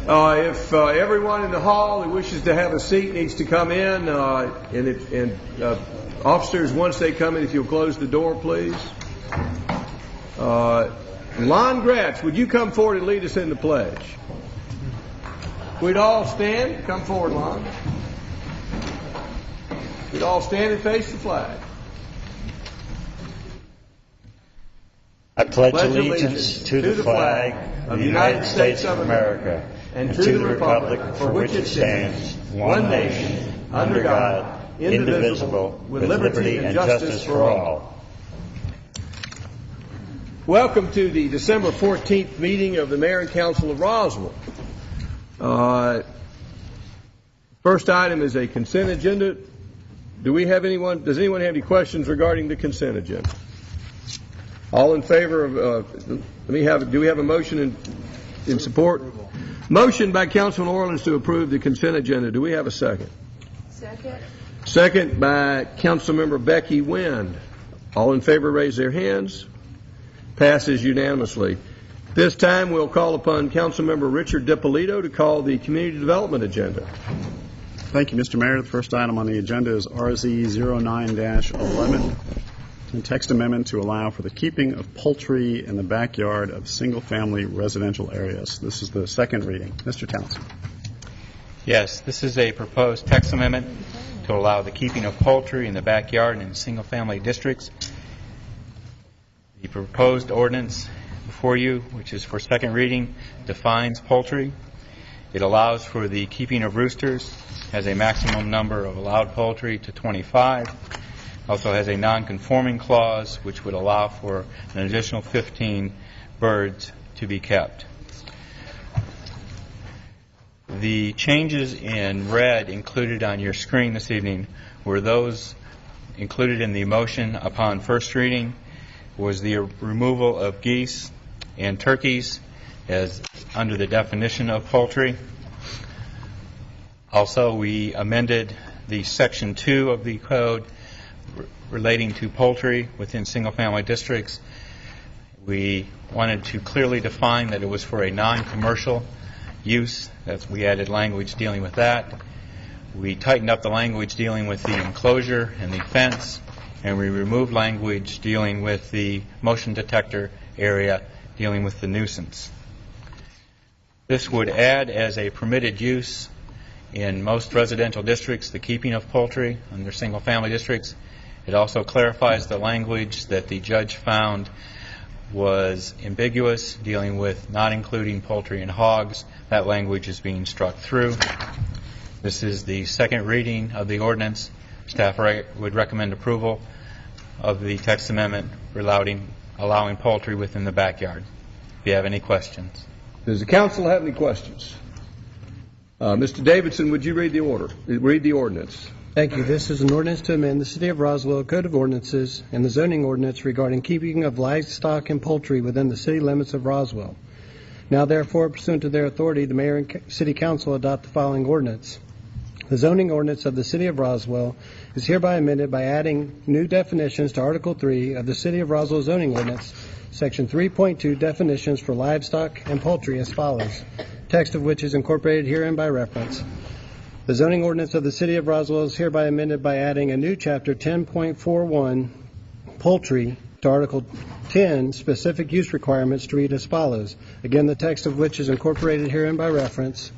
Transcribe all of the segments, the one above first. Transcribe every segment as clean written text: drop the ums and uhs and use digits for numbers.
If everyone in the hall who wishes to have a seat needs to come in, and officers, once they come in, if you'll close the door, please. Lon Gratz, would you come forward and lead us in the pledge? We'd all stand. Come forward, Lon. We'd all stand and face the flag. I pledge allegiance to the flag of the United States of America and to the republic for which it stands, one nation, under God, indivisible, with liberty and justice for all. Welcome to the December 14th meeting of the Mayor and Council of Roswell. First item is a consent agenda. Does anyone have any questions regarding the consent agenda? All in favor of, do we have a motion in support? Motion by Councilman Orleans to approve the consent agenda. Do we have a second? Second. Second by Councilmember Becky Wind. All in favor raise their hands. Passes unanimously. This time we'll call upon Councilmember Richard DiPolito to call the community development agenda. Thank you, Mr. Mayor. The first item on the agenda is RZ 09-11, a text amendment to allow for the keeping of poultry in the backyard of single-family residential areas. This is the second reading. Mr. Townsend. Yes, this is a proposed text amendment to allow the keeping of poultry in the backyard and in single-family districts. The proposed ordinance before you, which is for second reading, defines poultry. It allows for the keeping of roosters, has a maximum number of allowed poultry to 25. Also has a non-conforming clause which would allow for an additional 15 birds to be kept. The changes in red included on your screen this evening were those included in the motion upon first reading. Was the removal of geese and turkeys as under the definition of poultry. Also, we amended the section 2 of the code relating to poultry within single-family districts. We wanted to clearly define that it was for a non-commercial use. We added language dealing with that. We tightened up the language dealing with the enclosure and the fence, and we removed language dealing with the motion detector area dealing with the nuisance. This would add as a permitted use in most residential districts the keeping of poultry under single-family districts. It also clarifies the language that the judge found was ambiguous, dealing with not including poultry and hogs. That language is being struck through. This is the second reading of the ordinance. Staff would recommend approval of the text amendment allowing poultry within the backyard. If you have any questions. Does the council have any questions? Mr. Davidson, would you read the ordinance? Thank you. This is an ordinance to amend the City of Roswell Code of Ordinances and the zoning ordinance regarding keeping of livestock and poultry within the city limits of Roswell. Now, therefore, pursuant to their authority, the Mayor and City Council adopt the following ordinance. The zoning ordinance of the City of Roswell is hereby amended by adding new definitions to Article 3 of the City of Roswell zoning ordinance, Section 3.2, definitions for livestock and poultry as follows, text of which is incorporated herein by reference. The zoning ordinance of the City of Roswell is hereby amended by adding a new chapter 10.41, poultry, to Article 10, specific use requirements, to read as follows. Again, the text of which is incorporated herein by reference.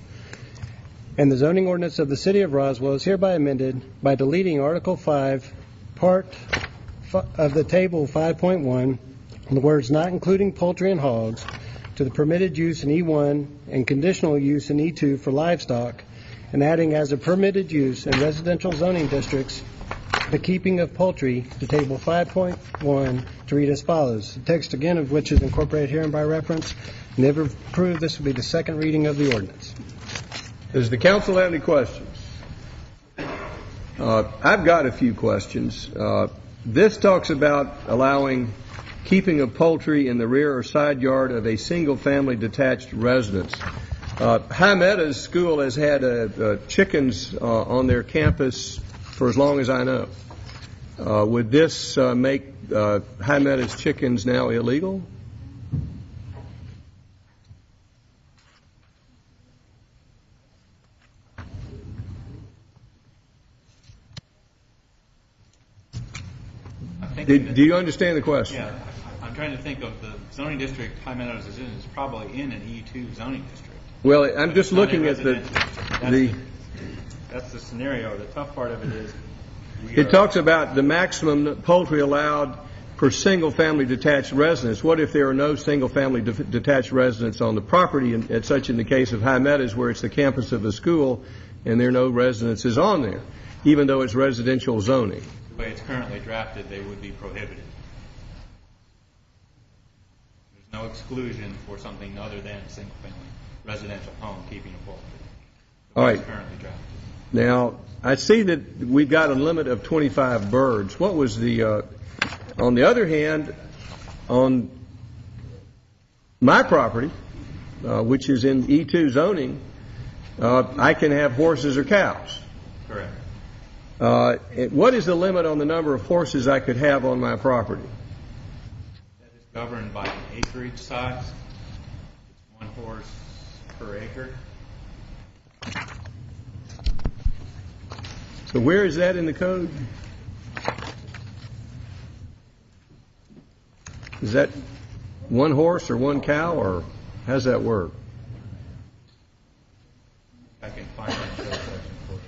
And the zoning ordinance of the City of Roswell is hereby amended by deleting Article 5, Part of the Table 5.1, the words not including poultry and hogs, to the permitted use in E1 and conditional use in E2 for livestock, and adding as a permitted use in residential zoning districts the keeping of poultry to Table 5.1 to read as follows. The text again of which is incorporated herein by reference. And if approved, this will be the second reading of the ordinance. Does the council have any questions? I've got a few questions. This talks about allowing keeping of poultry in the rear or side yard of a single-family detached residence. High Meadows School has had chickens on their campus for as long as I know. Would this make High Meadows chickens now illegal? thinking Do you understand the question? Yeah, I'm trying to think of the zoning district High Meadows is in is probably in an E2 zoning district. Well, I'm just looking at That's the scenario. The tough part of it is it talks about the maximum poultry allowed per single-family detached residence. What if there are no single-family detached residents on the property, and such in the case of High Meadows, where it's the campus of the school and there are no residences on there, even though it's residential zoning? The way it's currently drafted, they would be prohibited. There's no exclusion for something other than a single-family residential home keeping a poultry. All right. It's currently drafted. Now, I see that we've got a limit of 25 birds. What was the, on the other hand, on my property, which is in E2 zoning, I can have horses or cows. Correct. What is the limit on the number of horses I could have on my property? That is governed by an acreage size. It's 1 horse per acre. So where is that in the code? Is that 1 horse or 1 cow, or how does that work? I can find that code section for you.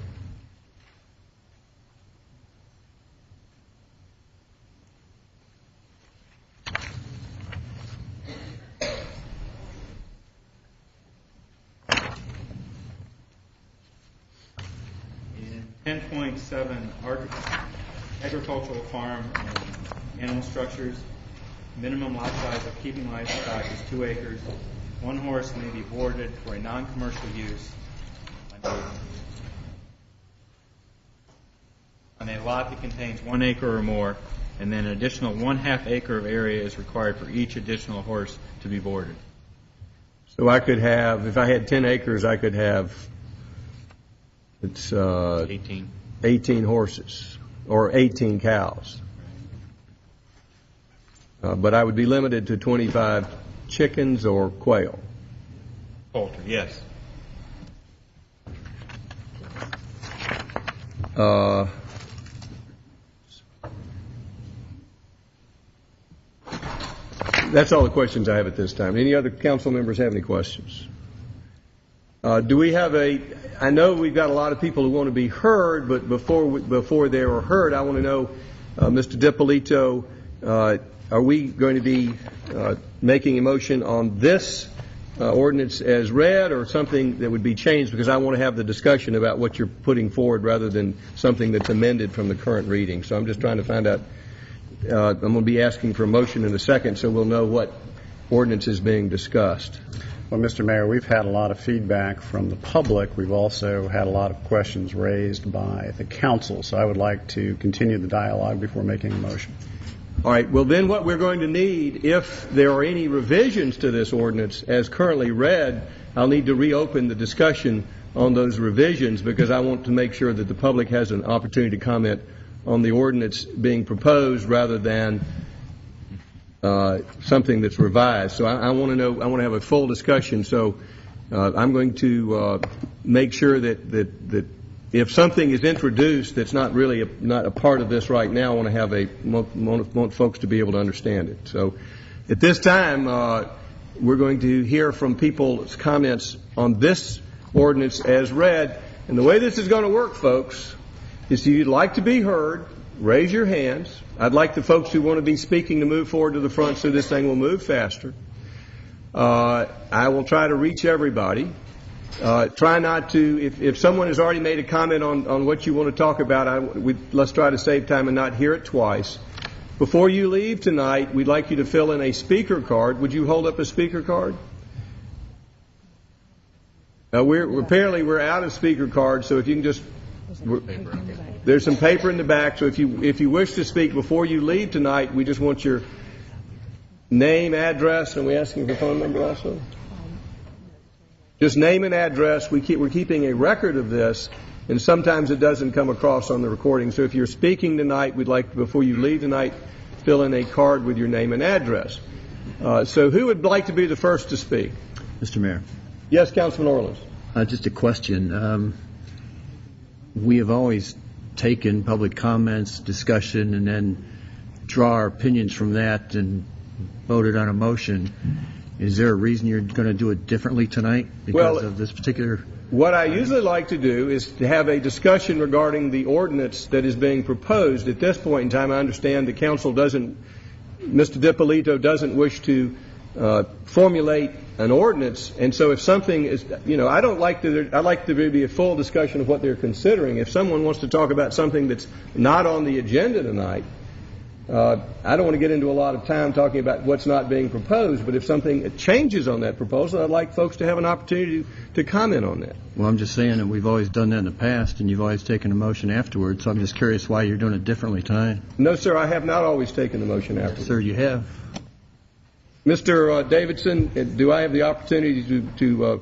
In 10.7, agricultural farm and animal structures, minimum lot size of keeping livestock is 2 acres. 1 horse may be boarded for a non-commercial use on a lot that contains 1 acre or more, and then an additional 1/2 acre of area is required for each additional horse to be boarded. So I could have, if I had 10 acres, I could have, it's 18 horses or 18 cows. But I would be limited to 25 chickens or quail. Poultry, yes. That's all the questions I have at this time. Any other council members have any questions? Do we have I know we've got a lot of people who want to be heard, but before they are heard, I want to know, Mr. DiPolito, are we going to be making a motion on this ordinance as read, or something that would be changed? Because I want to have the discussion about what you're putting forward rather than something that's amended from the current reading. So I'm just trying to find out. I'm going to be asking for a motion in a second, so we'll know what ordinance is being discussed. Well, Mr. Mayor, we've had a lot of feedback from the public. We've also had a lot of questions raised by the council, so I would like to continue the dialogue before making a motion. All right. Well, then what we're going to need, if there are any revisions to this ordinance as currently read, I'll need to reopen the discussion on those revisions, because I want to make sure that the public has an opportunity to comment on the ordinance being proposed rather than something that's revised. So I want to know, I want to have a full discussion. So I'm going to make sure that if something is introduced that's not really not a part of this right now, I want to have want folks to be able to understand it. So at this time, we're going to hear from people's comments on this ordinance as read. And the way this is going to work, folks, is if you'd like to be heard, raise your hands. I'd like the folks who want to be speaking to move forward to the front so this thing will move faster. I will try to reach everybody. Try not to, if someone has already made a comment on what you want to talk about, let's try to save time and not hear it twice. Before you leave tonight, we'd like you to fill in a speaker card. Would you hold up a speaker card? Apparently we're out of speaker cards, so if you can just... There's some paper in the back, so if you wish to speak before you leave tonight, we just want your name, address, and we're asking for a phone number also. Just name and address. We're keeping a record of this, and sometimes it doesn't come across on the recording. So if you're speaking tonight, we'd like, before you leave tonight, fill in a card with your name and address. So who would like to be the first to speak? Mr. Mayor. Yes, Councilman Orlins. Just a question. We have always taken public comments, discussion, and then draw our opinions from that and voted on a motion, is there a reason you're going to do it differently tonight because of this particular? What I usually like to do is to have a discussion regarding the ordinance that is being proposed. At this point in time, I understand the council doesn't, Mr. DiPolito doesn't wish to formulate an ordinance, and so if something is, I like there to be a full discussion of what they're considering. If someone wants to talk about something that's not on the agenda tonight, I don't want to get into a lot of time talking about what's not being proposed, but if something changes on that proposal, I'd like folks to have an opportunity to comment on that. Well, I'm just saying that we've always done that in the past, and you've always taken a motion afterwards, so I'm just curious why you're doing it differently tonight. No, sir, I have not always taken the motion afterwards. Sir, you have. Mr. Davidson, do I have the opportunity to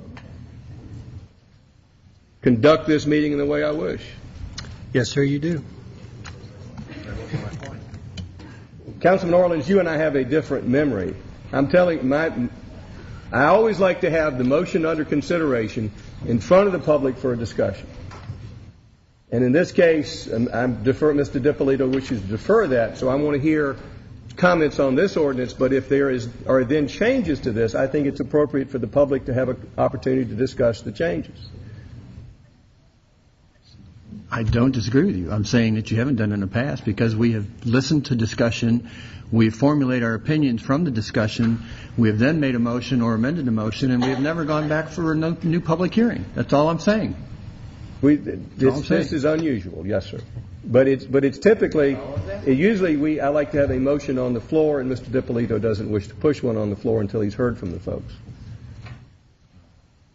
conduct this meeting in the way I wish? Yes, sir, you do. Councilman Orleans, you and I have a different memory. I'm telling I always like to have the motion under consideration in front of the public for a discussion. And in this case, Mr. DiPolito wishes to defer that, so I want to hear comments on this ordinance, but if there are then changes to this, I think it's appropriate for the public to have an opportunity to discuss the changes. I don't disagree with you. I'm saying that you haven't done it in the past because we have listened to discussion, we formulate our opinions from the discussion, we have then made a motion or amended a motion, and we have never gone back for a new public hearing. That's all I'm saying. This is unusual, yes, sir. But it's typically, I like to have a motion on the floor, and Mr. DiPolito doesn't wish to push one on the floor until he's heard from the folks.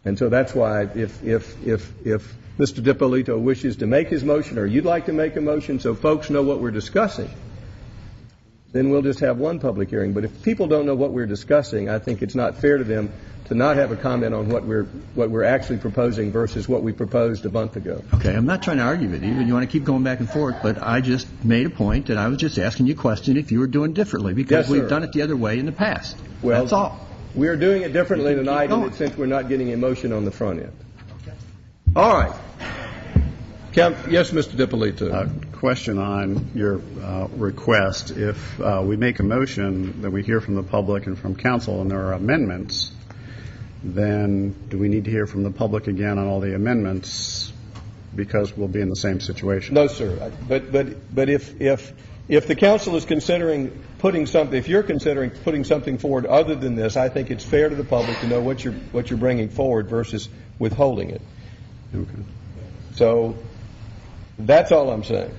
And so that's why if Mr. DiPolito wishes to make his motion, or you'd like to make a motion so folks know what we're discussing, then we'll just have one public hearing. But if people don't know what we're discussing, I think it's not fair to them to not have a comment on what we're actually proposing versus what we proposed a month ago. Okay, I'm not trying to argue with you, and you want to keep going back and forth, but I just made a point, and I was just asking you a question if you were doing differently, because we've done it the other way in the past. Well, that's all. We are doing it differently tonight since we're not getting a motion on the front end. All right. Yes, Mr. DiPolito. Question on your request. If we make a motion that we hear from the public and from council and there are amendments, then do we need to hear from the public again on all the amendments because we'll be in the same situation? No, sir. But if the council is considering putting something, if you're considering putting something forward other than this, I think it's fair to the public to know what you're bringing forward versus withholding it. Okay. So that's all I'm saying.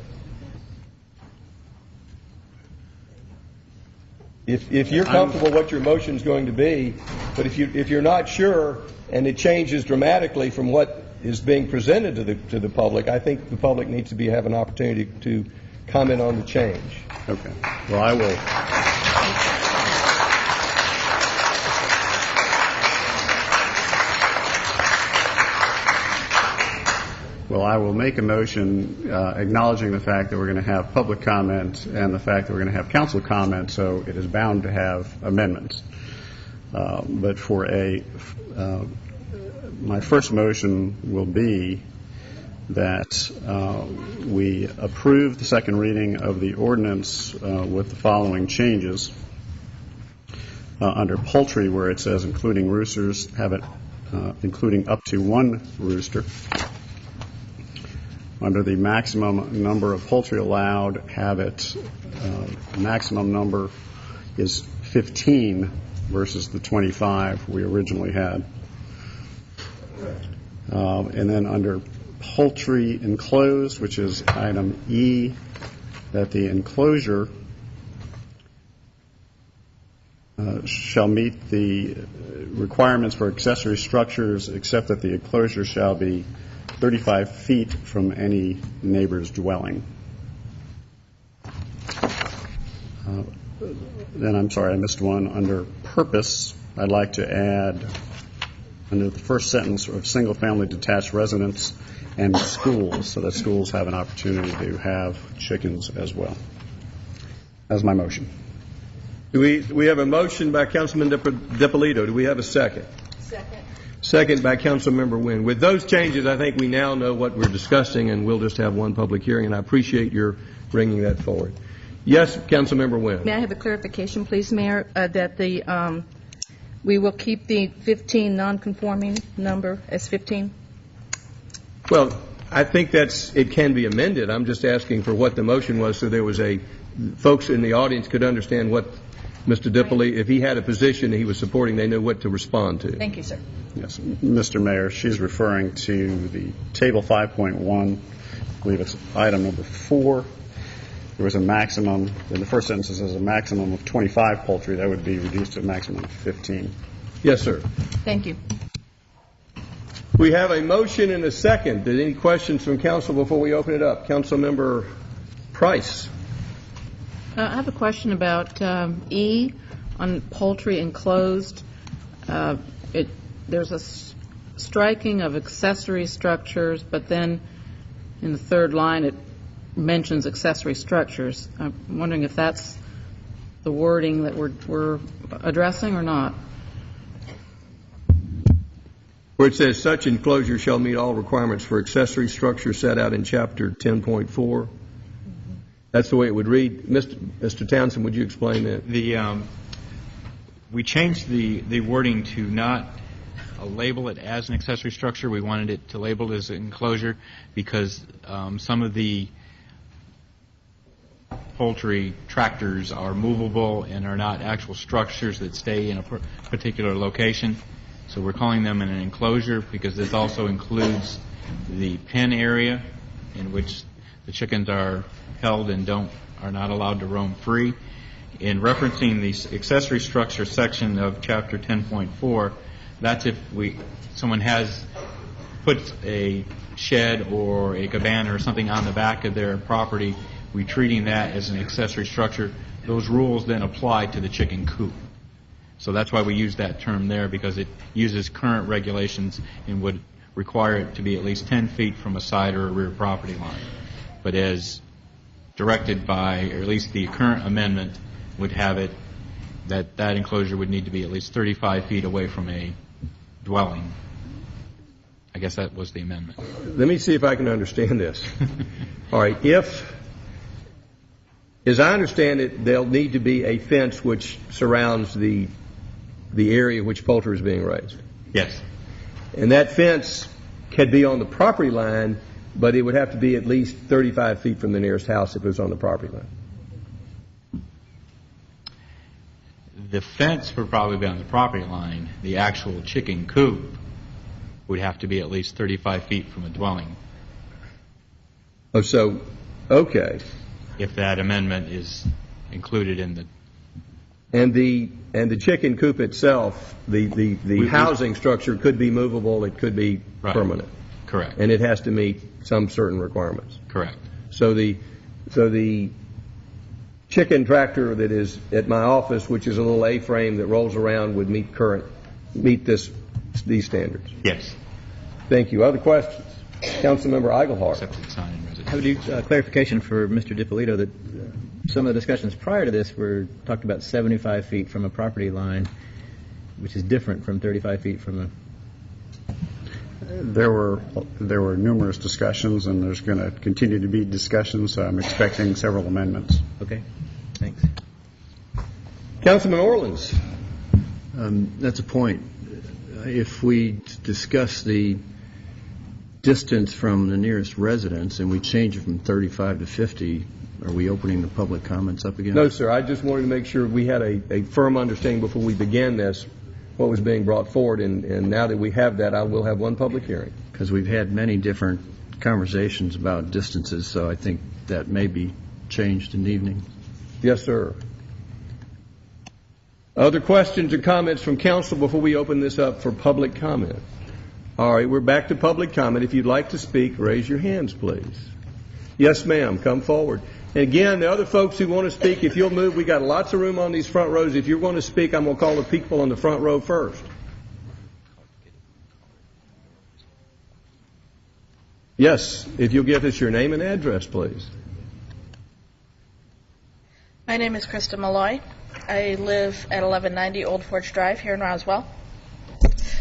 If you're comfortable what your motion is going to be, but if you're not sure and it changes dramatically from what is being presented to the public, I think the public needs to have an opportunity to comment on the change. Okay. Well, I will. Well, I will make a motion acknowledging the fact that we're going to have public comment and the fact that we're going to have council comment, so it is bound to have amendments. But for my first motion will be that we approve the second reading of the ordinance with the following changes. Under poultry, where it says including roosters, have it including up to one rooster. Under the maximum number of poultry allowed, have it maximum number is 15 versus the 25 we originally had. And then under poultry enclosed, which is item E, that the enclosure shall meet the requirements for accessory structures, except that the enclosure shall be 35 feet from any neighbor's dwelling. Then I'm sorry, I missed one. Under purpose, I'd like to add under the first sentence of single-family detached residence and schools, so that schools have an opportunity to have chickens as well. That's my motion. Do we have a motion by Councilman DiPolito? Do we have a second? Second by Councilmember Wynn. With those changes, I think we now know what we're discussing, and we'll just have one public hearing, and I appreciate your bringing that forward. Yes, Councilmember Wynn. May I have a clarification, please, Mayor, that we will keep the 15 non-conforming number as 15? Well, I think it can be amended. I'm just asking for what the motion was so there was folks in the audience could understand what Mr. Dipoli, if he had a position he was supporting, they know what to respond to. Thank you, sir. Yes, Mr. Mayor, she's referring to the Table 5.1, I believe it's item number 4. There was a maximum, in the first sentence it says a maximum of 25 poultry. That would be reduced to a maximum of 15. Yes, sir. Thank you. We have a motion and a second. Any questions from council before we open it up? Councilmember Price. I have a question about E on poultry enclosed. There's a striking of accessory structures, but then in the third line it mentions accessory structures. I'm wondering if that's the wording that we're addressing or not. Where it says such enclosure shall meet all requirements for accessory structure set out in Chapter 10.4. That's the way it would read. Mr. Townsend, would you explain that? We changed the wording to not label it as an accessory structure. We wanted it to label it as an enclosure because some of the poultry tractors are movable and are not actual structures that stay in a particular location. So we're calling them an enclosure because this also includes the pen area in which the chickens are held and are not allowed to roam free. In referencing the accessory structure section of Chapter 10.4, that's if someone has put a shed or a cabana or something on the back of their property, we're treating that as an accessory structure. Those rules then apply to the chicken coop. So that's why we use that term there, because it uses current regulations and would require it to be at least 10 feet from a side or a rear property line. But as directed by, or at least the current amendment would have it, that enclosure would need to be at least 35 feet away from a dwelling. I guess that was the amendment. Let me see if I can understand this. All right, as I understand it, there'll need to be a fence which surrounds the area in which poultry is being raised. Yes. And that fence could be on the property line, but it would have to be at least 35 feet from the nearest house if it was on the property line. The fence would probably be on the property line. The actual chicken coop would have to be at least 35 feet from a dwelling. Oh, so, okay. If that amendment is included in the... And the chicken coop itself, the housing structure could be movable, it could be permanent. Correct. And it has to meet some certain requirements. Correct. So the chicken tractor that is at my office, which is a little A-frame that rolls around, would meet these standards. Yes. Thank you. Other questions? Councilmember Eichelhart. I would do clarification for Mr. Dippolito that some of the discussions prior to this talked about 75 feet from a property line, which is different from 35 feet from a... There were numerous discussions, and there's going to continue to be discussions, so I'm expecting several amendments. Okay, thanks. Councilman Orleans. That's a point. If we discuss the distance from the nearest residence and we change it from 35 to 50, are we opening the public comments up again? No, sir. I just wanted to make sure we had a firm understanding before we began this, what was being brought forward, and now that we have that, I will have one public hearing. Because we've had many different conversations about distances, so I think that may be changed in the evening. Yes, sir. Other questions or comments from council before we open this up for public comment? All right, we're back to public comment. If you'd like to speak, raise your hands, please. Yes, ma'am. Come forward. And again, the other folks who want to speak, if you'll move, we got lots of room on these front rows. If you're going to speak, I'm going to call the people on the front row first. Yes, if you'll give us your name and address, please. My name is Krista Malloy. I live at 1190 Old Forge Drive here in Roswell.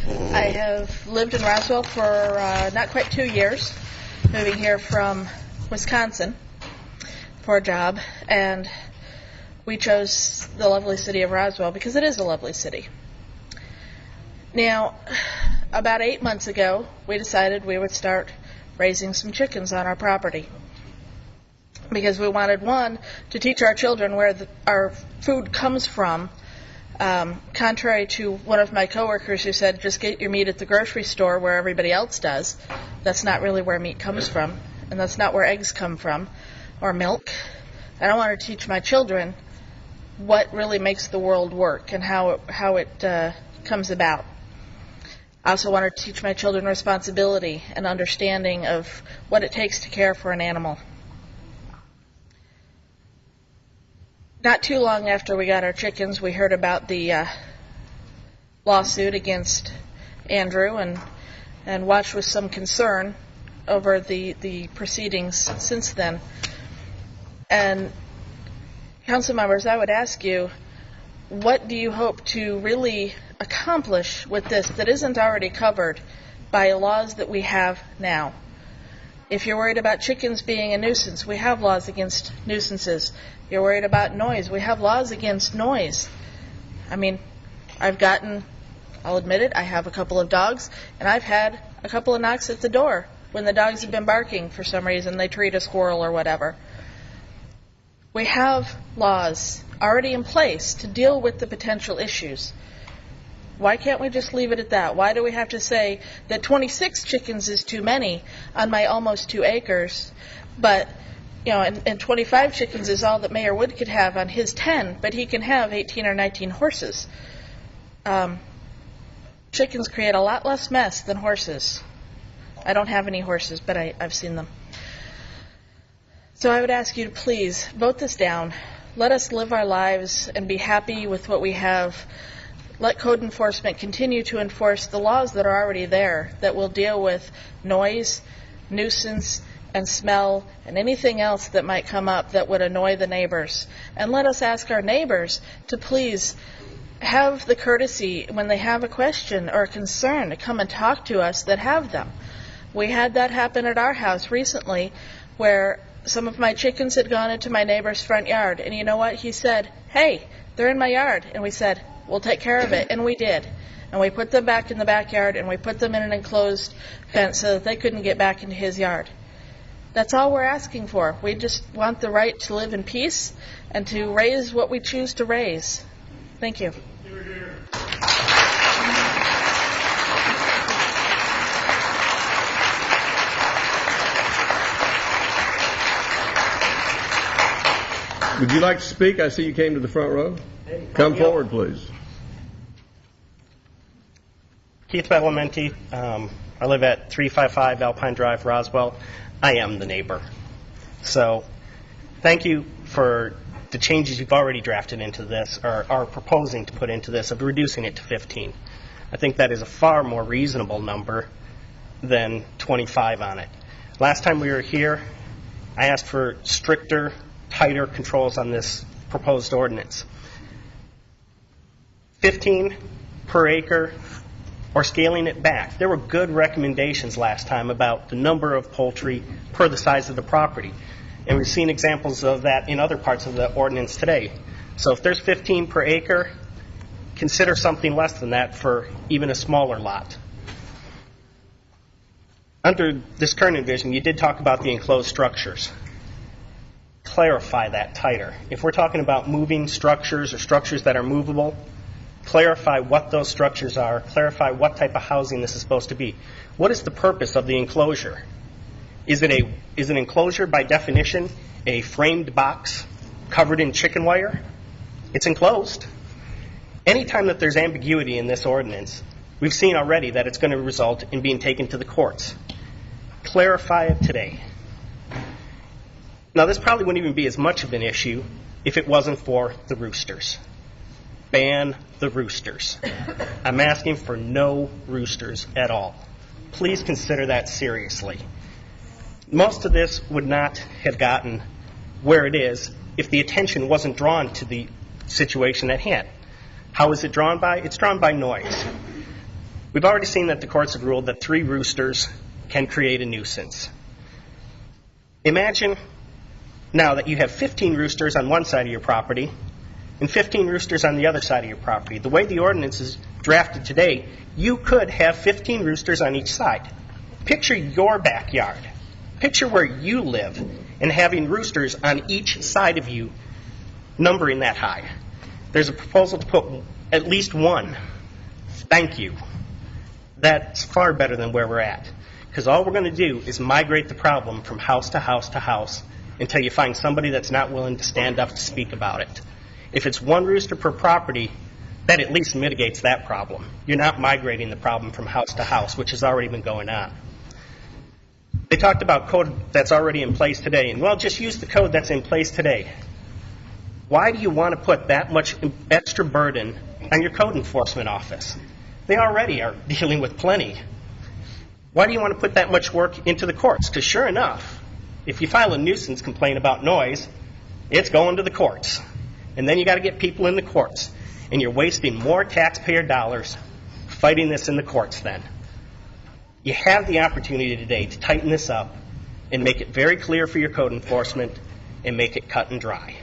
I have lived in Roswell for not quite 2 years, moving here from Wisconsin for a job, and we chose the lovely city of Roswell because it is a lovely city. Now, about 8 months ago, we decided we would start raising some chickens on our property because we wanted, one, to teach our children where our food comes from, contrary to one of my coworkers who said, just get your meat at the grocery store where everybody else does. That's not really where meat comes from, and that's not where eggs come from, or milk. And I want to teach my children what really makes the world work and how it comes about. I also want to teach my children responsibility and understanding of what it takes to care for an animal. Not too long after we got our chickens, we heard about the lawsuit against Andrew and watched with some concern over the proceedings since then. And council members, I would ask you, what do you hope to really accomplish with this that isn't already covered by laws that we have now? If you're worried about chickens being a nuisance, we have laws against nuisances. You're worried about noise, we have laws against noise. I mean, I'll admit it, I have a couple of dogs, and I've had a couple of knocks at the door when the dogs have been barking for some reason. They treat a squirrel or whatever. We have laws already in place to deal with the potential issues. Why can't we just leave it at that? Why do we have to say that 26 chickens is too many on my almost 2 acres, but and 25 chickens is all that Mayor Wood could have on his 10, but he can have 18 or 19 horses. Chickens create a lot less mess than horses. I don't have any horses, but I've seen them. So I would ask you to please vote this down. Let us live our lives and be happy with what we have. Let code enforcement continue to enforce the laws that are already there that will deal with noise, nuisance, and smell, and anything else that might come up that would annoy the neighbors. And let us ask our neighbors to please have the courtesy when they have a question or a concern to come and talk to us that have them. We had that happen at our house recently where some of my chickens had gone into my neighbor's front yard, and you know what? He said, "Hey, they're in my yard." And we said, "We'll take care of it." And we did. And we put them back in the backyard, and we put them in an enclosed fence so that they couldn't get back into his yard. That's all we're asking for. We just want the right to live in peace and to raise what we choose to raise. Thank you. Would you like to speak? I see you came to the front row. Come forward, please. Keith Belamenti. I live at 355 Alpine Drive, Roswell. I am the neighbor. So thank you for the changes you've already drafted into this, or are proposing to put into this, of reducing it to 15. I think that is a far more reasonable number than 25 on it. Last time we were here, I asked for stricter, tighter controls on this proposed ordinance. 15 per acre or scaling it back. There were good recommendations last time about the number of poultry per the size of the property. And we've seen examples of that in other parts of the ordinance today. So if there's 15 per acre, consider something less than that for even a smaller lot. Under this current envision, you did talk about the enclosed structures. Clarify that tighter. If we're talking about moving structures or structures that are movable, clarify what those structures are, clarify what type of housing this is supposed to be. What is the purpose of the enclosure? Is an enclosure by definition a framed box covered in chicken wire? It's enclosed. Anytime that there's ambiguity in this ordinance, we've seen already that it's going to result in being taken to the courts. Clarify it today. Now, this probably wouldn't even be as much of an issue if it wasn't for the roosters. Ban the roosters. I'm asking for no roosters at all. Please consider that seriously. Most of this would not have gotten where it is if the attention wasn't drawn to the situation at hand. How is it drawn by? It's drawn by noise. We've already seen that the courts have ruled that 3 roosters can create a nuisance. Imagine now that you have 15 roosters on one side of your property and 15 roosters on the other side of your property. The way the ordinance is drafted today, you could have 15 roosters on each side. Picture your backyard. Picture where you live and having roosters on each side of you, numbering that high. There's a proposal to put at least one. Thank you. That's far better than where we're at. Because all we're going to do is migrate the problem from house to house to house until you find somebody that's not willing to stand up to speak about it. If it's one rooster per property, that at least mitigates that problem. You're not migrating the problem from house to house, which has already been going on. They talked about code that's already in place today. And, well, just use the code that's in place today. Why do you want to put that much extra burden on your code enforcement office? They already are dealing with plenty. Why do you want to put that much work into the courts? Because sure enough, if you file a nuisance complaint about noise, it's going to the courts. And then you got to get people in the courts. And you're wasting more taxpayer dollars fighting this in the courts then. You have the opportunity today to tighten this up and make it very clear for your code enforcement and make it cut and dry.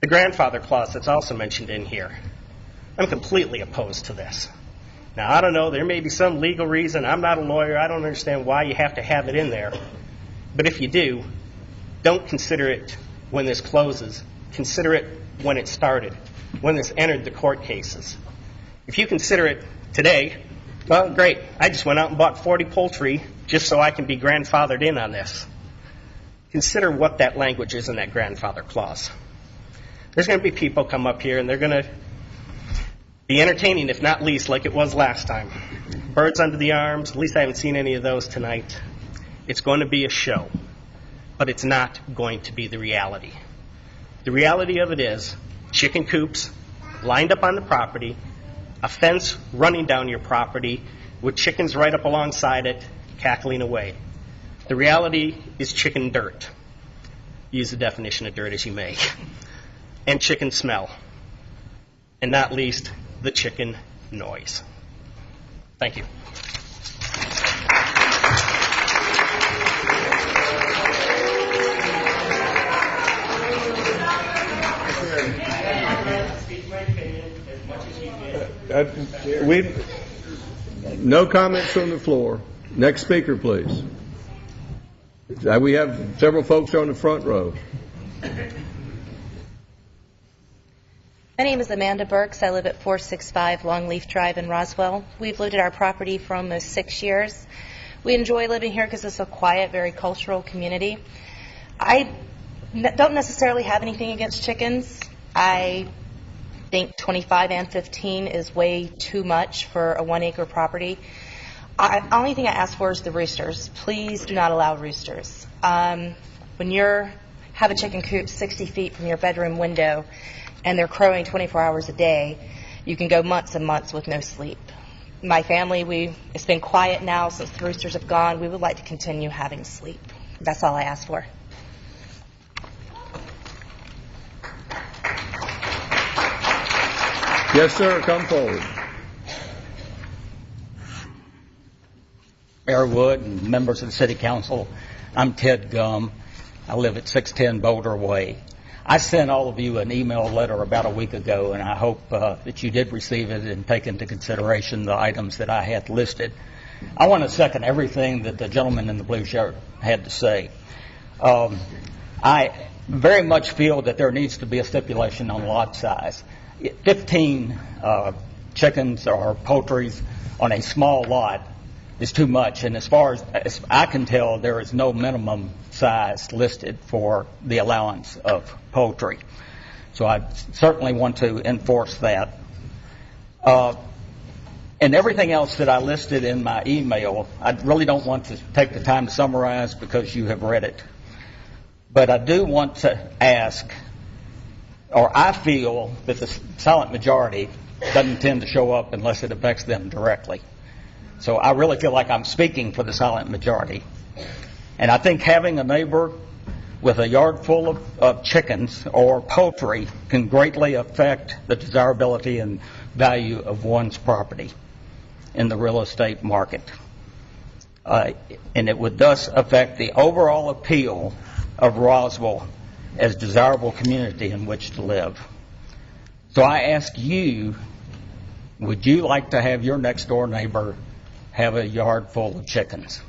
The grandfather clause that's also mentioned in here. I'm completely opposed to this. Now, I don't know, there may be some legal reason. I'm not a lawyer. I don't understand why you have to have it in there. But if you do, don't consider it when this closes. Consider it when it started, when this entered the court cases. If you consider it today, well, great. I just went out and bought 40 poultry just so I can be grandfathered in on this. Consider what that language is in that grandfather clause. There's going to be people come up here and they're going to be entertaining, if not least, like it was last time. Birds under the arms. At least I haven't seen any of those tonight. It's going to be a show, but it's not going to be the reality. The reality of it is chicken coops lined up on the property, a fence running down your property with chickens right up alongside it, cackling away. The reality is chicken dirt. Use the definition of dirt as you may. And chicken smell. And not least, the chicken noise. Thank you. No comments from the floor. Next speaker, please. We have several folks on the front row. My name is Amanda Burks. I live at 465 Longleaf Drive in Roswell. We've lived at our property for almost 6 years. We enjoy living here because it's a quiet, very cultural community. I don't necessarily have anything against chickens. I think 25 and 15 is way too much for a 1 acre property. Only thing I ask for is the roosters. Please do not allow roosters. When you have a chicken coop 60 feet from your bedroom window and they're crowing 24 hours a day, you can go months and months with no sleep. My family, it's been quiet now since the roosters have gone. We would like to continue having sleep. That's all I ask for. Yes, sir. Come forward. Mayor Wood and members of the City Council, I'm Ted Gum. I live at 610 Boulder Way. I sent all of you an email letter about a week ago, and I hope that you did receive it and take into consideration the items that I had listed. I want to second everything that the gentleman in the blue shirt had to say. I very much feel that there needs to be a stipulation on lot size. 15 chickens or poultry on a small lot is too much, and as far as I can tell, there is no minimum size listed for the allowance of poultry. So I certainly want to enforce that. And everything else that I listed in my email, I really don't want to take the time to summarize because you have read it. But I do want to ask, or I feel that the silent majority doesn't tend to show up unless it affects them directly. So I really feel like I'm speaking for the silent majority. And I think having a neighbor with a yard full of chickens or poultry can greatly affect the desirability and value of one's property in the real estate market. And it would thus affect the overall appeal of Roswell as desirable community in which to live. So I ask you, would you like to have your next door neighbor have a yard full of chickens?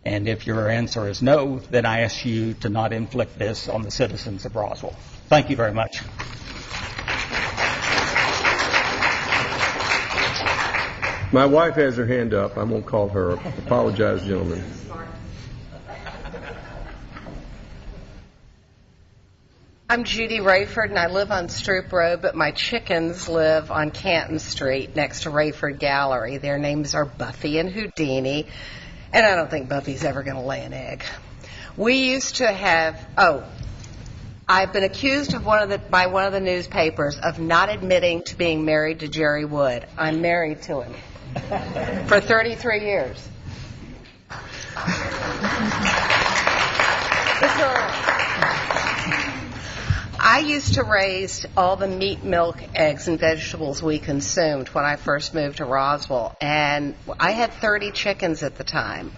And if your answer is no, then I ask you to not inflict this on the citizens of Roswell. Thank you very much. My wife has her hand up. I won't call her. Apologize, gentlemen. I'm Judy Rayford, and I live on Stroop Road, but my chickens live on Canton Street next to Rayford Gallery. Their names are Buffy and Houdini, and I don't think Buffy's ever going to lay an egg. We used to have, I've been accused of by one of the newspapers of not admitting to being married to Jerry Wood. I'm married to him for 33 years. I used to raise all the meat, milk, eggs, and vegetables we consumed when I first moved to Roswell. And I had 30 chickens at the time.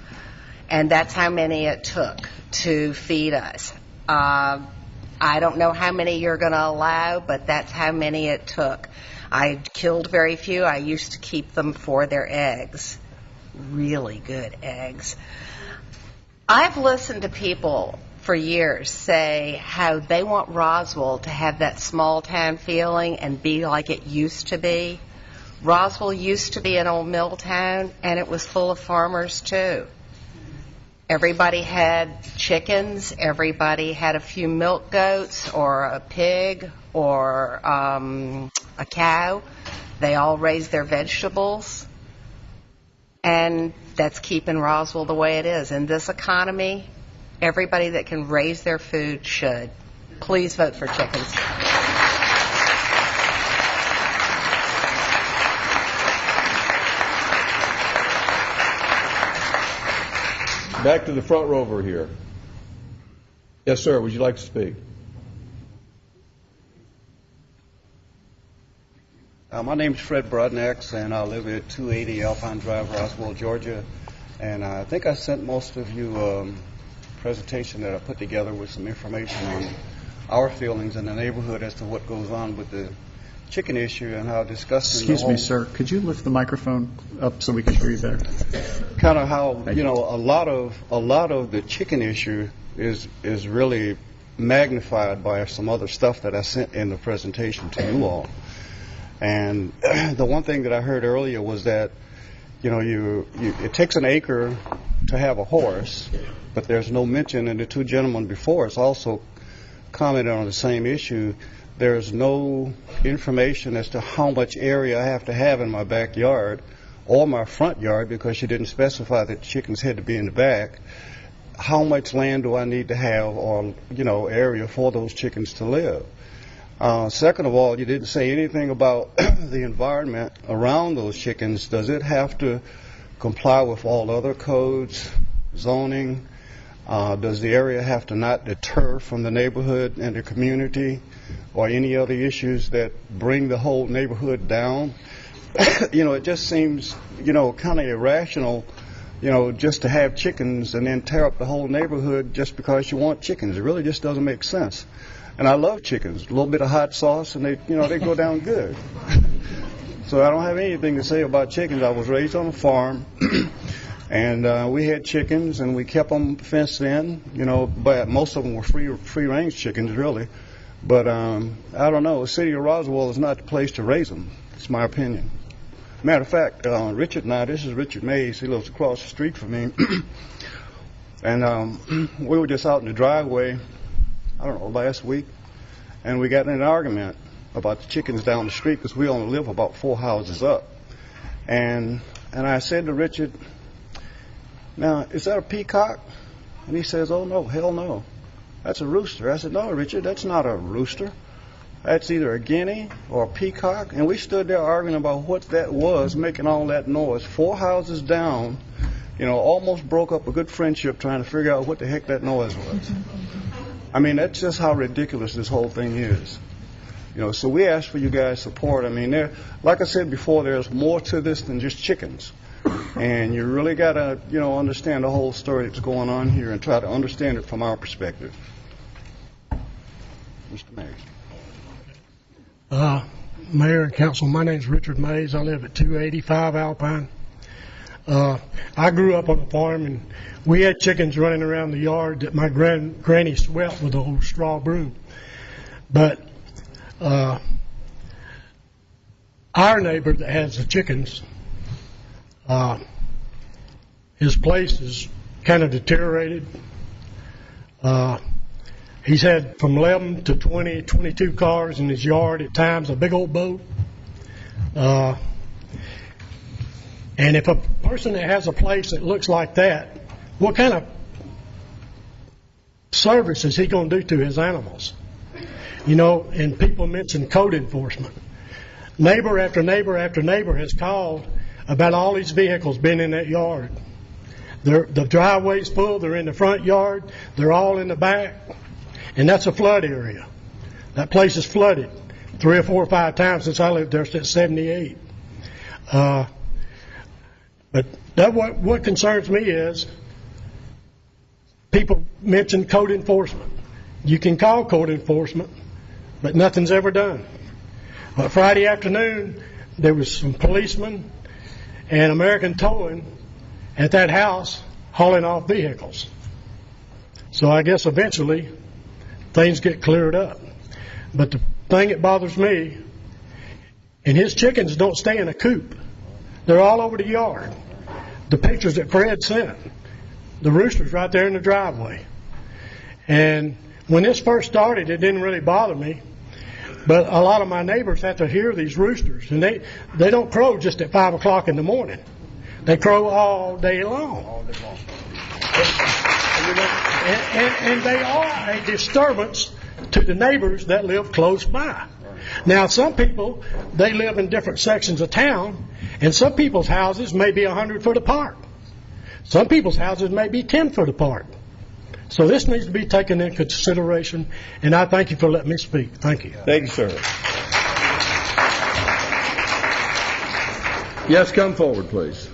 And that's how many it took to feed us. I don't know how many you're going to allow, but that's how many it took. I killed very few. I used to keep them for their eggs. Really good eggs. I've listened to people for years say how they want Roswell to have that small town feeling and be like it used to be. Roswell used to be an old mill town, and it was full of farmers too. Everybody had chickens, everybody had a few milk goats or a pig or a cow. They all raised their vegetables, and that's keeping Roswell the way it is. In this economy, everybody that can raise their food should. Please vote for chickens. Back to the front row over here. Yes, sir. Would you like to speak? My name is Fred Brodnax, and I live at 280 Alpine Drive, Roswell, Georgia. And I think I sent most of you a presentation that I put together with some information on our feelings in the neighborhood as to what goes on with the chicken issue and how disgusting. Excuse me, sir. Could you lift the microphone up so we can hear you better? Kind of how a lot of the chicken issue is really magnified by some other stuff that I sent in the presentation to you all. And the one thing that I heard earlier was that it takes an acre to have a horse, but there's no mention, and the two gentlemen before us also commented on the same issue. There's no information as to how much area I have to have in my backyard or my front yard, because you didn't specify that chickens had to be in the back. How much land do I need to have, or area for those chickens to live? Second of all, you didn't say anything about the environment around those chickens. Does it have to comply with all other codes, zoning? Does the area have to not deter from the neighborhood and the community, or any other issues that bring the whole neighborhood down? It just seems, kind of irrational, just to have chickens and then tear up the whole neighborhood just because you want chickens. It really just doesn't make sense. And I love chickens. A little bit of hot sauce, and they go down good. So I don't have anything to say about chickens. I was raised on a farm, and we had chickens, and we kept them fenced in. But most of them were free-range chickens, really. But I don't know. The city of Roswell is not the place to raise them. It's my opinion. Matter of fact, Richard and I, this is Richard Mays. He lives across the street from me. And we were just out in the driveway, last week, and we got in an argument about the chickens down the street, because we only live about 4 houses up. And I said to Richard, "Now, is that a peacock?" And he says, "Oh, no, hell no. That's a rooster." I said, "No, Richard, that's not a rooster. That's either a guinea or a peacock." And we stood there arguing about what that was, making all that noise. 4 houses down, almost broke up a good friendship trying to figure out what the heck that noise was. I mean, that's just how ridiculous this whole thing is. So we ask for you guys' support. I mean, like I said before, there's more to this than just chickens. And you really got to, understand the whole story that's going on here and try to understand it from our perspective. Mr. Mayor. Mayor and Council, my name is Richard Mays. I live at 285 Alpine. I grew up on a farm, and we had chickens running around the yard that my granny swept with a old straw broom. But our neighbor that has the chickens, his place is kind of deteriorated. He's had from 11 to 20, 22 cars in his yard at times, a big old boat. And if a person that has a place that looks like that, what kind of service is he going to do to his animals? You know, and people mention code enforcement. Neighbor after neighbor after neighbor has called about all these vehicles being in that yard. The driveway's full, they're in the front yard, they're all in the back, and that's a flood area. That place is flooded 3 or 4 or 5 times since I lived there since '78. But what concerns me is people mention code enforcement. You can call code enforcement, but nothing's ever done. But Friday afternoon, there was some policemen and American Towing at that house hauling off vehicles. So I guess eventually things get cleared up. But the thing that bothers me, and his chickens don't stay in a coop. They're all over the yard. The pictures that Fred sent, the rooster's right there in the driveway. And when this first started, it didn't really bother me. But a lot of my neighbors have to hear these roosters, and they don't crow just at 5 o'clock in the morning. They crow all day long. And they are a disturbance to the neighbors that live close by. Now, some people, they live in different sections of town, and some people's houses may be 100 foot apart. Some people's houses may be 10 foot apart. So this needs to be taken into consideration, and I thank you for letting me speak. Thank you. Thank you, sir. Yes, come forward, please.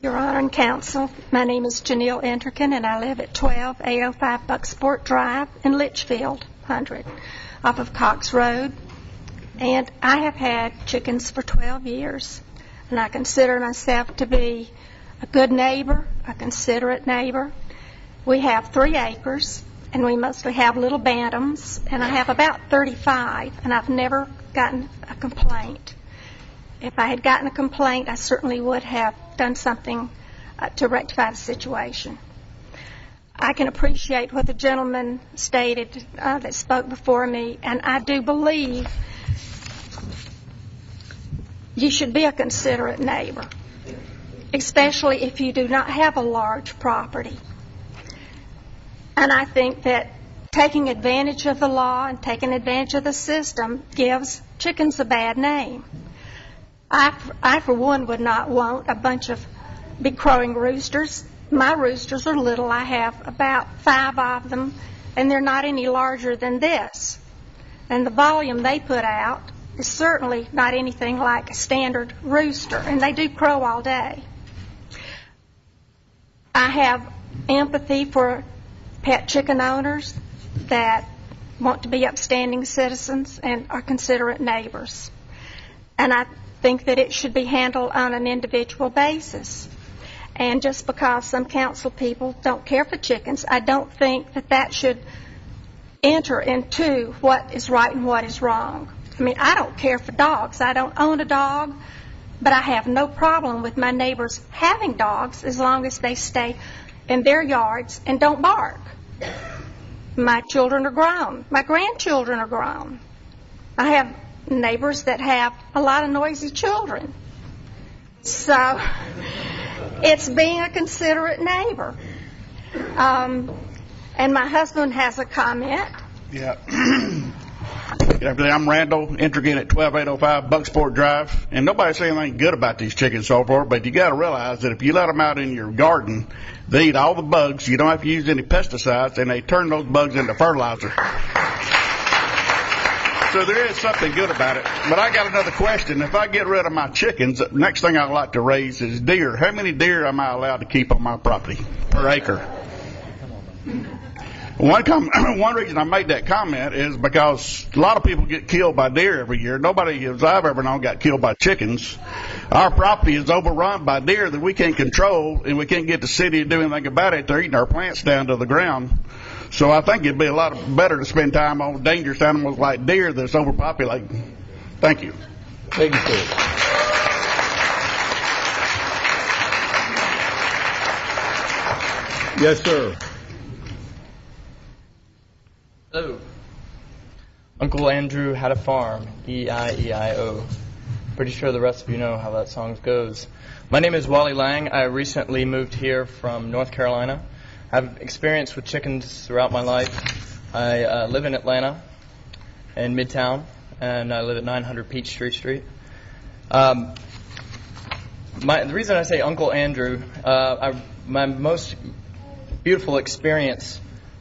Your Honor and Counsel, my name is Janelle Enterkin, and I live at 12805 Bucksport Drive in Litchfield, 100, off of Cox Road. And I have had chickens for 12 years, and I consider myself to be a good neighbor, a considerate neighbor. We have 3 acres, and we mostly have little bantams, and I have about 35, and I've never gotten a complaint. If I had gotten a complaint, I certainly would have done something to rectify the situation. I can appreciate what the gentleman stated that spoke before me, and I do believe you should be a considerate neighbor, especially if you do not have a large property. And I think that taking advantage of the law and taking advantage of the system gives chickens a bad name. I, for one, would not want a bunch of big crowing roosters. My roosters are little. I have about 5 of them, and they're not any larger than this. And the volume they put out is certainly not anything like a standard rooster, and they do crow all day. I have empathy for pet chicken owners that want to be upstanding citizens and are considerate neighbors. And I think that it should be handled on an individual basis. And just because some council people don't care for chickens, I don't think that that should enter into what is right and what is wrong. I mean, I don't care for dogs. I don't own a dog, but I have no problem with my neighbors having dogs as long as they stay in their yards and don't bark. My children are grown. My grandchildren are grown. I have neighbors that have a lot of noisy children. So it's being a considerate neighbor. And my husband has a comment. Yeah. I'm Randall Enterkin at 12805 Bucksport Drive, and nobody's saying anything good about these chickens so far, but you got to realize that if you let them out in your garden, they eat all the bugs. You don't have to use any pesticides, and they turn those bugs into fertilizer. So there is something good about it. But I got another question. If I get rid of my chickens, the next thing I'd like to raise is deer. How many deer am I allowed to keep on my property per acre? One reason I made that comment is because a lot of people get killed by deer every year. Nobody, as I've ever known, got killed by chickens. Our property is overrun by deer that we can't control, and we can't get the city to do anything about it. They're eating our plants down to the ground. So I think it'd be a lot better to spend time on dangerous animals like deer that's overpopulated. Thank you. Thank you, sir. Yes, sir. Hello. Uncle Andrew had a farm, E-I-E-I-O. Pretty sure the rest of you know how that song goes. My name is Wally Lang. I recently moved here from North Carolina. I've experience with chickens throughout my life. I live in Atlanta, in Midtown, and I live at 900 Peachtree Street. The reason I say Uncle Andrew, my most beautiful experience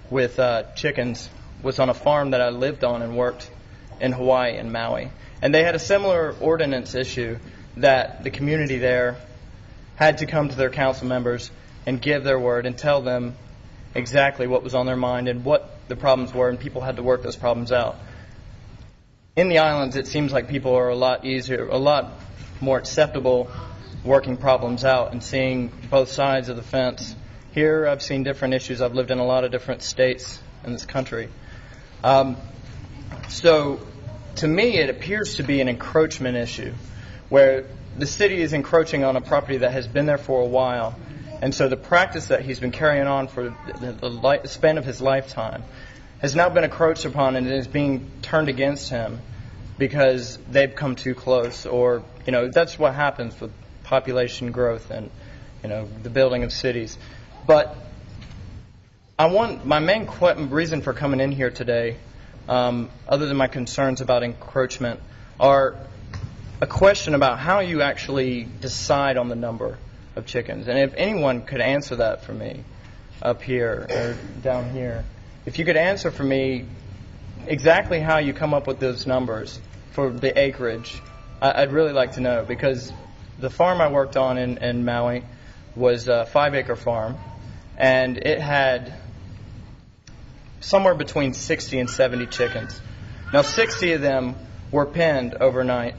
with chickens was on a farm that I lived on and worked in Hawaii, in Maui. And they had a similar ordinance issue that the community there had to come to their council members and give their word and tell them exactly what was on their mind and what the problems were, and people had to work those problems out. In the islands, it seems like people are a lot more acceptable working problems out and seeing both sides of the fence. Here, I've seen different issues. I've lived in a lot of different states in this country. So, to me, it appears to be an encroachment issue, where the city is encroaching on a property that has been there for a while. And so the practice that he's been carrying on for the span of his lifetime has now been encroached upon and is being turned against him because they've come too close. Or, that's what happens with population growth and, the building of cities. But my main reason for coming in here today, other than my concerns about encroachment, are a question about how you actually decide on the number of chickens. And if anyone could answer that for me up here or down here, if you could answer for me exactly how you come up with those numbers for the acreage, I'd really like to know, because the farm I worked on in Maui was a 5-acre farm, and it had somewhere between 60 and 70 chickens. Now, 60 of them were penned overnight.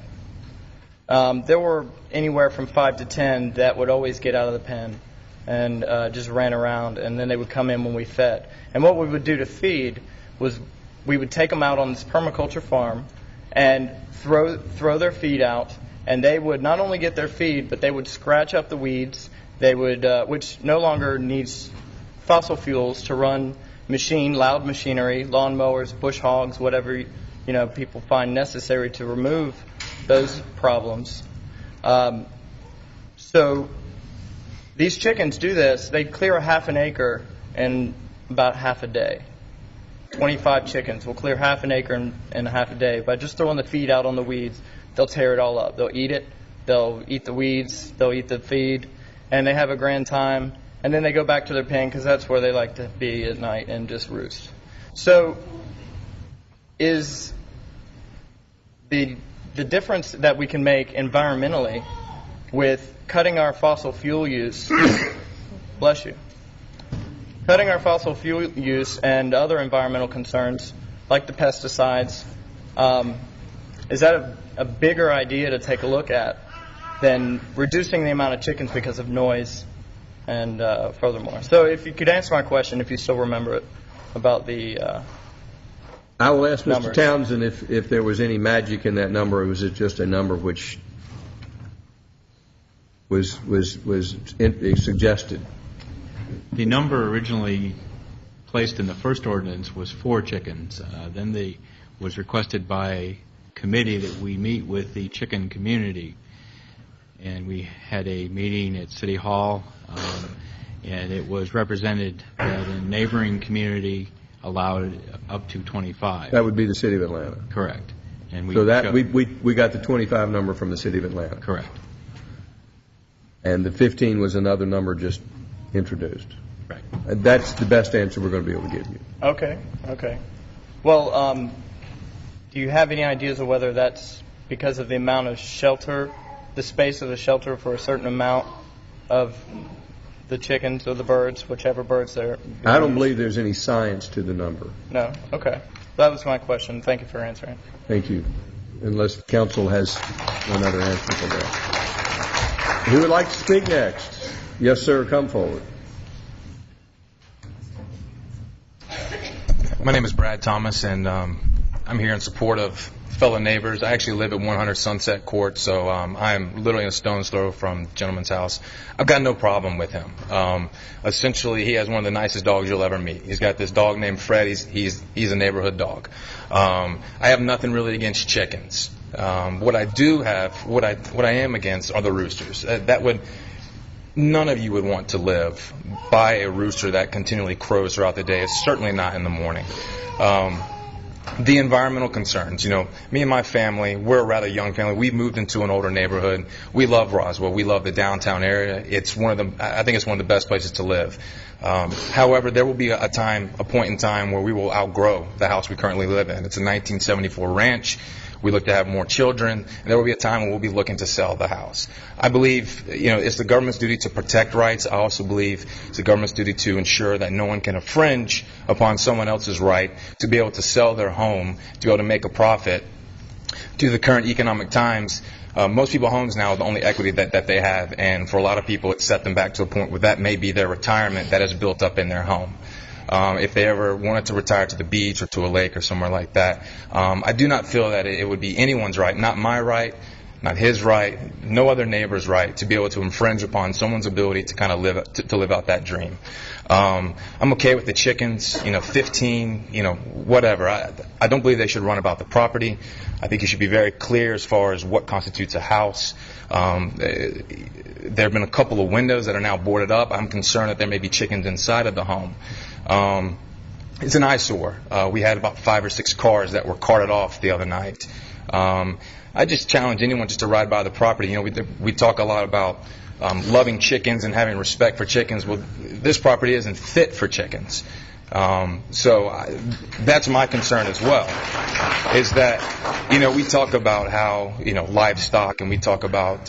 There were anywhere from 5 to 10 that would always get out of the pen and just ran around, and then they would come in when we fed. And what we would do to feed was we would take them out on this permaculture farm and throw their feed out, and they would not only get their feed, but they would scratch up the weeds. They would, which no longer needs fossil fuels to run loud machinery, lawn mowers, bush hogs, whatever people find necessary to remove those problems. So these chickens do this. They clear a half an acre in about half a day. 25 chickens will clear half an acre in half a day by just throwing the feed out on the weeds. They'll tear it all up. They'll eat it. They'll eat the weeds. They'll eat the feed. And they have a grand time. And then they go back to their pen because that's where they like to be at night and just roost. So is the difference that we can make environmentally with cutting our fossil fuel use, bless you, cutting our fossil fuel use and other environmental concerns like the pesticides, is that a bigger idea to take a look at than reducing the amount of chickens because of noise and furthermore? So if you could answer my question, if you still remember it, about the I will ask Mr. numbers. Townsend if there was any magic in that number, or was it just a number which was suggested? The number originally placed in the first ordinance was 4 chickens. Then was requested by a committee that we meet with the chicken community. And we had a meeting at City Hall, and it was represented that a neighboring community allowed up to 25. That would be the City of Atlanta. Correct. And we got the 25 number from the City of Atlanta. Correct. And the 15 was another number just introduced. Right. And that's the best answer we're going to be able to give you. Okay. Well, do you have any ideas of whether that's because of the amount of shelter, the space of the shelter for a certain amount of the chickens or the birds, whichever birds they're... I don't believe there's any science to the number. No? Okay. That was my question. Thank you for answering. Thank you. Unless council has another answer for that. Who would like to speak next? Yes, sir. Come forward. My name is Brad Thomas, and I'm here in support of fellow neighbors. I actually live at 100 Sunset Court, so I am literally a stone's throw from the gentleman's house. I've got no problem with him. Essentially, he has one of the nicest dogs you'll ever meet. He's got this dog named Fred. He's a neighborhood dog. I have nothing really against chickens. What I am against are the roosters. None of you would want to live by a rooster that continually crows throughout the day. It's certainly not in the morning. The environmental concerns, me and my family, we're a rather young family. We've moved into an older neighborhood. We love Roswell. We love the downtown area. I think it's one of the best places to live. However, there will be a point in time where we will outgrow the house we currently live in. It's a 1974 ranch. We look to have more children, and there will be a time when we'll be looking to sell the house. I believe, it's the government's duty to protect rights. I also believe it's the government's duty to ensure that no one can infringe upon someone else's right to be able to sell their home, to be able to make a profit. Due to the current economic times, most people's homes now are the only equity that they have, and for a lot of people, it's set them back to a point where that may be their retirement that is built up in their home. If they ever wanted to retire to the beach or to a lake or somewhere like that. I do not feel that it would be anyone's right, not my right, not his right, no other neighbor's right, to be able to infringe upon someone's ability to kind of live out that dream. I'm okay with the chickens, 15, whatever. I don't believe they should run about the property. I think you should be very clear as far as what constitutes a house. There have been a couple of windows that are now boarded up. I'm concerned that there may be chickens inside of the home. It's an eyesore. We had about 5 or 6 cars that were carted off the other night. I just challenge anyone just to ride by the property. We talk a lot about loving chickens and having respect for chickens. Well, this property isn't fit for chickens. So that's my concern as well, is that, we talk about how, livestock, and we talk about,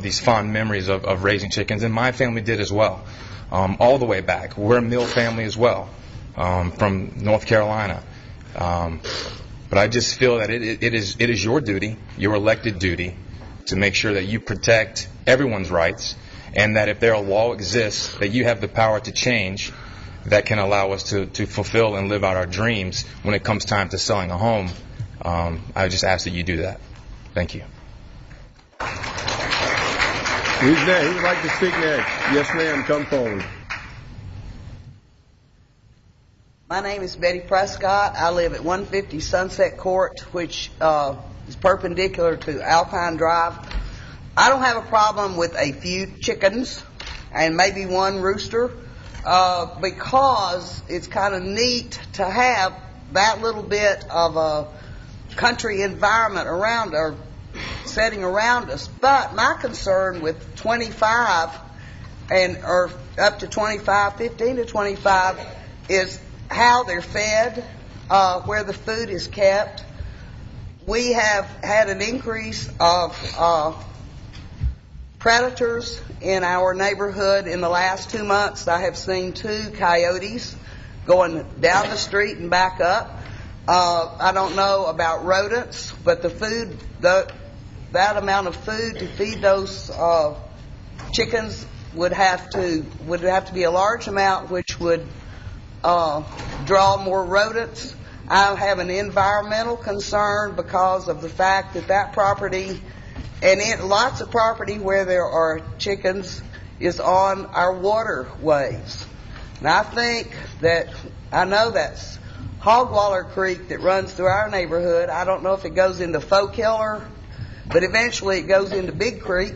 these fond memories of raising chickens, and my family did as well, all the way back. We're a Mill family as well, from North Carolina. But I just feel that it is your duty, your elected duty, to make sure that you protect everyone's rights, and that if there a law exists that you have the power to change, that can allow us to fulfill and live out our dreams when it comes time to selling a home. I just ask that you do that. Thank you. Who's next? Who would like to speak next? Yes, ma'am. Come forward. My name is Betty Prescott. I live at 150 Sunset Court, which is perpendicular to Alpine Drive. I don't have a problem with a few chickens and maybe one rooster, because it's kind of neat to have that little bit of a country environment around or setting around us. But my concern with 25 or up to 25, 15 to 25 is how they're fed, where the food is kept. We have had an increase of predators in our neighborhood. In the last 2 months, I have seen 2 coyotes going down the street and back up. I don't know about rodents, but the food, that amount of food to feed those chickens would have to be a large amount, which would draw more rodents. I have an environmental concern because of the fact that property, and lots of property where there are chickens, is on our waterways. And I know that's Hogwaller Creek that runs through our neighborhood. I don't know if it goes into Folk Hiller, but eventually it goes into Big Creek,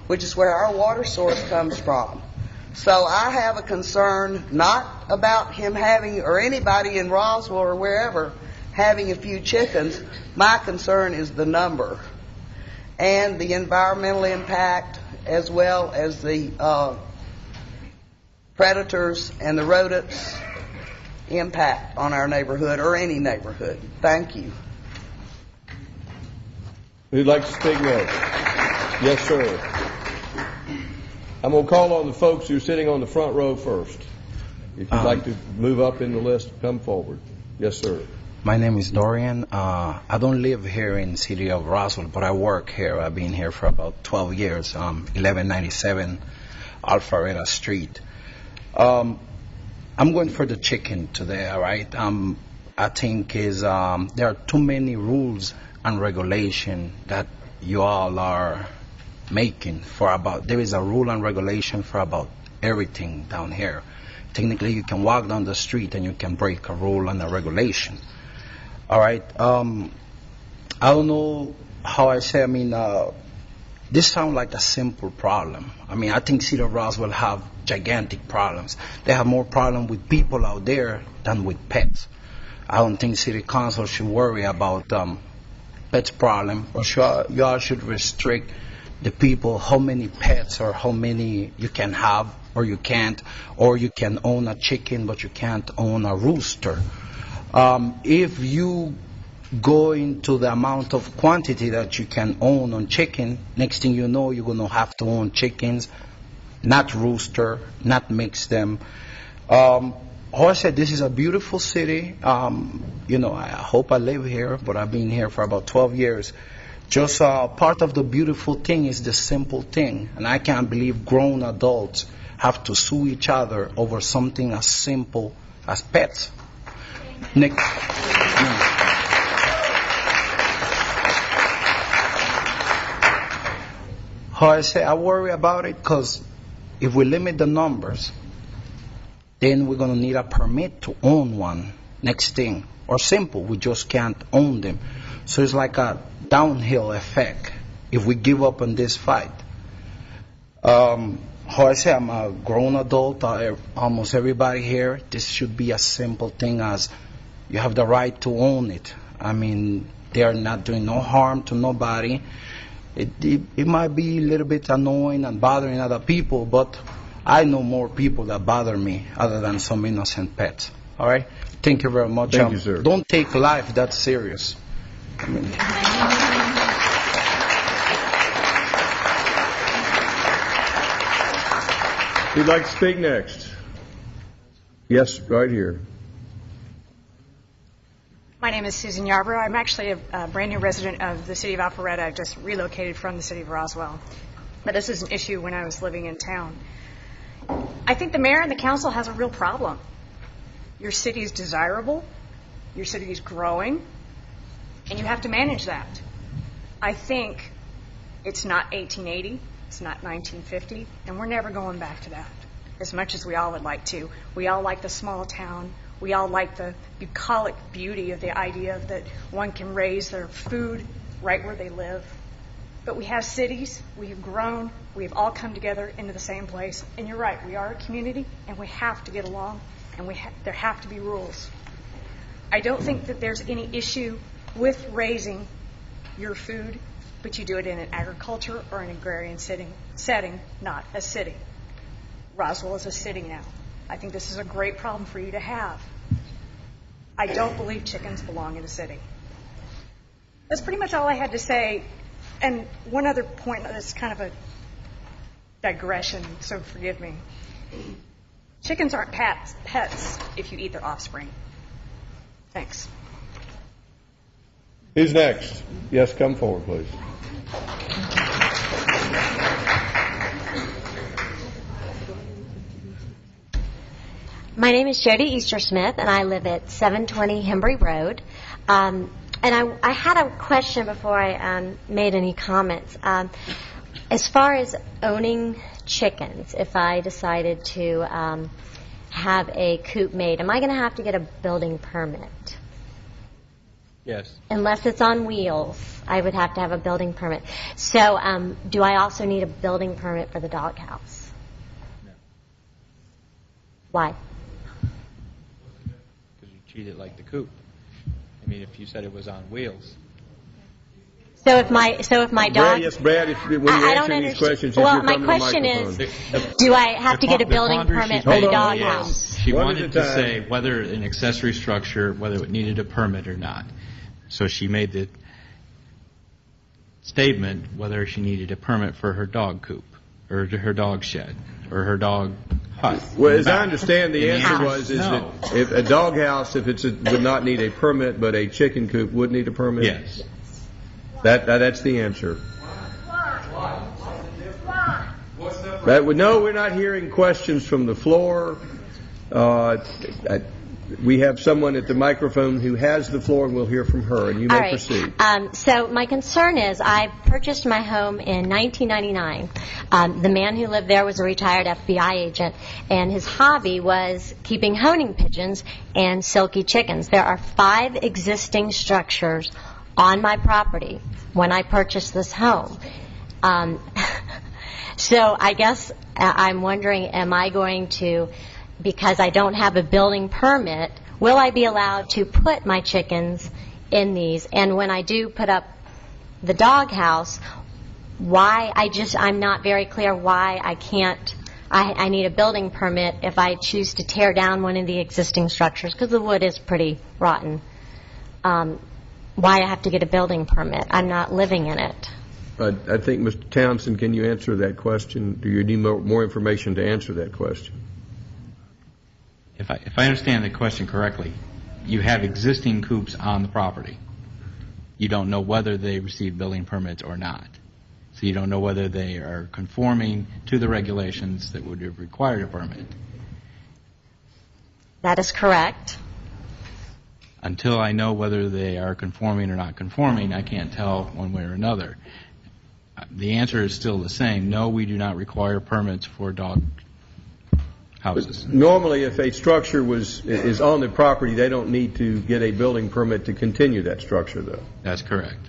which is where our water source comes from. So I have a concern not about him having, or anybody in Roswell or wherever, having a few chickens. My concern is the number and the environmental impact, as well as the predators and the rodents impact on our neighborhood or any neighborhood. Thank you. Who'd like to speak next? Yes, sir. I'm going to call on the folks who are sitting on the front row first. If you'd like to move up in the list, come forward. Yes, sir. My name is Dorian. I don't live here in the city of Roswell, but I work here. I've been here for about 12 years, 1197 Alpharetta Street. I'm going for the chicken today, all right? I think there are too many rules and regulation that you all are making for about, there is a rule and regulation for about everything down here. Technically, you can walk down the street and you can break a rule and a regulation. All right. I don't know how I say. This sounds like a simple problem. I think City of Roswell have gigantic problems. They have more problem with people out there than with pets. I don't think City Council should worry about pets problem. Or y'all should restrict the people how many pets or how many you can have or you can't, or you can own a chicken but you can't own a rooster. If you go into the amount of quantity that you can own on chicken, next thing you know, you're going to have to own chickens, not rooster, not mix them. How I said, this is a beautiful city. I hope I live here, but I've been here for about 12 years. Just part of the beautiful thing is the simple thing, and I can't believe grown adults have to sue each other over something as simple as pets. Next. How I say, I worry about it because if we limit the numbers, then we're going to need a permit to own one. Next thing. Or simple, we just can't own them. So it's like a downhill effect if we give up on this fight. How I say, I'm a grown adult, almost everybody here, this should be a simple thing as you have the right to own it. They are not doing no harm to nobody. It might be a little bit annoying and bothering other people, but I know more people that bother me other than some innocent pets. All right? Thank you very much. Thank you, sir. Don't take life that serious. Who'd like to speak next? Yes, right here. My name is Susan Yarbrough. I'm actually a brand new resident of the city of Alpharetta. I've just relocated from the city of Roswell. But this is an issue when I was living in town. I think the mayor and the council has a real problem. Your city is desirable, your city is growing, and you have to manage that. I think it's not 1880, it's not 1950, and we're never going back to that, as much as we all would like to. We all like the small town. We all like the bucolic beauty of the idea that one can raise their food right where they live. But we have cities, we have grown, we have all come together into the same place. And you're right, we are a community, and we have to get along, and there have to be rules. I don't think that there's any issue with raising your food, but you do it in an agriculture or an agrarian setting, not a city. Roswell is a city now. I think this is a great problem for you to have. I don't believe chickens belong in a city. That's pretty much all I had to say. And one other point that's kind of a digression, so forgive me. Chickens aren't pets if you eat their offspring. Thanks. Who's next? Yes, come forward, please. My name is Jody Easter-Smith, and I live at 720 Hembry Road. And I had a question before I made any comments. As far as owning chickens, if I decided to have a coop made, am I going to have to get a building permit? Yes. Unless it's on wheels, I would have to have a building permit. So do I also need a building permit for the doghouse? No. Why? Because you treat it like the coop. If you said it was on wheels. So if my dog. Brad, yes, Brad. When you answer these questions, well, my question is, do I have to get a building permit for the doghouse? She wanted to say whether an accessory structure, whether it needed a permit or not. So she made the statement whether she needed a permit for her dog coop. or her dog shed, or her dog hut. Well, as I understand, the answer was is no. that if a doghouse, if would not need a permit, but a chicken coop would need a permit. Yes. That's the answer. No, we're not hearing questions from the floor. We have someone at the microphone who has the floor, and we'll hear from her, and you may proceed. So my concern is I purchased my home in 1999. The man who lived there was a retired FBI agent, and his hobby was keeping honing pigeons and silky chickens. There are 5 existing structures on my property when I purchased this home. So I guess I'm wondering, am I going to, because I don't have a building permit, will I be allowed to put my chickens in these? And when I do put up the doghouse, I'm not very clear why I can't, I need a building permit if I choose to tear down one of the existing structures, because the wood is pretty rotten. Why I have to get a building permit? I'm not living in it. I think, Mr. Townsend, can you answer that question? Do you need more information to answer that question? If I understand the question correctly, you have existing coops on the property. You don't know whether they receive building permits or not. So you don't know whether they are conforming to the regulations that would have required a permit. That is correct. Until I know whether they are conforming or not conforming, I can't tell one way or another. The answer is still the same. No, we do not require permits for dog houses. Normally, if a structure is on the property, they don't need to get a building permit to continue that structure, though. That's correct.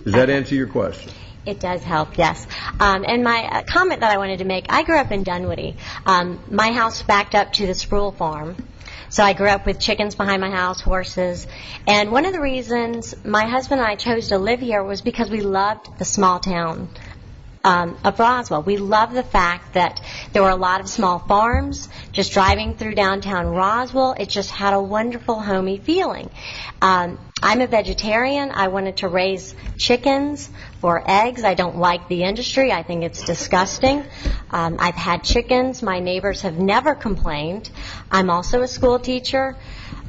Does that answer your question? It does help, yes. And my comment that I wanted to make, I grew up in Dunwoody. My house backed up to the Sproul farm. So I grew up with chickens behind my house, horses. And one of the reasons my husband and I chose to live here was because we loved the small town of Roswell. We loved the fact that there were a lot of small farms. Just driving through downtown Roswell, it just had a wonderful, homey feeling. I'm a vegetarian. I wanted to raise chickens for eggs. I don't like the industry. I think it's disgusting. I've had chickens. My neighbors have never complained. I'm also a school teacher.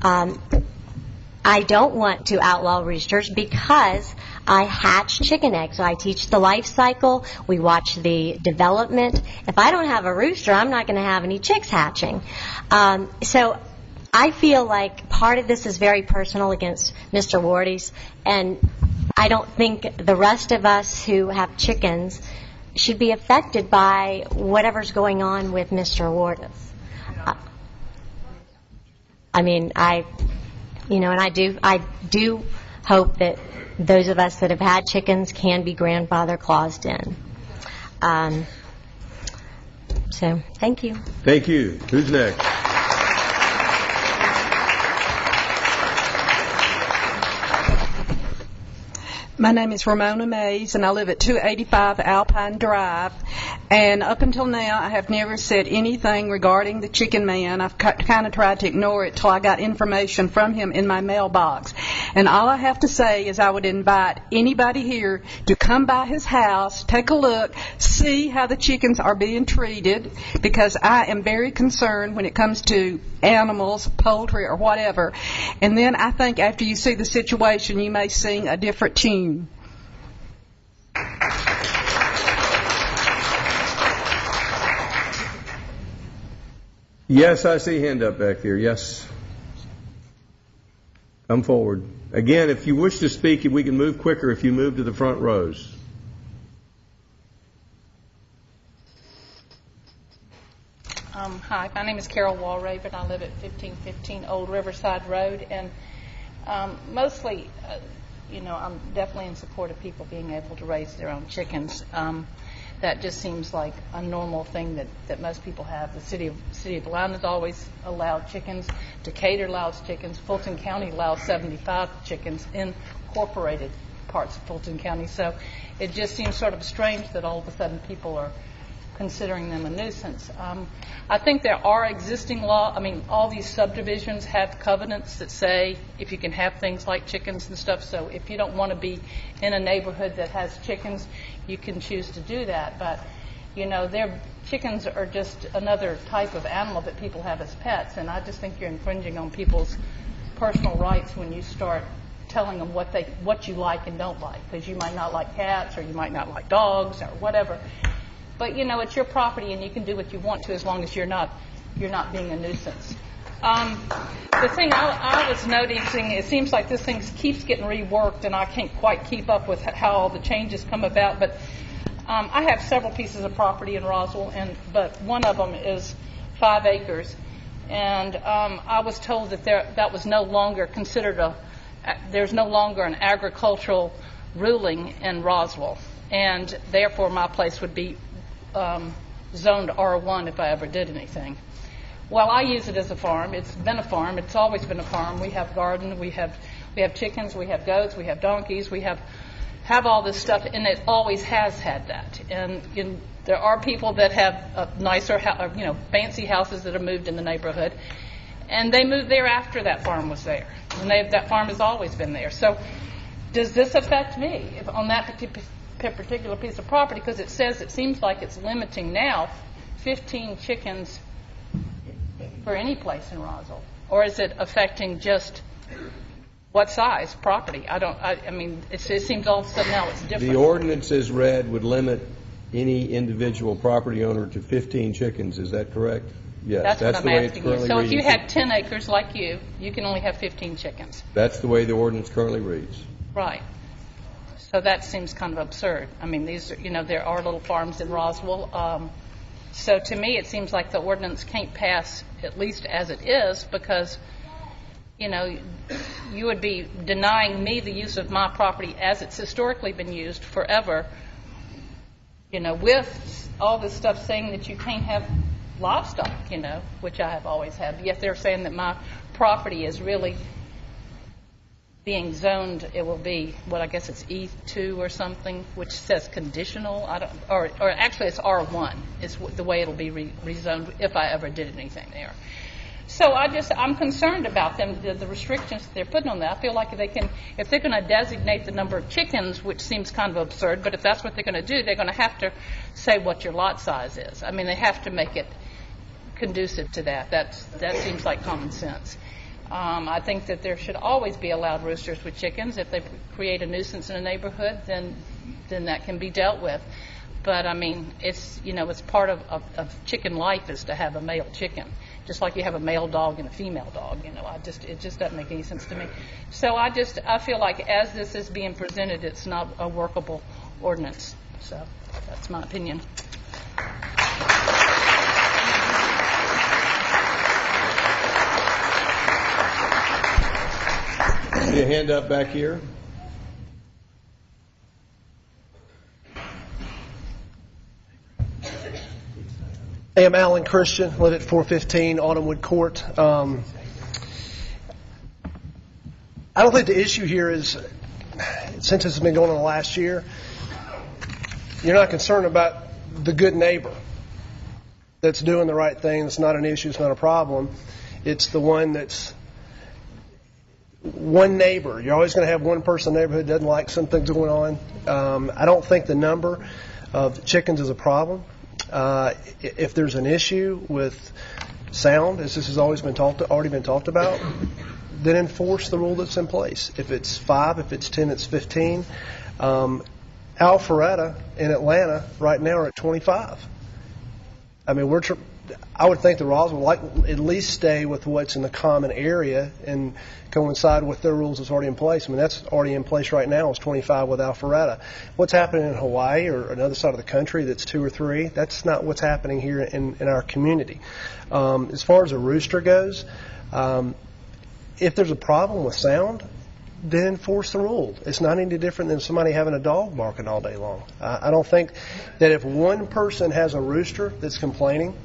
I don't want to outlaw roosters because I hatch chicken eggs. So I teach the life cycle. We watch the development. If I don't have a rooster, I'm not going to have any chicks hatching. So I feel like part of this is very personal against Mr. Wardy's, and I don't think the rest of us who have chickens should be affected by whatever's going on with Mr. Wardy's. I do hope that those of us that have had chickens can be grandfather claused in. So, thank you. Thank you. Who's next? My name is Ramona Mays, and I live at 285 Alpine Drive. And up until now, I have never said anything regarding the chicken man. I've kind of tried to ignore it till I got information from him in my mailbox. And all I have to say is I would invite anybody here to come by his house, take a look, see how the chickens are being treated, because I am very concerned when it comes to animals, poultry, or whatever. And then I think after you see the situation, you may sing a different tune. Yes, I see a hand up back there. Yes. Come forward. Again, if you wish to speak, we can move quicker if you move to the front rows. Hi, my name is Carol Walraven. I live at 1515 Old Riverside Road, and mostly, I'm definitely in support of people being able to raise their own chickens. That just seems like a normal thing that most people have. The city of Atlanta has always allowed chickens. Decatur allows chickens. Fulton County allows 75 chickens in incorporated parts of Fulton County. So it just seems sort of strange that all of a sudden people are considering them a nuisance. I think there are existing law. All these subdivisions have covenants that say if you can have things like chickens and stuff. So if you don't want to be in a neighborhood that has chickens, you can choose to do that. But their chickens are just another type of animal that people have as pets, and I just think you're infringing on people's personal rights when you start telling them what you like and don't like, because you might not like cats or you might not like dogs or whatever. But it's your property and you can do what you want to as long as you're not being a nuisance. The thing I was noticing, it seems like this thing keeps getting reworked, and I can't quite keep up with how all the changes come about. But I have several pieces of property in Roswell, but one of them is 5 acres, and I was told that that was no longer considered there's no longer an agricultural ruling in Roswell, and therefore my place would be zoned R1 if I ever did anything. Well, I use it as a farm. It's been a farm. It's always been a farm. We have garden. We have chickens. We have goats. We have donkeys. We have all this stuff, and it always has had that. And there are people that have nicer, fancy houses that are moved in the neighborhood, and they moved there after that farm was there, and that farm has always been there. So, does this affect me on that particular piece of property? Because it seems like it's limiting now 15 chickens for any place in Roswell, or is it affecting just what size property? It seems all of a sudden now it's different. The ordinance as read would limit any individual property owner to 15 chickens. Is that correct? Yes. That's the what I'm way it's asking you. currently So reading. if you had 10 acres like you can only have 15 chickens. That's the way the ordinance currently reads. Right. So that seems kind of absurd. These are, there are little farms in Roswell. So to me, it seems like the ordinance can't pass, at least as it is, because, you would be denying me the use of my property as it's historically been used forever, with all this stuff saying that you can't have livestock, which I have always had. Yet they're saying that my property is really being zoned. It will be I guess it's E2 or something, which says conditional. Or actually it's R1 is the way it'll be rezoned if I ever did anything there. So I'm concerned about them, the restrictions they're putting on that. I feel like if they're going to designate the number of chickens, which seems kind of absurd, but if that's what they're going to do, they're going to have to say what your lot size is. They have to make it conducive to that. That seems like common sense. I think that there should always be allowed roosters with chickens. If they create a nuisance in a neighborhood, then that can be dealt with. But it's part of chicken life is to have a male chicken, just like you have a male dog and a female dog. It just doesn't make any sense to me. So I feel like as this is being presented, it's not a workable ordinance. So that's my opinion. See a hand up back here. Hey, I'm Alan Christian, live at 415 Autumnwood Court. I don't think the issue here is, since this has been going on the last year, you're not concerned about the good neighbor that's doing the right thing. It's not an issue. It's not a problem. It's the one that's one neighbor. You're always going to have one person in the neighborhood that doesn't like something going on. I don't think the number of chickens is a problem. If there's an issue with sound, as this has already been talked about, then enforce the rule that's in place. If it's 5, if it's 10, it's 15. Alpharetta in Atlanta right now are at 25. I would think the Roswell would at least stay with what's in the common area and coincide with their rules that's already in place. That's already in place right now is 25 with Alpharetta. What's happening in Hawaii or another side of the country that's 2 or 3, that's not what's happening here in our community. As far as a rooster goes, if there's a problem with sound, then enforce the rule. It's not any different than somebody having a dog barking all day long. I don't think that if one person has a rooster that's complaining,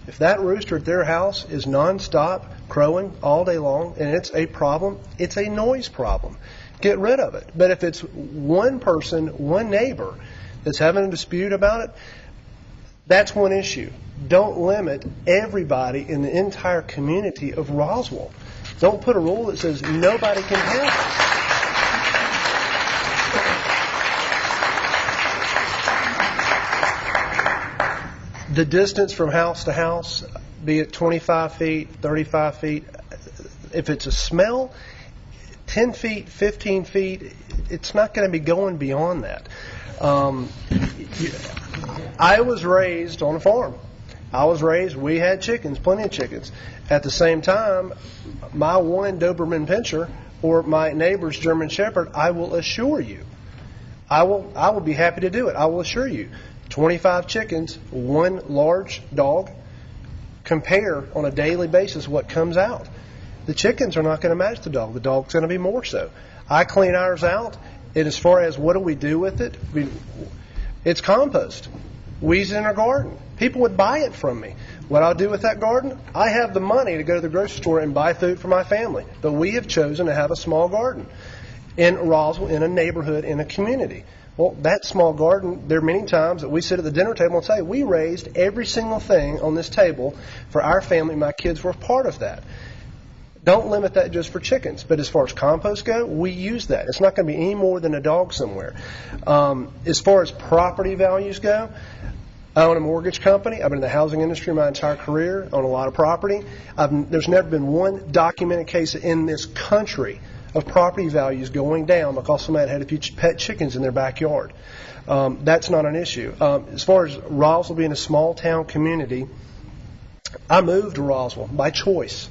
if that rooster at their house is nonstop crowing all day long and it's a problem, it's a noise problem. Get rid of it. But if it's one person, one neighbor that's having a dispute about it, that's one issue. Don't limit everybody in the entire community of Roswell. Don't put a rule that says nobody can have it. The distance from house to house, be it 25 feet, 35 feet, if it's a smell, 10 feet, 15 feet, it's not going to be going beyond that. I was raised on a farm. We had chickens, plenty of chickens. At the same time, my one Doberman Pinscher or my neighbor's German Shepherd, I will assure you, I will be happy to do it. I will assure you, 25 chickens, one large dog, compare on a daily basis what comes out. The chickens are not going to match the dog. The dog's going to be more so. I clean ours out, and as far as what do we do with it, it's compost. We use it in our garden. People would buy it from me. What I'll do with that garden, I have the money to go to the grocery store and buy food for my family. But we have chosen to have a small garden in Roswell, in a neighborhood, in a community. Well, that small garden, there are many times that we sit at the dinner table and say, we raised every single thing on this table for our family. My kids were part of that. Don't limit that just for chickens. But as far as compost go, we use that. It's not going to be any more than a dog somewhere. As far as property values go, I own a mortgage company. I've been in the housing industry my entire career, own a lot of property. There's never been one documented case in this country of property values going down because somebody had a few pet chickens in their backyard. That's not an issue. As far as Roswell being a small town community, I moved to Roswell by choice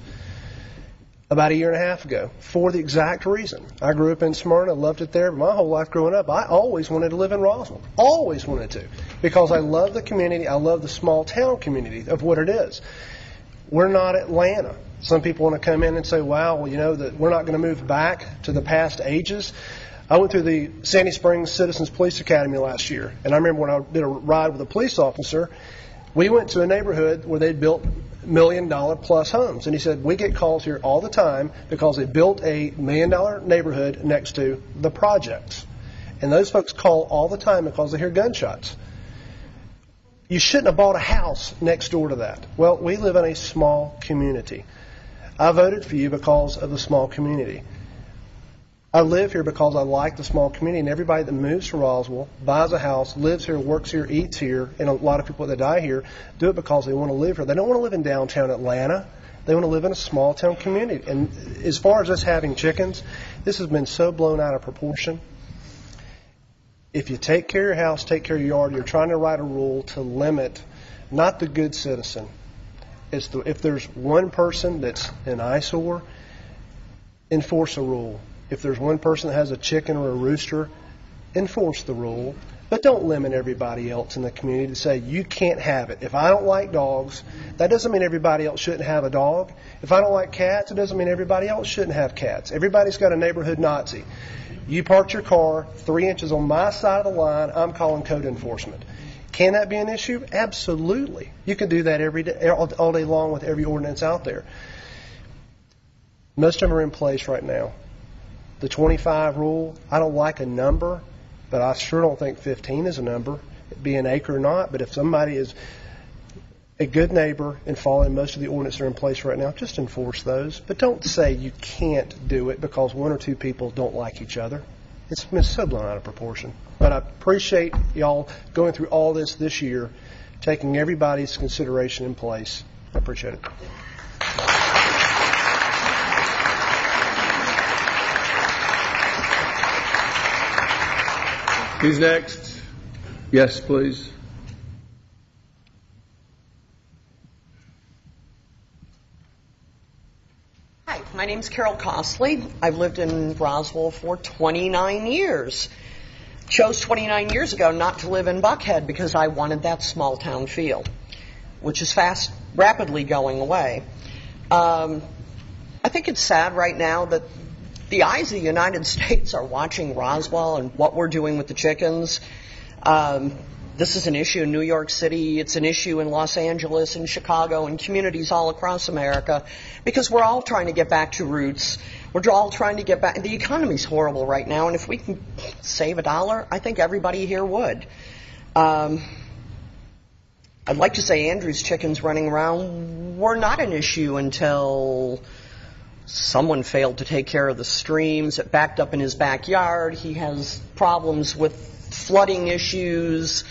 about a year and a half ago for the exact reason. I grew up in Smyrna, loved it there. My whole life growing up, I always wanted to live in Roswell. Always wanted to. Because I love the community. I love the small town community of what it is. We're not Atlanta. Some people want to come in and say, wow, well, you know, that we're not going to move back to the past ages. I went through the Sandy Springs Citizens Police Academy last year. And I remember when I did a ride with a police officer, we went to a neighborhood where they'd built $1 million plus homes. And he said, we get calls here all the time because they built a $1 million neighborhood next to the projects. And those folks call all the time because they hear gunshots. You shouldn't have bought a house next door to that. Well, we live in a small community. I voted for you because of the small community. I live here because I like the small community, and everybody that moves to Roswell, buys a house, lives here, works here, eats here, and a lot of people that die here do it because they want to live here. They don't want to live in downtown Atlanta. They want to live in a small town community. And as far as us having chickens, this has been so blown out of proportion. If you take care of your house, take care of your yard, you're trying to write a rule to limit not the good citizen. If there's one person that's an eyesore, enforce a rule. If there's one person that has a chicken or a rooster, enforce the rule. But don't limit everybody else in the community to say, you can't have it. If I don't like dogs, that doesn't mean everybody else shouldn't have a dog. If I don't like cats, it doesn't mean everybody else shouldn't have cats. Everybody's got a neighborhood Nazi. You parked your car 3 inches on my side of the line, I'm calling code enforcement. Can that be an issue? Absolutely. You can do that every day, all day long with every ordinance out there. Most of them are in place right now. The 25 rule, I don't like a number, but I sure don't think 15 is a number, be an acre or not. But if somebody is a good neighbor and following most of the ordinances that are in place right now, just enforce those. But don't say you can't do it because one or two people don't like each other. It's been so blown out of proportion. But I appreciate y'all going through all this year, taking everybody's consideration in place. I appreciate it. Who's next? Yes, please. Hi, my name's Carol Costley. I've lived in Roswell for 29 years. Chose 29 years ago not to live in Buckhead because I wanted that small town feel, which is rapidly going away. I think it's sad right now that the eyes of the United States are watching Roswell and what we're doing with the chickens. This is an issue in New York City. It's an issue in Los Angeles and Chicago and communities all across America because we're all trying to get back to roots. We're all trying to get back. The economy's horrible right now, and if we can save $1, I think everybody here would. I'd like to say Andrew's chickens running around were not an issue until someone failed to take care of the streams. It backed up in his backyard. He has problems with flooding issues.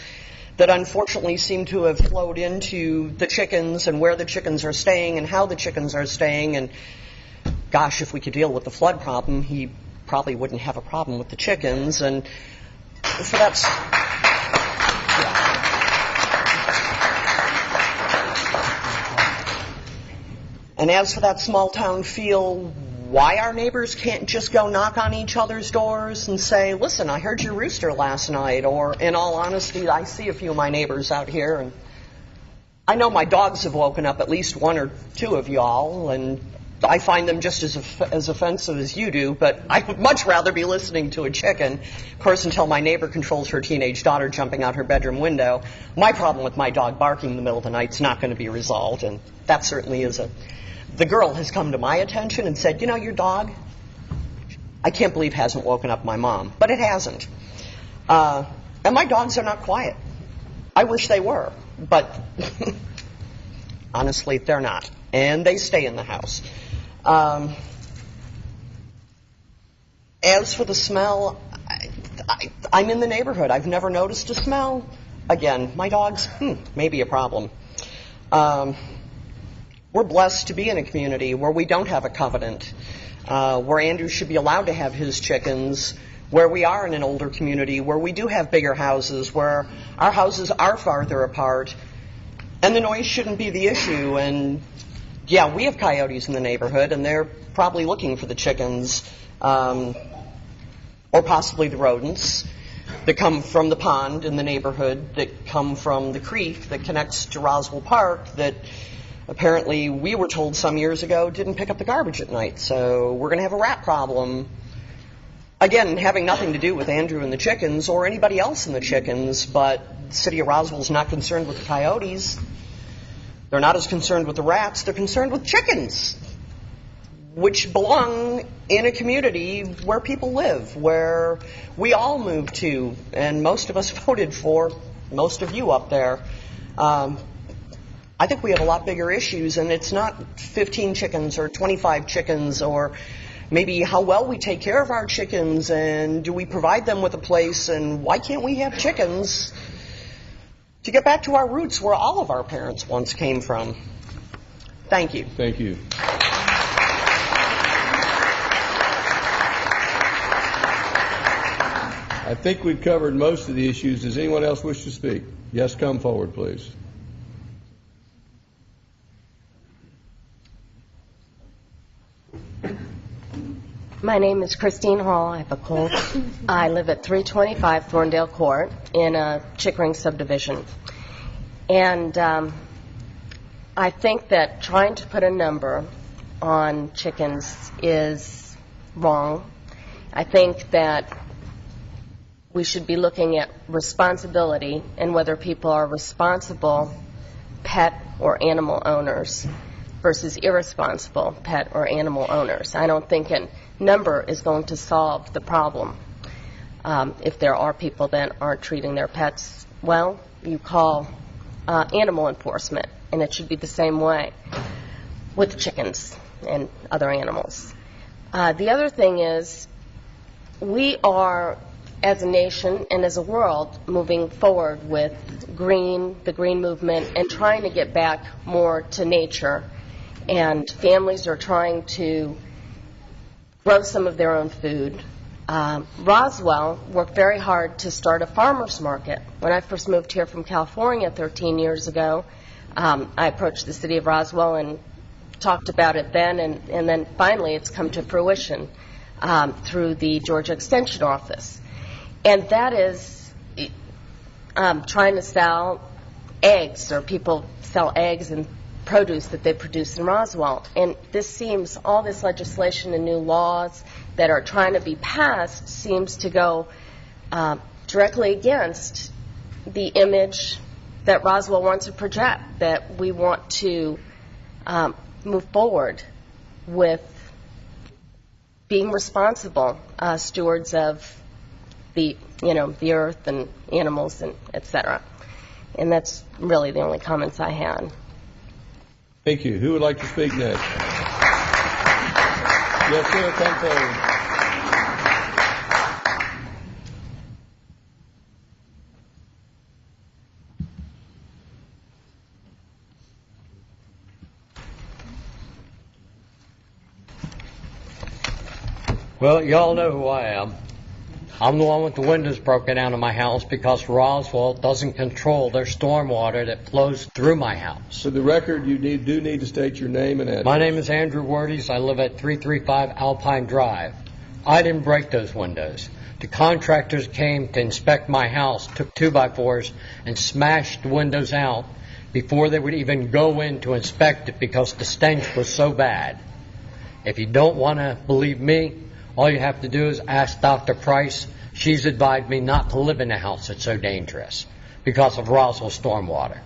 that unfortunately seem to have flowed into the chickens and where the chickens are staying and how the chickens are staying. And gosh, if we could deal with the flood problem, he probably wouldn't have a problem with the chickens. And so that's... And as for that small town feel, why our neighbors can't just go knock on each other's doors and say, listen, I heard your rooster last night, or in all honesty, I see a few of my neighbors out here, and I know my dogs have woken up at least one or two of y'all, and I find them just as offensive as you do, but I would much rather be listening to a chicken, of course, until my neighbor controls her teenage daughter jumping out her bedroom window. My problem with my dog barking in the middle of the night is not going to be resolved, and that certainly is The girl has come to my attention and said, you know, your dog, I can't believe hasn't woken up my mom. But it hasn't. And my dogs are not quiet. I wish they were. But honestly, they're not. And they stay in the house. As for the smell, I'm in the neighborhood. I've never noticed a smell. Again, my dogs, maybe a problem. We're blessed to be in a community where we don't have a covenant, where Andrew should be allowed to have his chickens, where we are in an older community, where we do have bigger houses, where our houses are farther apart, and the noise shouldn't be the issue. And yeah, we have coyotes in the neighborhood, and they're probably looking for the chickens, or possibly the rodents that come from the pond in the neighborhood, that come from the creek that connects to Roswell Park, that apparently we were told some years ago didn't pick up the garbage at night. So we're going to have a rat problem. Again, having nothing to do with Andrew and the chickens or anybody else in the chickens, but the city of Roswell's not concerned with the coyotes. They're not as concerned with the rats. They're concerned with chickens, which belong in a community where people live, where we all moved to, and most of us voted for, most of you up there. I think we have a lot bigger issues, and it's not 15 chickens or 25 chickens, or maybe how well we take care of our chickens, and do we provide them with a place, and why can't we have chickens to get back to our roots where all of our parents once came from. Thank you. Thank you. I think we've covered most of the issues. Does anyone else wish to speak? Yes, come forward, please. My name is Christine Hall. I have a cold. I live at 325 Thorndale Court in a Chickering subdivision. And I think that trying to put a number on chickens is wrong. I think that we should be looking at responsibility and whether people are responsible pet or animal owners versus irresponsible pet or animal owners. I don't think a number is going to solve the problem. If there are people that aren't treating their pets well, you call animal enforcement, and it should be the same way with chickens and other animals. The other thing is we are, as a nation and as a world, moving forward with the green movement, and trying to get back more to nature. And families are trying to grow some of their own food. Roswell worked very hard to start a farmer's market. When I first moved here from California 13 years ago, I approached the city of Roswell and talked about it then, and then finally it's come to fruition through the Georgia Extension Office. And that is trying to sell eggs, or people sell eggs and produce that they produce in Roswell. And this seems, all this legislation and new laws that are trying to be passed seems to go directly against the image that Roswell wants to project, that we want to move forward with being responsible stewards of the earth and animals and et cetera. And that's really the only comments I had. Thank you. Who would like to speak next? Yes, sir. Come forward. Well, y'all know who I am. I'm the one with the windows broken out of my house because Roswell doesn't control their stormwater that flows through my house. For the record, you do need to state your name and address. My name is Andrew Wordies. I live at 335 Alpine Drive. I didn't break those windows. The contractors came to inspect my house, took 2x4s and smashed the windows out before they would even go in to inspect it because the stench was so bad. If you don't want to believe me, all you have to do is ask Dr. Price. She's advised me not to live in a house that's so dangerous because of Roswell stormwater.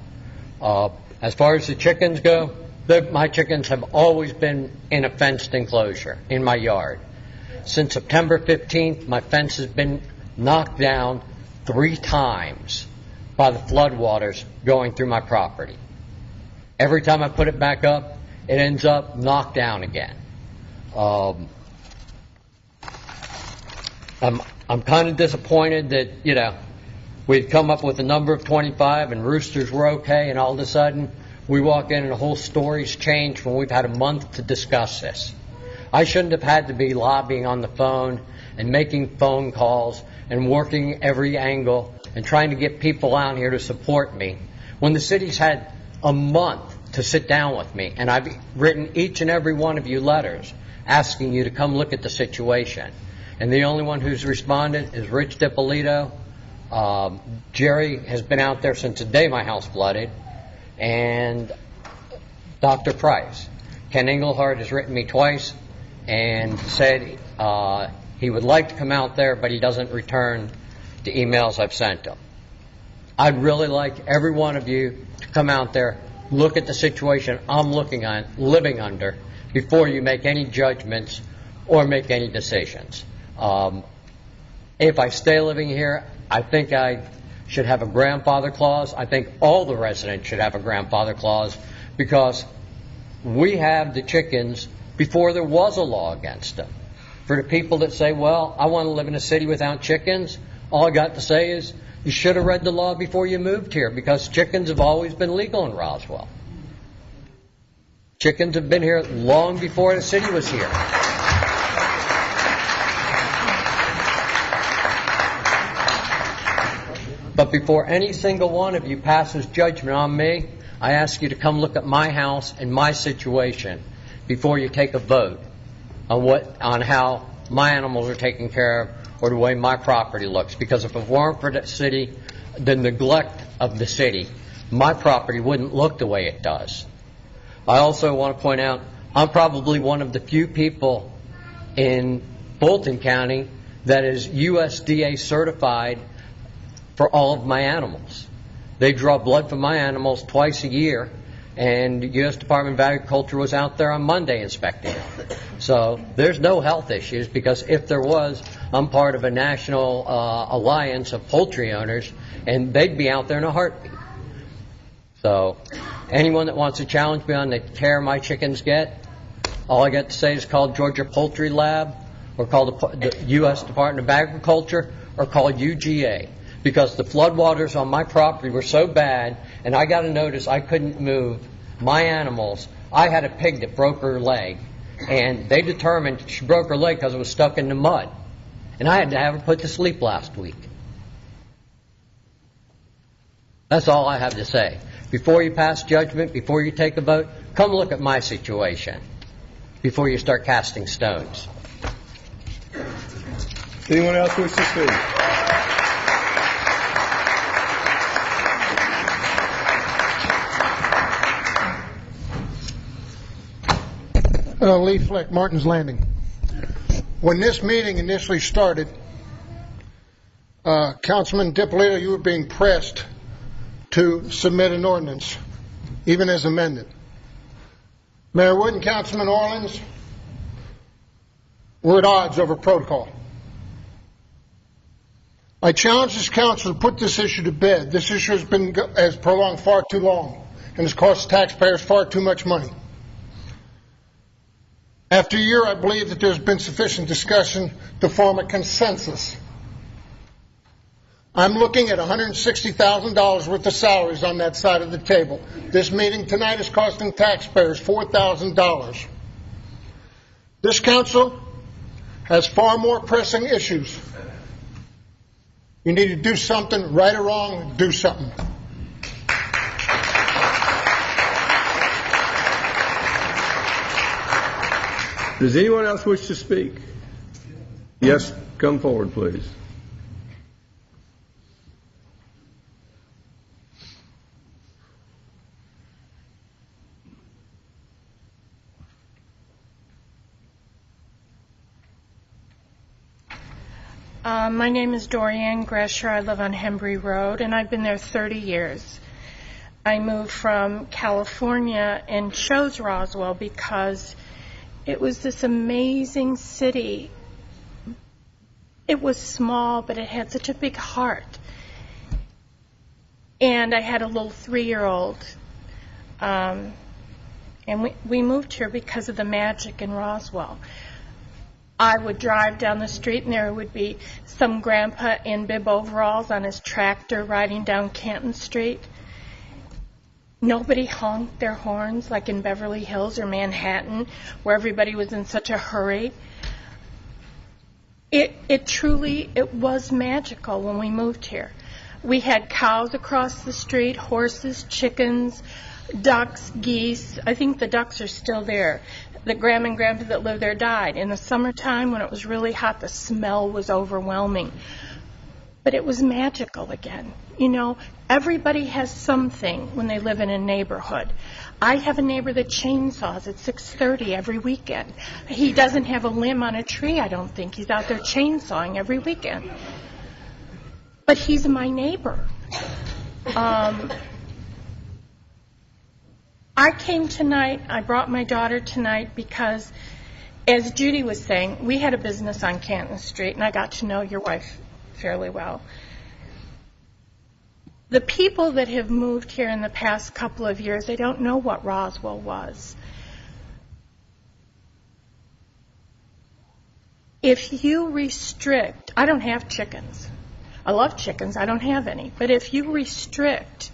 As far as the chickens go, my chickens have always been in a fenced enclosure in my yard. Since September 15th, my fence has been knocked down 3 times by the floodwaters going through my property. Every time I put it back up, it ends up knocked down again. I'm kind of disappointed that, we'd come up with a number of 25 and roosters were okay, and all of a sudden we walk in and the whole story's changed when we've had a month to discuss this. I shouldn't have had to be lobbying on the phone and making phone calls and working every angle and trying to get people out here to support me when the city's had a month to sit down with me, and I've written each and every one of you letters asking you to come look at the situation. And the only one who's responded is Rich DiPolito. Jerry has been out there since the day my house flooded, and Dr. Price. Ken Engelhardt has written me twice and said he would like to come out there, but he doesn't return the emails I've sent him. I'd really like every one of you to come out there, look at the situation I'm living under, before you make any judgments or make any decisions. If I stay living here, I think I should have a grandfather clause. I think all the residents should have a grandfather clause because we have the chickens before there was a law against them. For the people that say, well, I want to live in a city without chickens, all I got to say is you should have read the law before you moved here because chickens have always been legal in Roswell. Chickens have been here long before the city was here. But before any single one of you passes judgment on me, I ask you to come look at my house and my situation before you take a vote on how my animals are taken care of or the way my property looks. Because if it weren't for the city, the neglect of the city, my property wouldn't look the way it does. I also want to point out, I'm probably one of the few people in Fulton County that is USDA certified for all of my animals. They draw blood from my animals twice a year, and the U.S. Department of Agriculture was out there on Monday inspecting them. So there's no health issues because if there was, I'm part of a national alliance of poultry owners, and they'd be out there in a heartbeat. So anyone that wants to challenge me on the care my chickens get, all I got to say is call Georgia Poultry Lab or call the U.S. Department of Agriculture or call UGA. Because the floodwaters on my property were so bad, and I got a notice I couldn't move my animals. I had a pig that broke her leg, and they determined she broke her leg because it was stuck in the mud. And I had to have her put to sleep last week. That's all I have to say. Before you pass judgment, before you take a vote, come look at my situation before you start casting stones. Anyone else wish to speak? Lee Fleck, Martin's Landing. When this meeting initially started, Councilman DiPolito, you were being pressed to submit an ordinance, even as amended. Mayor Wood and Councilman Orleans were at odds over protocol. I challenge this council to put this issue to bed. This issue has prolonged far too long and has cost taxpayers far too much money. After a year, I believe that there's been sufficient discussion to form a consensus. I'm looking at $160,000 worth of salaries on that side of the table. This meeting tonight is costing taxpayers $4,000. This council has far more pressing issues. You need to do something, right or wrong, do something. Does anyone else wish to speak? Yes, come forward, please. My name is Dorianne Gresher. I live on Hembry Road, and I've been there 30 years. I moved from California and chose Roswell because it was this amazing city. It was small, but it had such a big heart. And I had a little 3-year-old. And we moved here because of the magic in Roswell. I would drive down the street and there would be some grandpa in bib overalls on his tractor riding down Canton Street. Nobody honked their horns like in Beverly Hills or Manhattan, where everybody was in such a hurry. It truly was magical when we moved here. We had cows across the street, horses, chickens, ducks, geese. I think the ducks are still there. The grandma and grandpa that lived there died. In the summertime, when it was really hot, the smell was overwhelming. But it was magical again. You know, everybody has something when they live in a neighborhood. I have a neighbor that chainsaws at 6:30 every weekend. He doesn't have a limb on a tree, I don't think. He's out there chainsawing every weekend. But he's my neighbor. I came tonight, I brought my daughter tonight because, as Judy was saying, we had a business on Canton Street, and I got to know your wife fairly well. The people that have moved here in the past couple of years, they don't know what Roswell was. If you restrict, I don't have chickens. I love chickens, I don't have any. But if you restrict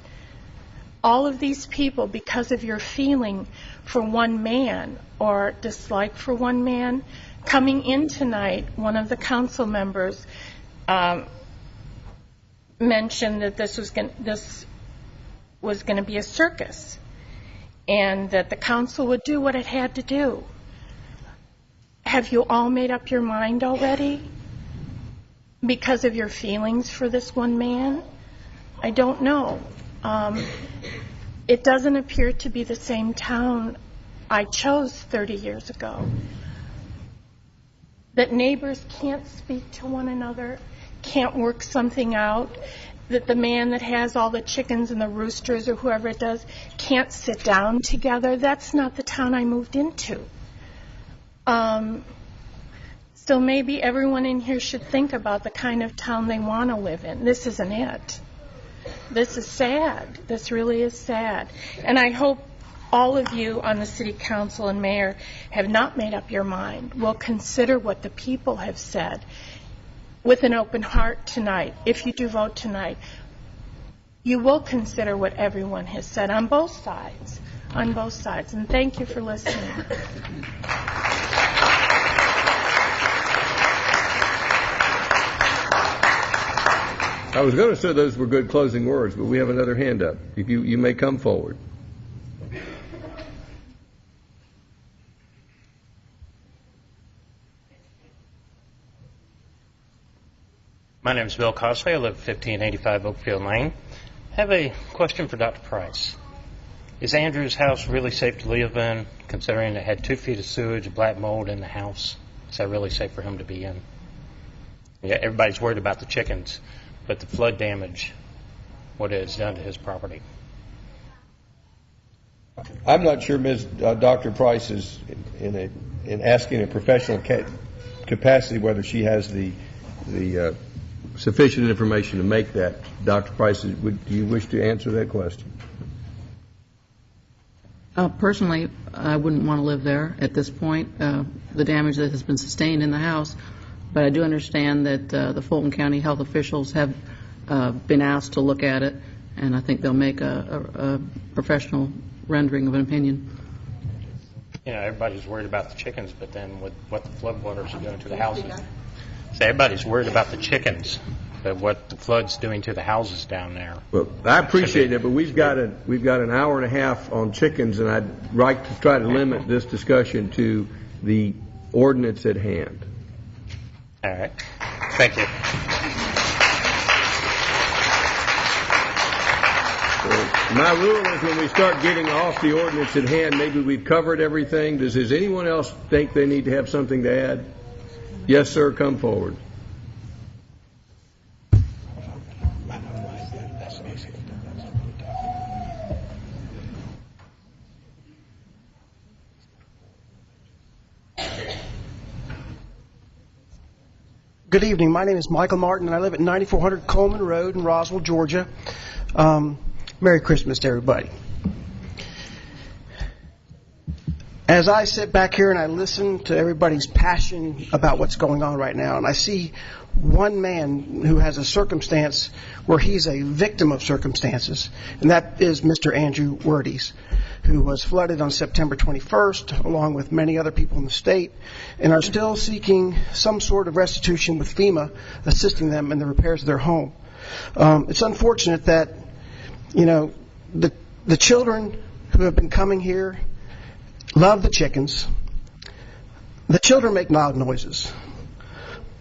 all of these people because of your feeling for one man or dislike for one man, coming in tonight, one of the council members mentioned that this was going to be a circus and that the council would do what it had to do. Have you all made up your mind already because of your feelings for this one man? I don't know. It doesn't appear to be the same town I chose 30 years ago. That neighbors can't speak to one another, can't work something out, that the man that has all the chickens and the roosters or whoever it does can't sit down together. That's not the town I moved into. So maybe everyone in here should think about the kind of town they want to live in. This isn't it. This is sad. This really is sad. And I hope all of you on the city council and mayor have not made up your mind. Will consider what the people have said with an open heart tonight. If you do vote tonight, you will consider what everyone has said on both sides. On both sides. And thank you for listening. I was going to say those were good closing words, but we have another hand up. If you may come forward. My name is Bill Cosley. I live at 1585 Oakfield Lane. I have a question for Dr. Price. Is Andrew's house really safe to live in, considering it had 2 feet of sewage, black mold in the house? Is that really safe for him to be in? Yeah, everybody's worried about the chickens, but the flood damage, what it has done to his property. I'm not sure Dr. Price is in asking a professional capacity whether she has the sufficient information to make that. Dr. Price, do you wish to answer that question? Personally, I wouldn't want to live there at this point, the damage that has been sustained in the house. But I do understand that the Fulton County health officials have been asked to look at it, and I think they'll make a professional rendering of an opinion. everybody's worried about the chickens, but then with what the floodwaters are doing to the houses. So everybody's worried about the chickens, but what the flood's doing to the houses down there. Well, I appreciate that, but we've got an hour and a half on chickens, and I'd like to try to limit this discussion to the ordinance at hand. All right. Thank you. My rule is when we start getting off the ordinance at hand, maybe we've covered everything. Does anyone else think they need to have something to add? Yes, sir, come forward. Good evening. My name is Michael Martin, and I live at 9400 Coleman Road in Roswell, Georgia. Merry Christmas to everybody. As I sit back here and I listen to everybody's passion about what's going on right now, and I see one man who has a circumstance where he's a victim of circumstances, and that is Mr. Andrew Werdes, who was flooded on September 21st, along with many other people in the state, and are still seeking some sort of restitution with FEMA assisting them in the repairs of their home. It's unfortunate that, the children who have been coming here love the chickens. The children make loud noises.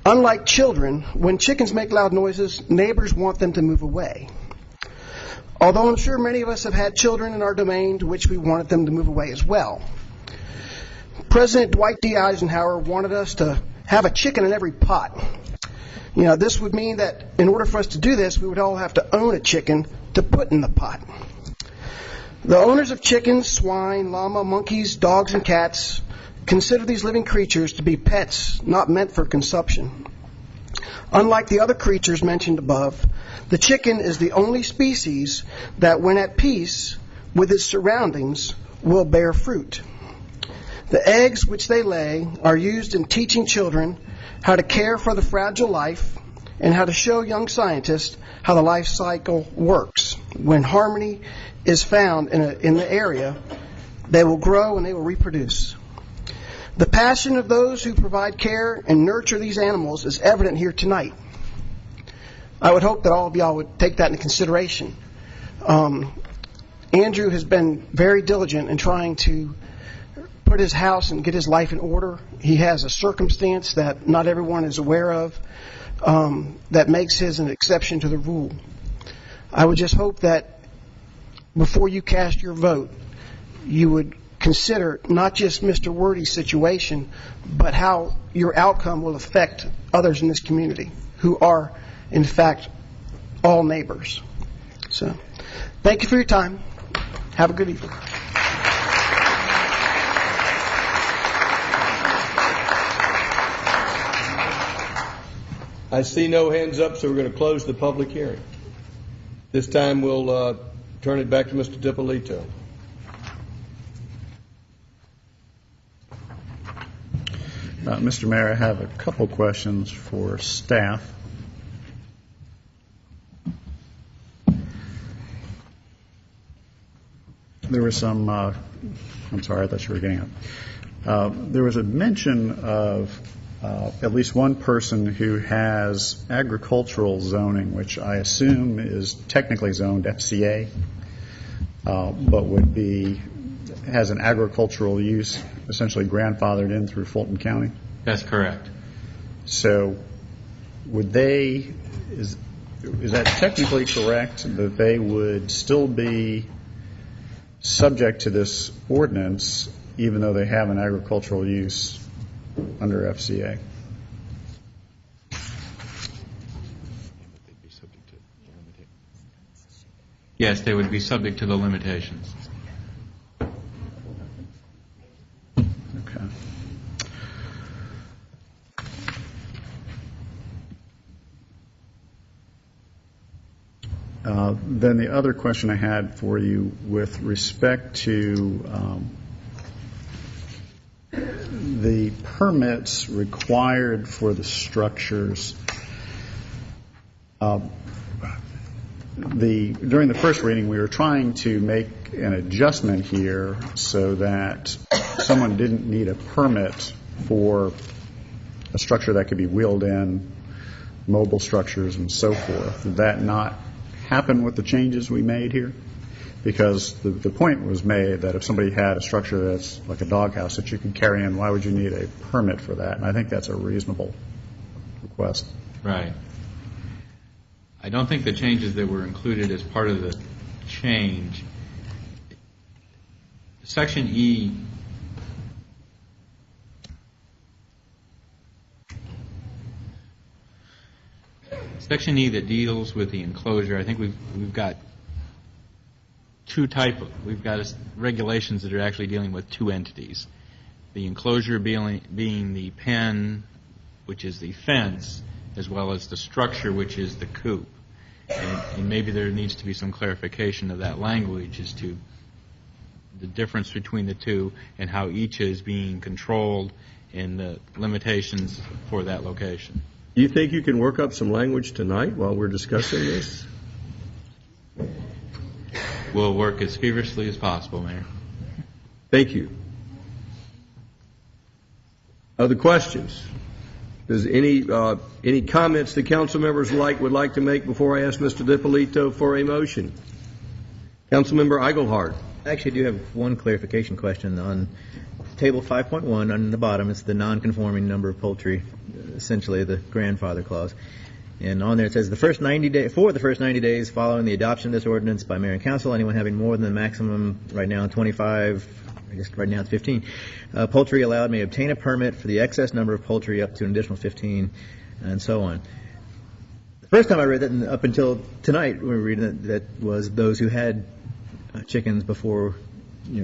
Unlike children, when chickens make loud noises, neighbors want them to move away. Although I'm sure many of us have had children in our domain to which we wanted them to move away as well. President Dwight D. Eisenhower wanted us to have a chicken in every pot. This would mean that in order for us to do this, we would all have to own a chicken to put in the pot. The owners of chickens, swine, llama, monkeys, dogs, and cats consider these living creatures to be pets not meant for consumption. Unlike the other creatures mentioned above, the chicken is the only species that, when at peace with its surroundings, will bear fruit. The eggs which they lay are used in teaching children how to care for the fragile life and how to show young scientists how the life cycle works. When harmony is found in the area, they will grow and they will reproduce. The passion of those who provide care and nurture these animals is evident here tonight. I would hope that all of y'all would take that into consideration. Andrew has been very diligent in trying to put his house and get his life in order. He has a circumstance that not everyone is aware of that makes his an exception to the rule. I would just hope that before you cast your vote, you would consider not just Mr. Werde's situation, but how your outcome will affect others in this community who are, in fact, all neighbors. So, thank you for your time. Have a good evening. I see no hands up, so we're going to close the public hearing. This time we'll turn it back to Mr. Dippolito. Mr. Mayor, I have a couple questions for staff. There was some, I'm sorry, I thought you were getting up. There was a mention of at least one person who has agricultural zoning, which I assume is technically zoned FCA, but has an agricultural use essentially grandfathered in through Fulton County. That's correct. So would they, is that technically correct that they would still be subject to this ordinance even though they have an agricultural use under FCA? Yes, they would be subject to the limitations. Okay. Then the other question I had for you with respect to the permits required for the structures, during the first reading, we were trying to make an adjustment here so that someone didn't need a permit for a structure that could be wheeled in, mobile structures and so forth. Did that not happen with the changes we made here? Because the point was made that if somebody had a structure that's like a doghouse that you could carry in, why would you need a permit for that? And I think that's a reasonable request. Right. I don't think the changes that were included as part of the change, Section E, Section E that deals with the enclosure, I think we've got we've got regulations that are actually dealing with two entities. The enclosure being the pen, which is the fence, as well as the structure, which is the coop. And maybe there needs to be some clarification of that language as to the difference between the two and how each is being controlled and the limitations for that location. Do you think you can work up some language tonight while we're discussing this? We'll work as feverishly as possible, Mayor. Thank you. Other questions? Does any comments the council members would like to make before I ask Mr. DiPolito for a motion? Councilmember Eichelhardt. I actually do have one clarification question on Table 5.1 on the bottom. It's the non-conforming number of poultry, essentially the grandfather clause. And on there it says for the first 90 days following the adoption of this ordinance by mayor and council, anyone having more than the maximum right now 25, I guess right now it's 15, poultry allowed may obtain a permit for the excess number of poultry up to an additional 15, and so on. The first time I read that, and up until tonight, we were reading that was those who had chickens before,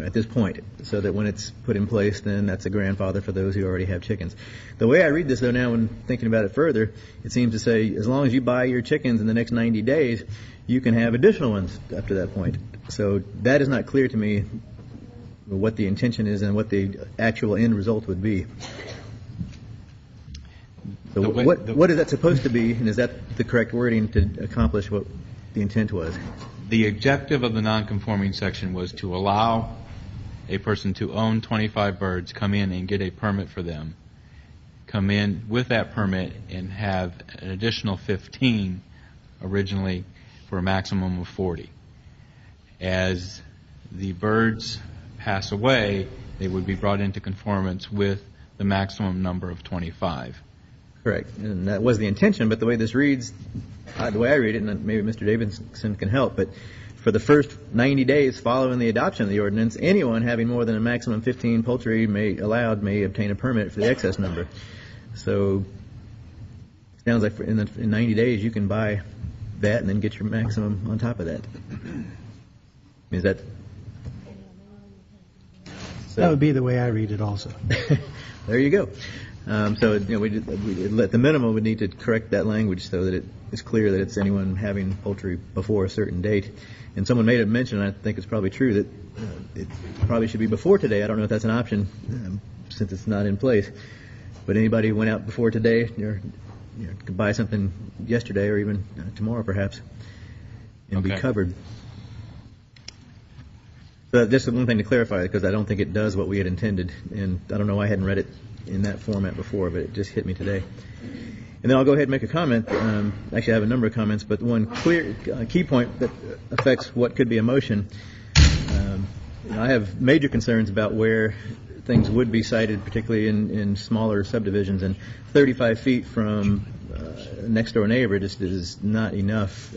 at this point, so that when it's put in place, then that's a grandfather for those who already have chickens. The way I read this, though, now when thinking about it further, it seems to say as long as you buy your chickens in the next 90 days, you can have additional ones up to that point. So that is not clear to me what the intention is and what the actual end result would be. So what is that supposed to be, and is that the correct wording to accomplish what the intent was? The objective of the non-conforming section was to allow a person to own 25 birds, come in and get a permit for them, come in with that permit and have an additional 15 originally for a maximum of 40. As the birds pass away, they would be brought into conformance with the maximum number of 25. Correct. And that was the intention, but the way this reads, the way I read it, and maybe Mr. Davidson can help, but for the first 90 days following the adoption of the ordinance, anyone having more than a maximum 15 poultry may obtain a permit for the excess number. So it sounds like in 90 days you can buy that and then get your maximum on top of that. Is that... That would be the way I read it also. There you go. So we at the minimum we need to correct that language so that it is clear that it's anyone having poultry before a certain date. And someone made a mention, and I think it's probably true, that it probably should be before today. I don't know if that's an option since it's not in place. But anybody who went out before today could buy something yesterday or even tomorrow perhaps and be covered. So just one thing to clarify, because I don't think it does what we had intended, and I don't know why I hadn't read it in that format before, but it just hit me today. And then I'll go ahead and make a comment. Actually, I have a number of comments, but one clear key point that affects what could be a motion. I have major concerns about where things would be sited, particularly in smaller subdivisions, and 35 feet from a next-door neighbor just is not enough.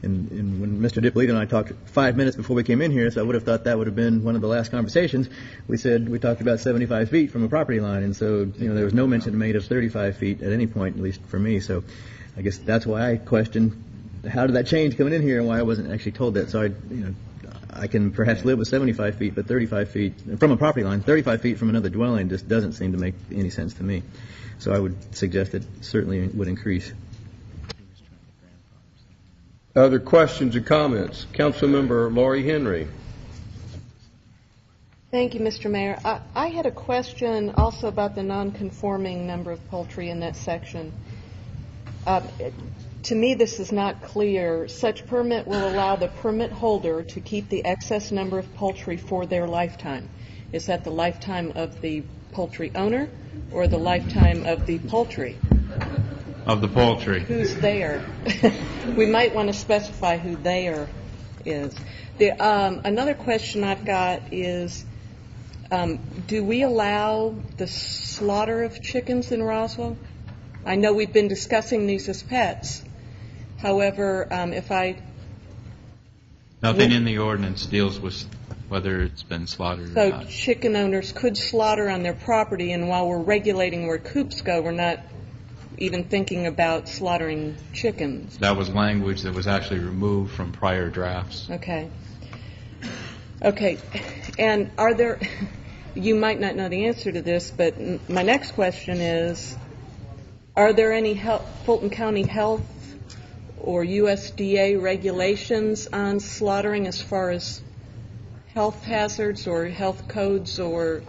And when Mr. DiPolito and I talked 5 minutes before we came in here, so I would have thought that would have been one of the last conversations, we talked about 75 feet from a property line, and so there was no mention made of 35 feet at any point, at least for me. So I guess that's why I questioned how did that change coming in here and why I wasn't actually told that. So I can perhaps live with 75 feet, but 35 feet from a property line, 35 feet from another dwelling just doesn't seem to make any sense to me. So I would suggest it certainly would increase. Other questions or comments? Councilmember Laurie Henry. Thank you, Mr. Mayor. I had a question also about the non-conforming number of poultry in that section. To me, this is not clear. Such permit will allow the permit holder to keep the excess number of poultry for their lifetime. Is that the lifetime of the poultry owner or the lifetime of the poultry? Of the poultry. Who's there? We might want to specify who there is. Another question I've got is, do we allow the slaughter of chickens in Roswell? I know we've been discussing these as pets. However, Nothing in the ordinance deals with whether it's been slaughtered or So not. chicken owners could slaughter on their property, and while we're regulating where coops go, we're not even thinking about slaughtering chickens. That was language that was actually removed from prior drafts. Okay. And are there, you might not know the answer to this, but my next question is, are there any Fulton County Health or USDA regulations on slaughtering as far as health hazards or health codes or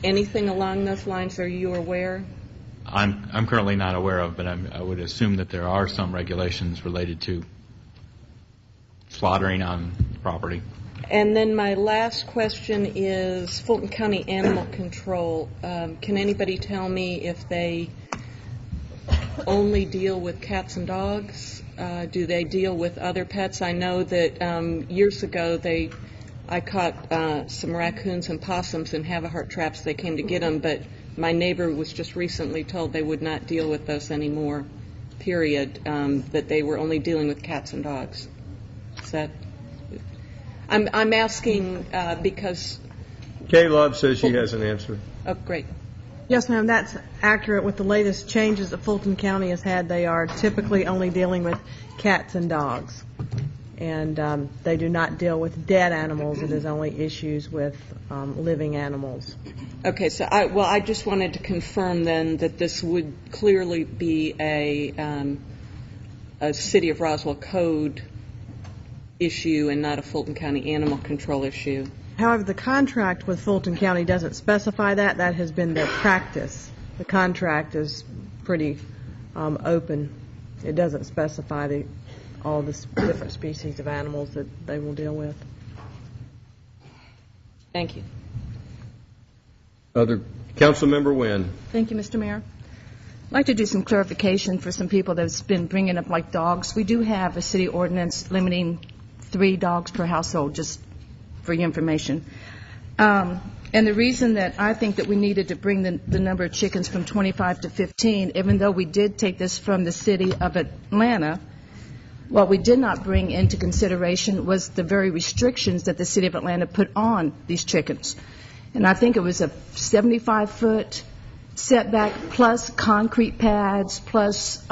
anything along those lines? Are you aware? I'm currently not aware of, but I would assume that there are some regulations related to slaughtering on property. And then my last question is Fulton County Animal Control. Can anybody tell me if they only deal with cats and dogs? Do they deal with other pets? I know that years ago I caught some raccoons and possums in Havahart traps. They came to get them, but my neighbor was just recently told they would not deal with those anymore, period, that they were only dealing with cats and dogs. Is that... I'm asking because... Kay Love says she has an answer. Oh, great. Yes, ma'am, that's accurate. With the latest changes that Fulton County has had, they are typically only dealing with cats and dogs. And they do not deal with dead animals. It is only issues with living animals. Okay, so I just wanted to confirm then that this would clearly be a City of Roswell code issue and not a Fulton County Animal Control issue. However, the contract with Fulton County doesn't specify that. That has been their practice. The contract is pretty open. It doesn't specify all the different species of animals that they will deal with. Thank you. Other Councilmember Wynn. Thank you, Mr. Mayor. I'd like to do some clarification for some people that's been bringing up like dogs. We do have a city ordinance limiting 3 dogs per household, just for your information. And the reason that I think that we needed to bring the number of chickens from 25 to 15, even though we did take this from the city of Atlanta, what we did not bring into consideration was the very restrictions that the city of Atlanta put on these chickens. And I think it was a 75-foot setback plus concrete pads plus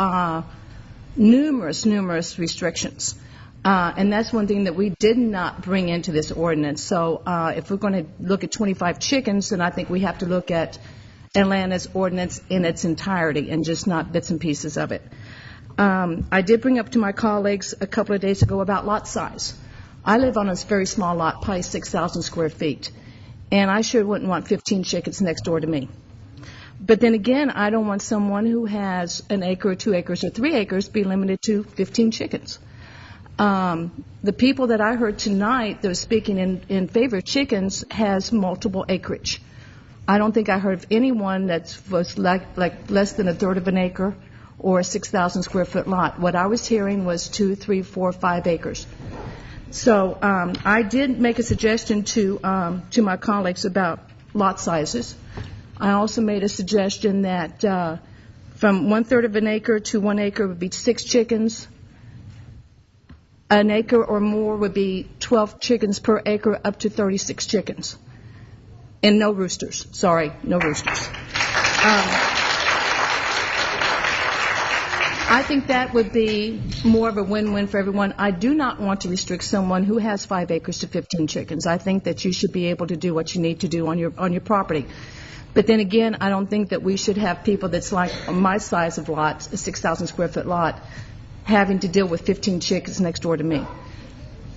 numerous restrictions. And that's one thing that we did not bring into this ordinance. So if we're going to look at 25 chickens, then I think we have to look at Atlanta's ordinance in its entirety and just not bits and pieces of it. I did bring up to my colleagues a couple of days ago about lot size. I live on a very small lot, probably 6,000 square feet, and I sure wouldn't want 15 chickens next door to me. But then again, I don't want someone who has an acre or 2 acres or 3 acres be limited to 15 chickens. The people that I heard tonight that were speaking in favor of chickens has multiple acreage. I don't think I heard of anyone that was like less than 1/3 of an acre or a 6,000 square foot lot. What I was hearing was 2, 3, 4, 5 acres. So I did make a suggestion to my colleagues about lot sizes. I also made a suggestion that from 1/3 of an acre to 1 acre would be 6 chickens. An acre or more would be 12 chickens per acre, up to 36 chickens. And no roosters. Sorry, no roosters. I think that would be more of a win-win for everyone. I do not want to restrict someone who has 5 acres to 15 chickens. I think that you should be able to do what you need to do on your property. But then again, I don't think that we should have people that's like my size of lots, a 6,000 square foot lot, having to deal with 15 chickens next door to me.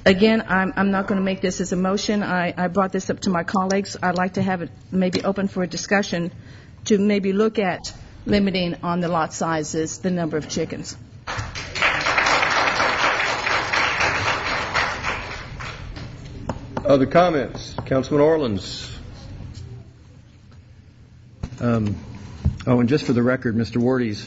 Again, I'm not going to make this as a motion. I brought this up to my colleagues. I'd like to have it maybe open for a discussion to maybe look at limiting on the lot sizes the number of chickens. Other comments? Councilman Orleans. And just for the record, Mr. Wardies,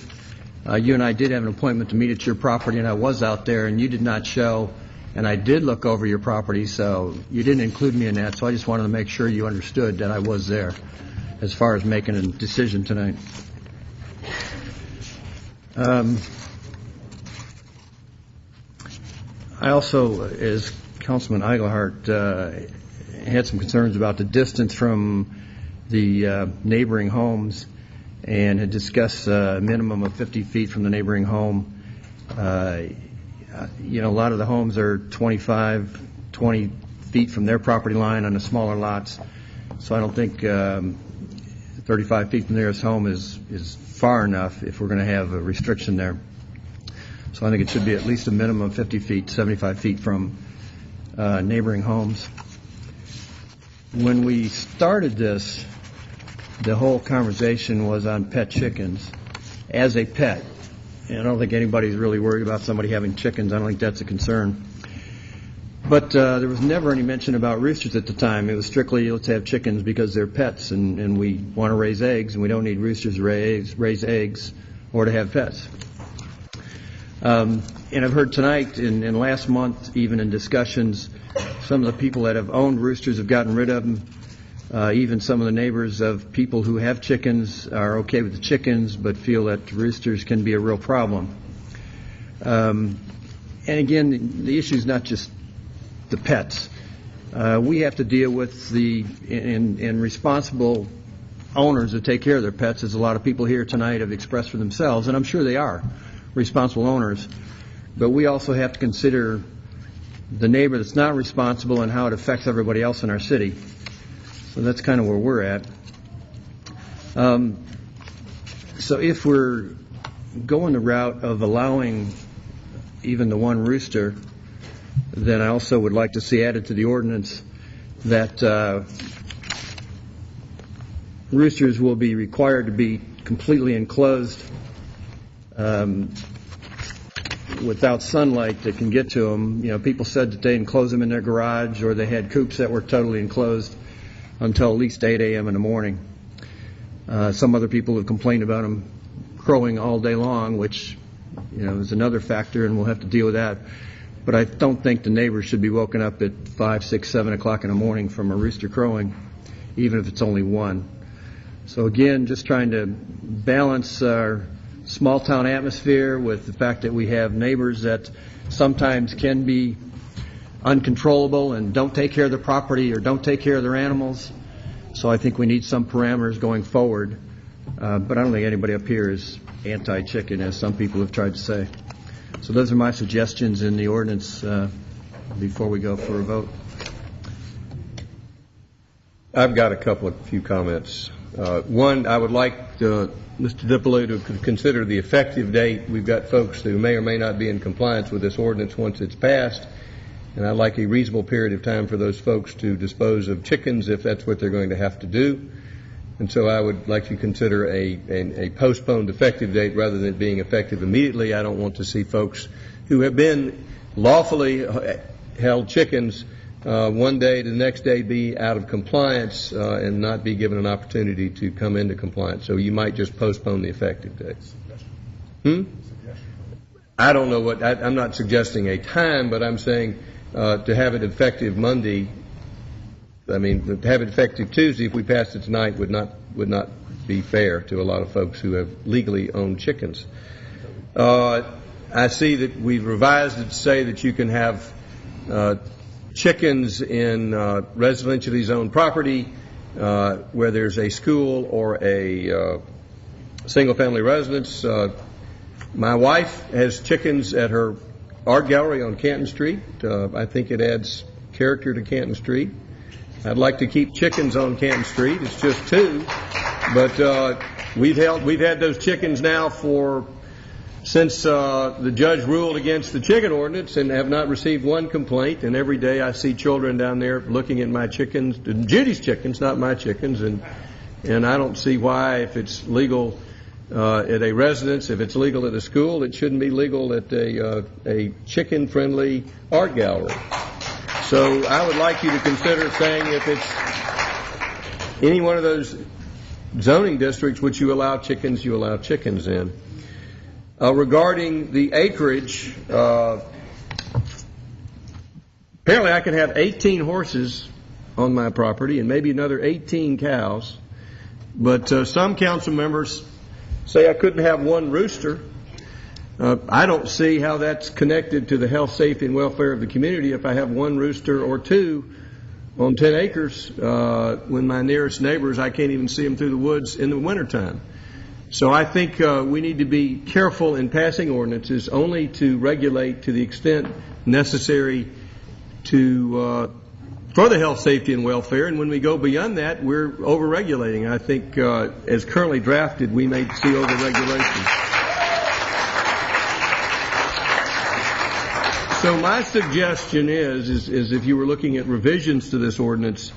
you and I did have an appointment to meet at your property, and I was out there, and you did not show, and I did look over your property, so you didn't include me in that, so I just wanted to make sure you understood that I was there as far as making a decision tonight. I also, as Councilman Eigelhart, had some concerns about the distance from the neighboring homes and had discussed a minimum of 50 feet from the neighboring home. A lot of the homes are 20 feet from their property line on the smaller lots, so I don't think 35 feet from the nearest home is far enough if we're going to have a restriction there. So I think it should be at least a minimum of 50 feet, 75 feet from neighboring homes. When we started this, the whole conversation was on pet chickens as a pet. And I don't think anybody's really worried about somebody having chickens. I don't think that's a concern. But there was never any mention about roosters at the time. It was strictly, let's have chickens because they're pets, and we want to raise eggs, and we don't need roosters to raise eggs or to have pets. And I've heard tonight and last month, even in discussions, some of the people that have owned roosters have gotten rid of them. Even some of the neighbors of people who have chickens are okay with the chickens, but feel that roosters can be a real problem. And again, the issue is not just the pets. We have to deal with the responsible owners that take care of their pets, as a lot of people here tonight have expressed for themselves, and I'm sure they are responsible owners. But we also have to consider the neighbor that's not responsible and how it affects everybody else in our city. So that's kind of where we're at. So if we're going the route of allowing even the one rooster, then I also would like to see added to the ordinance that roosters will be required to be completely enclosed without sunlight that can get to them. People said that they enclose them in their garage, or they had coops that were totally enclosed until at least 8 a.m. in the morning. Some other people have complained about them crowing all day long, which is another factor, and we'll have to deal with that. But I don't think the neighbors should be woken up at 5, 6, 7 o'clock in the morning from a rooster crowing, even if it's only one. So again, just trying to balance our small town atmosphere with the fact that we have neighbors that sometimes can be uncontrollable and don't take care of their property or don't take care of their animals. So I think we need some parameters going forward. But I don't think anybody up here is anti-chicken, as some people have tried to say. So those are my suggestions in the ordinance before we go for a vote. I've got a few comments. One, I would like Mr. DiPolito to consider the effective date. We've got folks who may or may not be in compliance with this ordinance once it's passed, and I'd like a reasonable period of time for those folks to dispose of chickens if that's what they're going to have to do. And so I would like to consider a postponed effective date rather than it being effective immediately. I don't want to see folks who have been lawfully held chickens one day to the next day be out of compliance and not be given an opportunity to come into compliance. So you might just postpone the effective date. I don't know I'm not suggesting a time, but I'm saying to have it effective Monday. I mean, to have it effective Tuesday, if we passed it tonight, would not be fair to a lot of folks who have legally owned chickens. I see that we've revised it to say that you can have chickens in residentially zoned property where there's a school or a single-family residence. My wife has chickens at her art gallery on Canton Street. I think it adds character to Canton Street. I'd like to keep chickens on Canton Street. It's just 2, but we've had those chickens now since the judge ruled against the chicken ordinance, and have not received one complaint. And every day I see children down there looking at my chickens, Judy's chickens, not my chickens, and I don't see why, if it's legal at a residence, if it's legal at a school, it shouldn't be legal at a chicken-friendly art gallery. So I would like you to consider saying if it's any one of those zoning districts which you allow chickens in. Regarding the acreage, apparently I can have 18 horses on my property and maybe another 18 cows, but some council members say I couldn't have one rooster. I don't see how that's connected to the health, safety, and welfare of the community if I have one rooster or two on 10 acres when my nearest neighbors, I can't even see them through the woods in the wintertime. So I think we need to be careful in passing ordinances only to regulate to the extent necessary to for the health, safety, and welfare. And when we go beyond that, we're over-regulating. I think as currently drafted, we may see over-regulation. So my suggestion is if you were looking at revisions to this ordinance,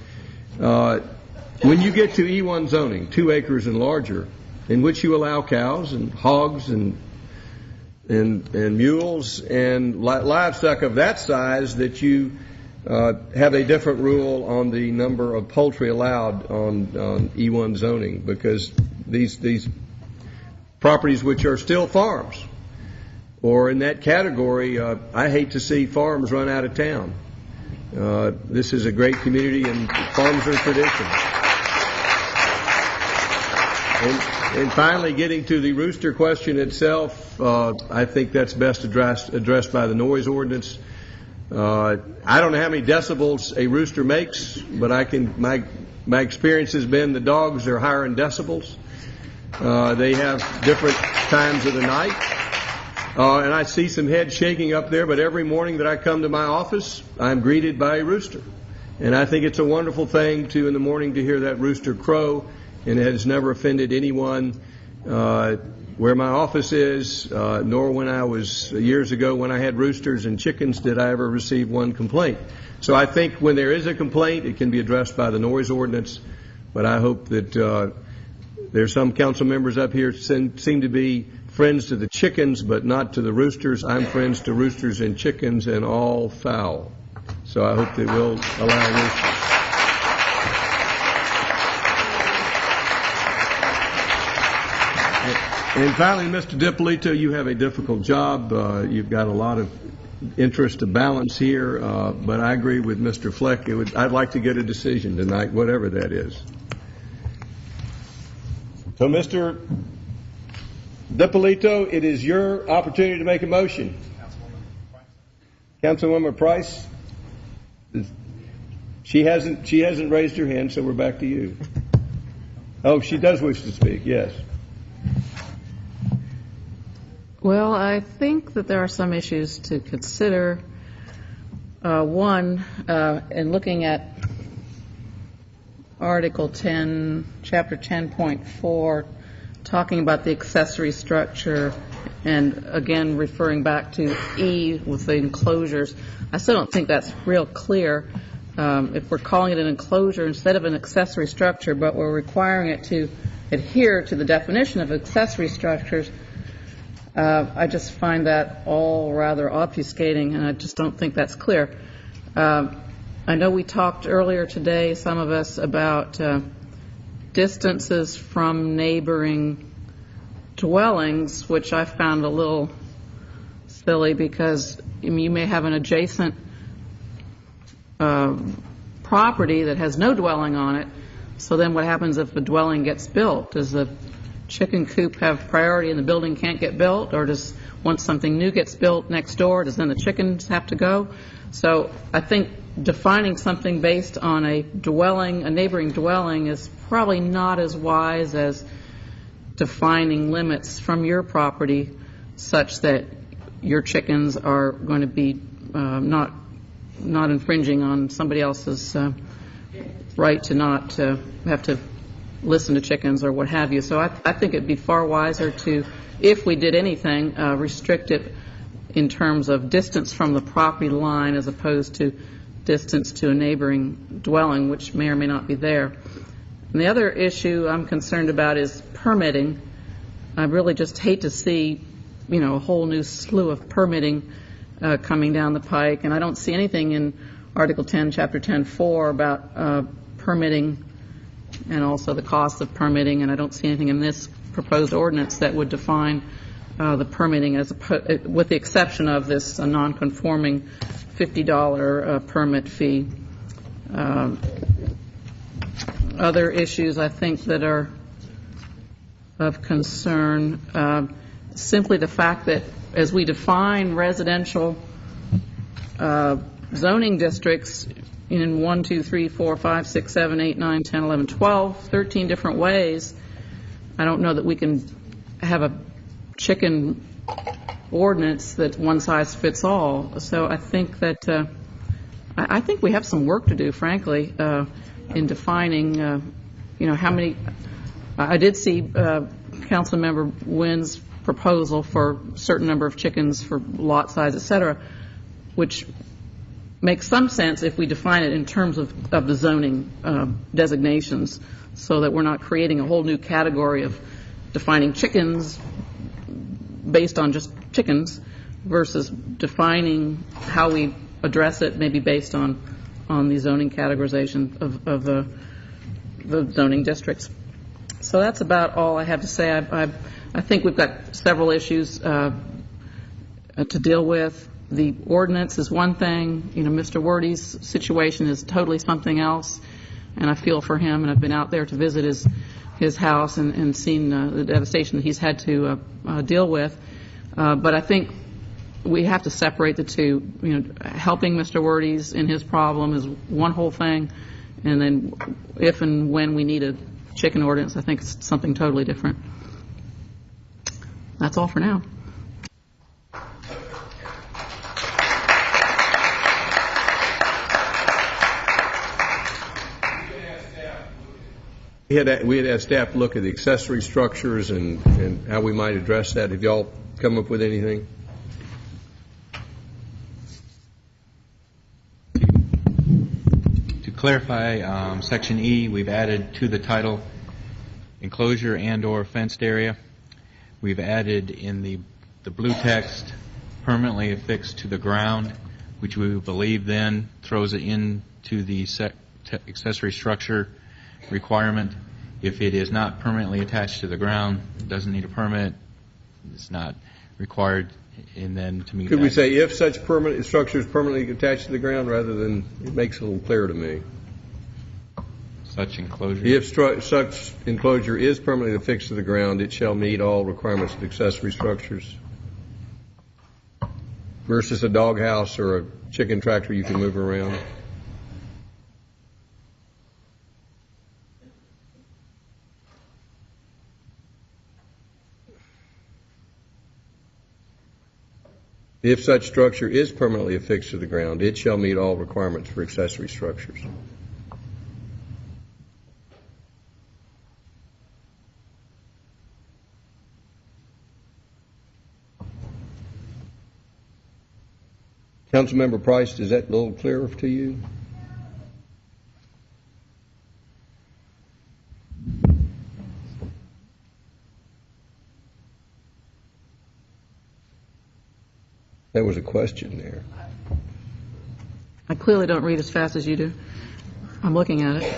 when you get to E1 zoning, 2 acres and larger, in which you allow cows and hogs and mules and livestock of that size, that you have a different rule on the number of poultry allowed on E1 zoning, because these properties which are still farms, or in that category, I hate to see farms run out of town. This is a great community, and farms are tradition. And finally, getting to the rooster question itself, I think that's best addressed by the noise ordinance. I don't know how many decibels a rooster makes, but my experience has been the dogs are higher in decibels. They have different times of the night. And I see some heads shaking up there, but every morning that I come to my office, I'm greeted by a rooster. And I think it's a wonderful thing in the morning to hear that rooster crow, and it has never offended anyone where my office is, nor when I was years ago when I had roosters and chickens did I ever receive one complaint. So I think when there is a complaint, it can be addressed by the noise ordinance, but I hope that there's some council members up here seem to be friends to the chickens but not to the roosters. I'm friends to roosters and chickens and all fowl. So I hope they will allow roosters. And finally, Mr. DiPolito, you have a difficult job. You've got a lot of interest to balance here, but I agree with Mr. Fleck. I'd like to get a decision tonight, whatever that is. So, Mr. DiPolito, it is your opportunity to make a motion. Councilwoman Price? She hasn't raised her hand, so we're back to you. Oh, she does wish to speak, yes. Well, I think that there are some issues to consider. One, in looking at Article 10, Chapter 10.4, talking about the accessory structure, and again referring back to E with the enclosures, I still don't think that's real clear. If we're calling it an enclosure instead of an accessory structure, but we're requiring it to adhere to the definition of accessory structures, I just find that all rather obfuscating, and I just don't think that's clear. I know we talked earlier today, some of us, about distances from neighboring dwellings, which I found a little silly because you may have an adjacent property that has no dwelling on it. So then what happens if a dwelling gets built? Does the chicken coop have priority and the building can't get built, or does once something new gets built next door, does then the chickens have to go? So I think defining something based on a neighboring dwelling, is probably not as wise as defining limits from your property such that your chickens are going to be not infringing on somebody else's right to not have to listen to chickens or what have you. So I think it'd be far wiser to, if we did anything, restrict it in terms of distance from the property line as opposed to distance to a neighboring dwelling, which may or may not be there. And the other issue I'm concerned about is permitting. I really just hate to see, a whole new slew of permitting coming down the pike, and I don't see anything in Article 10, Chapter 10.4 about permitting and also the cost of permitting, and I don't see anything in this proposed ordinance that would define the permitting as with the exception of this non-conforming $50 permit fee. Other issues I think that are of concern, simply the fact that as we define residential zoning districts in 1, 2, 3, 4, 5, 6, 7, 8, 9, 10, 11, 12, 13 different ways, I don't know that we can have a chicken ordinance that one size fits all. So I think that I think we have some work to do, frankly, in defining, how many. I did see Councilmember Wynn's proposal for a certain number of chickens for lot size, et cetera, which makes some sense if we define it in terms of the zoning designations, so that we're not creating a whole new category of defining chickens based on just chickens versus defining how we address it maybe based on the zoning categorization of the zoning districts. So that's about all I have to say. I think we've got several issues to deal with. The ordinance is one thing. Mr. Wordy's situation is totally something else, and I feel for him, and I've been out there to visit his house and seen the devastation that he's had to deal with. But I think we have to separate the two. Helping Mr. Wordy's in his problem is one whole thing, and then if and when we need a chicken ordinance, I think it's something totally different. That's all for now. We had asked staff to look at the accessory structures and how we might address that. Have y'all come up with anything? To clarify, Section E, we've added to the title enclosure and/or fenced area. We've added in the blue text permanently affixed to the ground, which we believe then throws it into the accessory structure requirement. If it is not permanently attached to the ground, it doesn't need a permit, it's not required, and then to meet. Could we say if such permanent structure is permanently attached to the ground, rather than, it makes it a little clearer to me. Such enclosure. If such enclosure is permanently affixed to the ground, it shall meet all requirements of accessory structures. Versus a doghouse or a chicken tractor you can move around. If such structure is permanently affixed to the ground, it shall meet all requirements for accessory structures. Councilmember Price, is that a little clearer to you? There was a question there. I clearly don't read as fast as you do. I'm looking at it.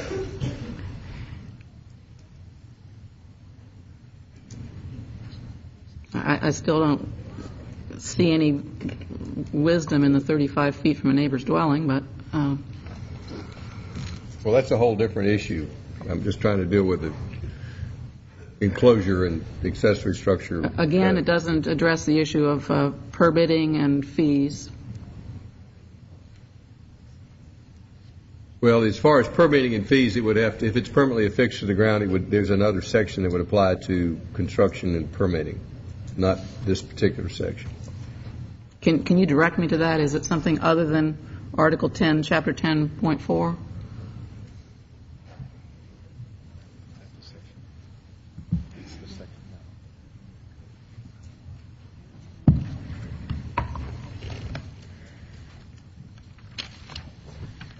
I still don't see any wisdom in the 35 feet from a neighbor's dwelling, but... Well, that's a whole different issue. I'm just trying to deal with the enclosure and accessory structure. Again, it doesn't address the issue of permitting and fees. Well, as far as permitting and fees, it would have to, if it's permanently affixed to the ground, there's another section that would apply to construction and permitting, not this particular section. Can you direct me to that? Is it something other than Article 10, Chapter 10.4?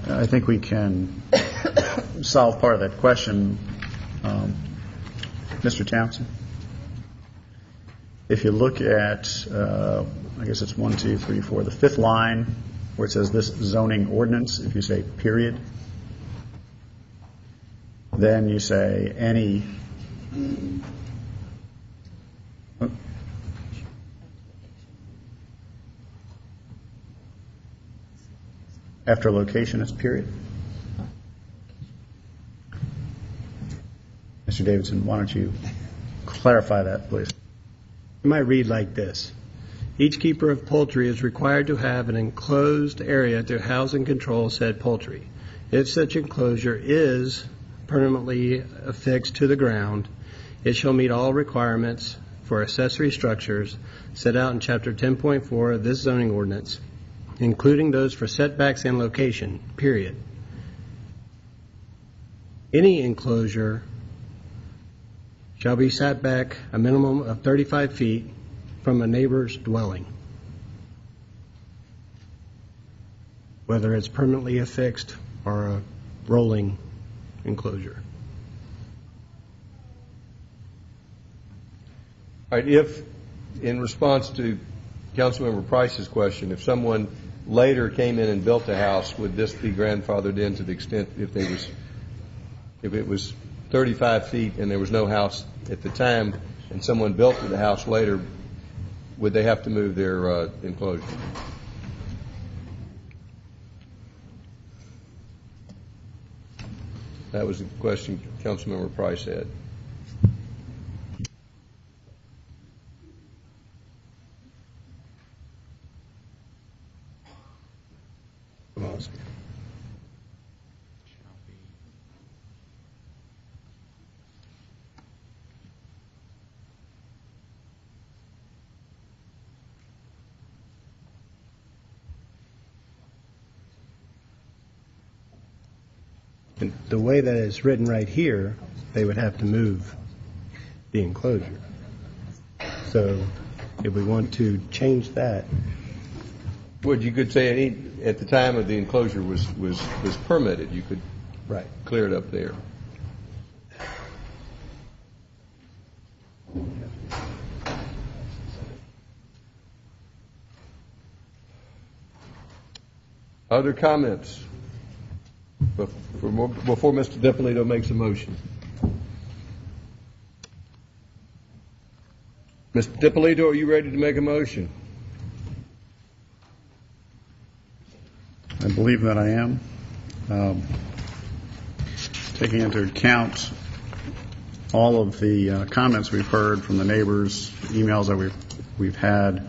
I think we can solve part of that question. Mr. Townsend, if you look at, I guess it's 1, 2, 3, 4, the fifth line where it says this zoning ordinance, if you say period, then you say any after location is period. Mr. Davidson, why don't you clarify that, please? It might read like this. Each keeper of poultry is required to have an enclosed area to house and control said poultry. If such enclosure is permanently affixed to the ground, it shall meet all requirements for accessory structures set out in Chapter 10.4 of this zoning ordinance, including those for setbacks and location, period. Any enclosure shall be set back a minimum of 35 feet from a neighbor's dwelling, whether it's permanently affixed or a rolling enclosure. All right, if, in response to Councilmember Price's question, if someone later came in and built a house, would this be grandfathered in to the extent if it was 35 feet and there was no house at the time and someone built the house later, would they have to move their enclosure? That was the question Councilmember Price had. And the way that it's written right here, they would have to move the enclosure. So if we want to change that. Well, you could say at the time of the enclosure was permitted, you could clear it up there. Other comments before Mr. DiPolito makes a motion? Mr. DiPolito, are you ready to make a motion? I believe that I am. Taking into account all of the comments we've heard from the neighbors, emails that we've had,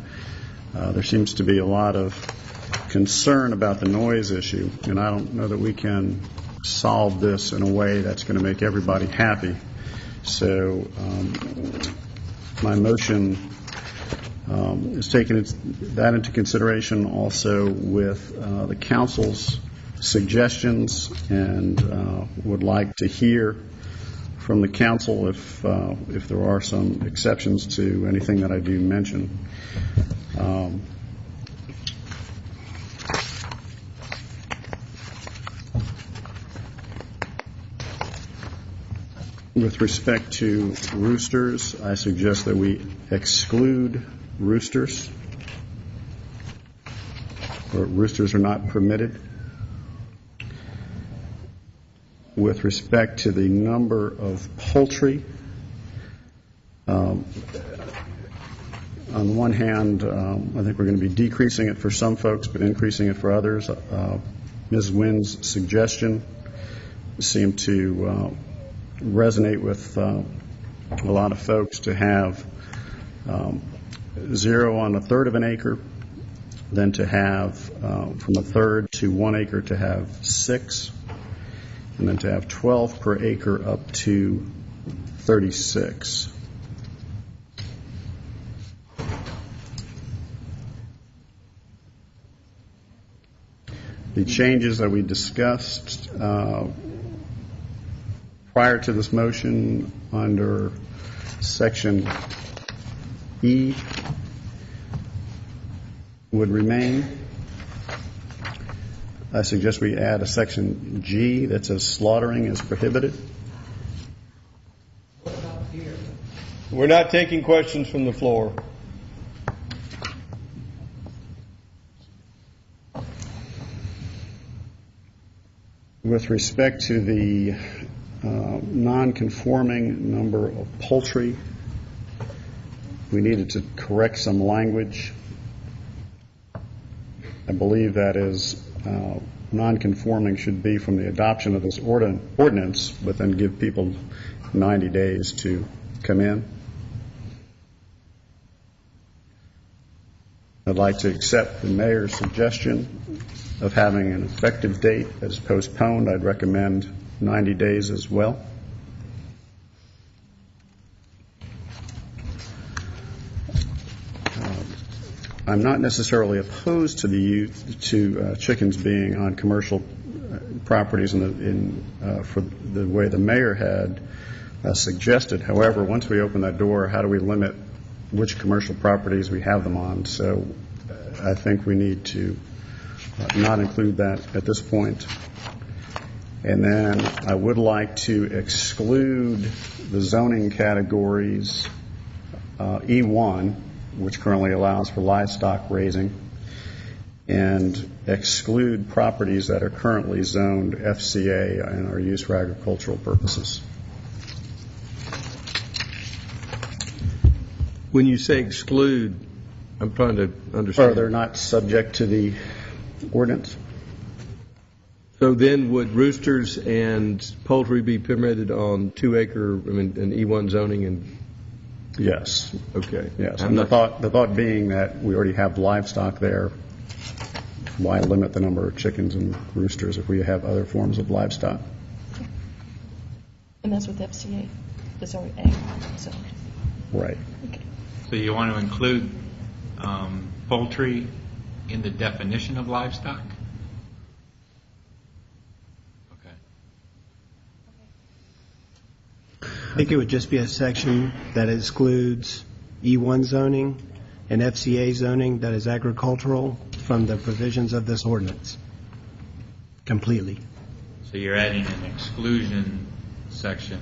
there seems to be a lot of concern about the noise issue, and I don't know that we can solve this in a way that's going to make everybody happy. So my motion is taking that into consideration also with the council's suggestions, and would like to hear from the council if there are some exceptions to anything that I do mention. With respect to roosters, I suggest that we exclude roosters, or roosters are not permitted. With respect to the number of poultry, on the one hand, I think we're going to be decreasing it for some folks, but increasing it for others. Ms. Wynn's suggestion seemed to resonate with a lot of folks, to have 0 on 1/3 of an acre, then to have from 1/3 to 1 acre to have 6, and then to have 12 per acre up to 36. The changes that we discussed prior to this motion under Section E would remain. I suggest we add a Section G that says slaughtering is prohibited. We're not taking questions from the floor. With respect to the non-conforming number of poultry, we needed to correct some language. I believe that is non-conforming should be from the adoption of this ordinance, but then give people 90 days to come in. I'd like to accept the mayor's suggestion of having an effective date as postponed. I'd recommend 90 days as well. I'm not necessarily opposed to chickens being on commercial properties for the way the mayor had suggested. However, once we open that door, how do we limit which commercial properties we have them on? So I think we need to not include that at this point. And then I would like to exclude the zoning categories E1, which currently allows for livestock raising, and exclude properties that are currently zoned FCA and are used for agricultural purposes. When you say exclude, I'm trying to understand. Or they're not subject to the ordinance. So then would roosters and poultry be permitted on 2-acre, an E1 zoning? And yes. Okay. Yes. And the thought being that we already have livestock there, why limit the number of chickens and roosters if we have other forms of livestock? And that's with FCA. That's already ag zone. Right. Okay. So you want to include poultry in the definition of livestock? I think it would just be a section that excludes E1 zoning and FCA zoning that is agricultural from the provisions of this ordinance completely. So you're adding an exclusion section.